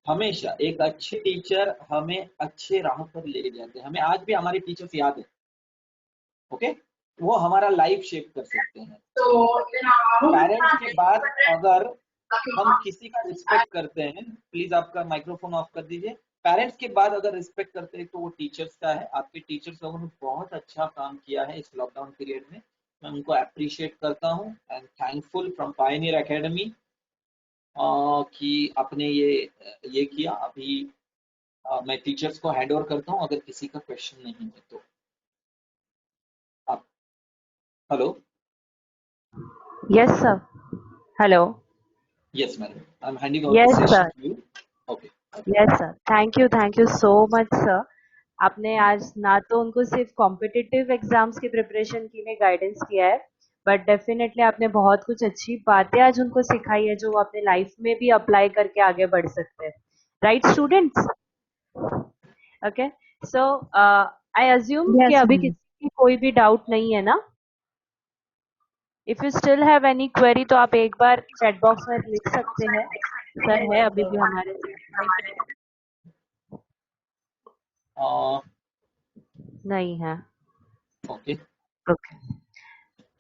हमेशा एक अच्छे टीचर हमें अच्छे राह पर ले जाते हैं। हमें आज भी हमारे टीचर्स याद है। ओके, वो हमारा लाइफ शेप कर सकते हैं। पेरेंट्स के बाद अगर हम किसी का रिस्पेक्ट करते हैं, प्लीज आपका माइक्रोफोन ऑफ कर दीजिए। पेरेंट्स के बाद अगर रिस्पेक्ट करते हैं तो वो टीचर्स का है। आपके टीचर्स लोगों ने बहुत अच्छा काम किया है इस लॉकडाउन पीरियड में, मैं उनको अप्रिशिएट करता हूँ and thankful from Pioneer academy कि आपने ये किया। अभी मैं टीचर्स को हैंड ओवर करता हूँ अगर किसी का क्वेश्चन नहीं है तो। आप hello. Yes, sir. Hello. Yes madam, I am handing over the Yes, session sir. To you. Okay. Yes, sir. Thank you so much, sir. आपने आज ना तो उनको सिर्फ कॉम्पिटिटिव एग्जाम्स की प्रिपरेशन के लिए गाइडेंस किया है, बट डेफिनेटली आपने बहुत कुछ अच्छी बातें आज उनको सिखाई है जो वो अपने लाइफ में भी अप्लाई करके आगे बढ़ सकते हैं। Right students? Okay, so I assume कि Yes, अभी ma'am. किसी की कोई भी डाउट नहीं है ना? If you still have any query तो आप एक बार चैट बॉक्स में लिख सकते हैं। सर है अभी भी हमारे साथ? नहीं है। ओके ओके,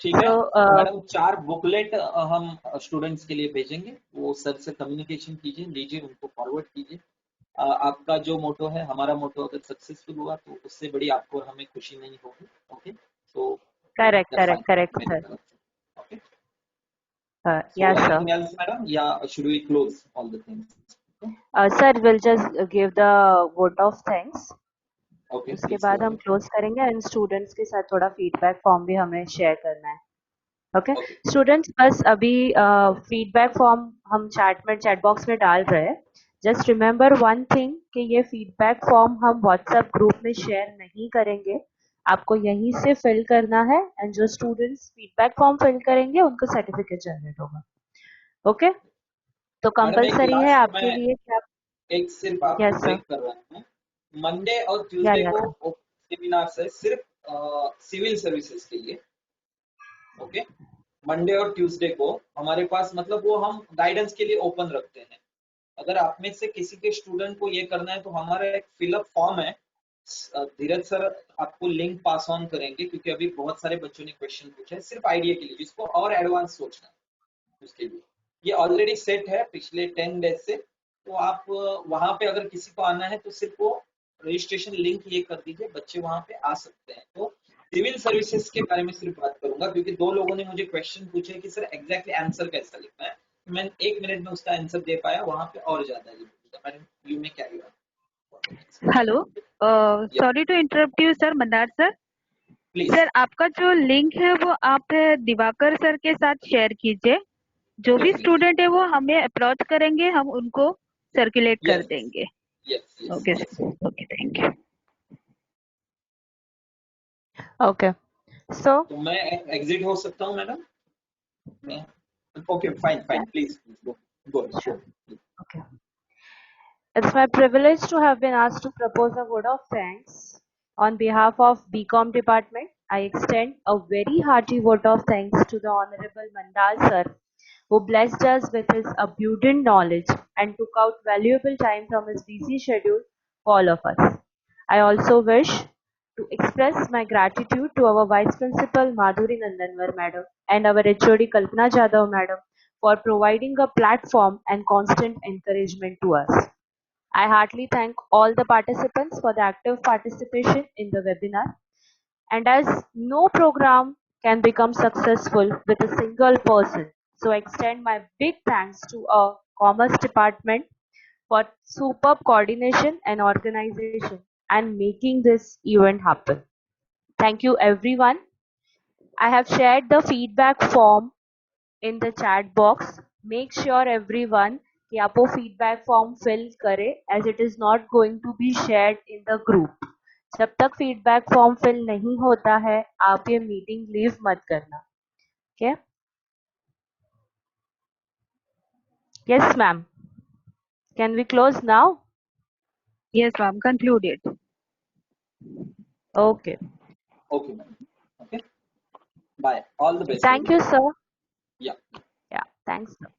ठीक है। सो मैडम 4 बुकलेट हम स्टूडेंट्स के लिए भेजेंगे, वो सर से कम्युनिकेशन कीजिए, लीजिए, उनको फॉरवर्ड कीजिए। आपका जो मोटो है, हमारा मोटो अगर सक्सेसफुल हुआ तो उससे बड़ी आपको और हमें खुशी नहीं होगी। Okay, so correct that's correct fine correct मेरी सर। तरफ से। Okay, yes so sir. anything else madam, yeah, should we close all the things? Sir will just give the vote of thanks, Okay, उसके please go बाद हम ahead. Close करेंगे and students के साथ थोड़ा फीडबैक फॉर्म भी हमें share करना है। ओके Okay, स्टूडेंट्स, बस अभी फीडबैक फॉर्म हम चैट बॉक्स में डाल रहे हैं। जस्ट रिमेंबर वन थिंग कि ये फीडबैक फॉर्म हम व्हाट्सएप ग्रुप में शेयर नहीं करेंगे, आपको यहीं से फिल करना है एंड जो स्टूडेंट्स फीडबैक फॉर्म फिल करेंगे उनको सर्टिफिकेट जनरेट होगा। ओके, तो मैडम एक कंपलसरी है लास्ट आपके में लिए कि आप। एक सिर्फ आपको यस सर। ब्रेक कर रहा हूँ। मंडे और या ट्यूसडे या को सर। सेमिनार्स है सिर्फ सिविल सर्विसेज के लिए। ओके, मंडे और ट्यूसडे को हमारे पास, मतलब वो हम गाइडेंस के लिए ओपन रखते हैं। अगर आप में से किसी के स्टूडेंट को ये करना है तो हमारा एक फिलअप फॉर्म है, धीरज सर आपको लिंक पास ऑन करेंगे, क्योंकि अभी बहुत सारे बच्चों ने क्वेश्चन पूछे हैं सिर्फ आइडिया के लिए, जिसको और एडवांस सोचना है उसके लिए। ये ऑलरेडी सेट है पिछले 10 डेज से, तो आप वहां पे अगर किसी को आना है तो सिर्फ वो रजिस्ट्रेशन लिंक ये कर दीजिए, बच्चे वहां पे आ सकते हैं। तो सिविल सर्विसेज के बारे में सिर्फ बात करूंगा, क्योंकि 2 लोगों ने मुझे क्वेश्चन पूछे कि सर एग्जैक्टली आंसर कैसा लिखना है। मैं 1 मिनट में उसका आंसर दे पाया, वहां पे और ज्यादा यू में carry on. Hello, sorry to interrupt you sir, Mandar sir. Please. Sir आपका जो लिंक है वो आप दिवाकर सर के साथ शेयर कीजिए। जो भी स्टूडेंट है वो हमें अप्रोच करेंगे, हम उनको सर्कुलेट कर यस देंगे। Yes yes okay yes. Sir, okay, thank you. Okay, so तो मैं एग्जिट हो सकता हूँ madam? Okay, fine fine, please go go go. okay. It's my privilege to have been asked to propose a word of thanks. On behalf of BCom department, I extend a very hearty vote of thanks to the Honorable Mandal sir, who blessed us with his abundant knowledge and took out valuable time from his busy schedule for all of us. I also wish to express my gratitude to our Vice Principal Madhuri Nandanwar Madam and our HOD Kalpana Jadhav Madam for providing a platform and constant encouragement to us. I heartily thank all the participants for the active participation in the webinar. And as no program can become successful with a single person, so I extend my big thanks to our Commerce Department for superb coordination and organization and making this event happen. Thank you everyone. I have shared the feedback form in the chat box. Make sure everyone कि आप वो feedback form fill करें, as it is not going to be shared in the group. जब तक feedback form fill नहीं होता है, आप ये meeting leave मत करना. Okay? Yes, ma'am. Can we close now? Yes ma'am, conclude it. Okay. Okay madam, okay, bye, all the best. Thank you, sir. या Yeah, thanks, sir.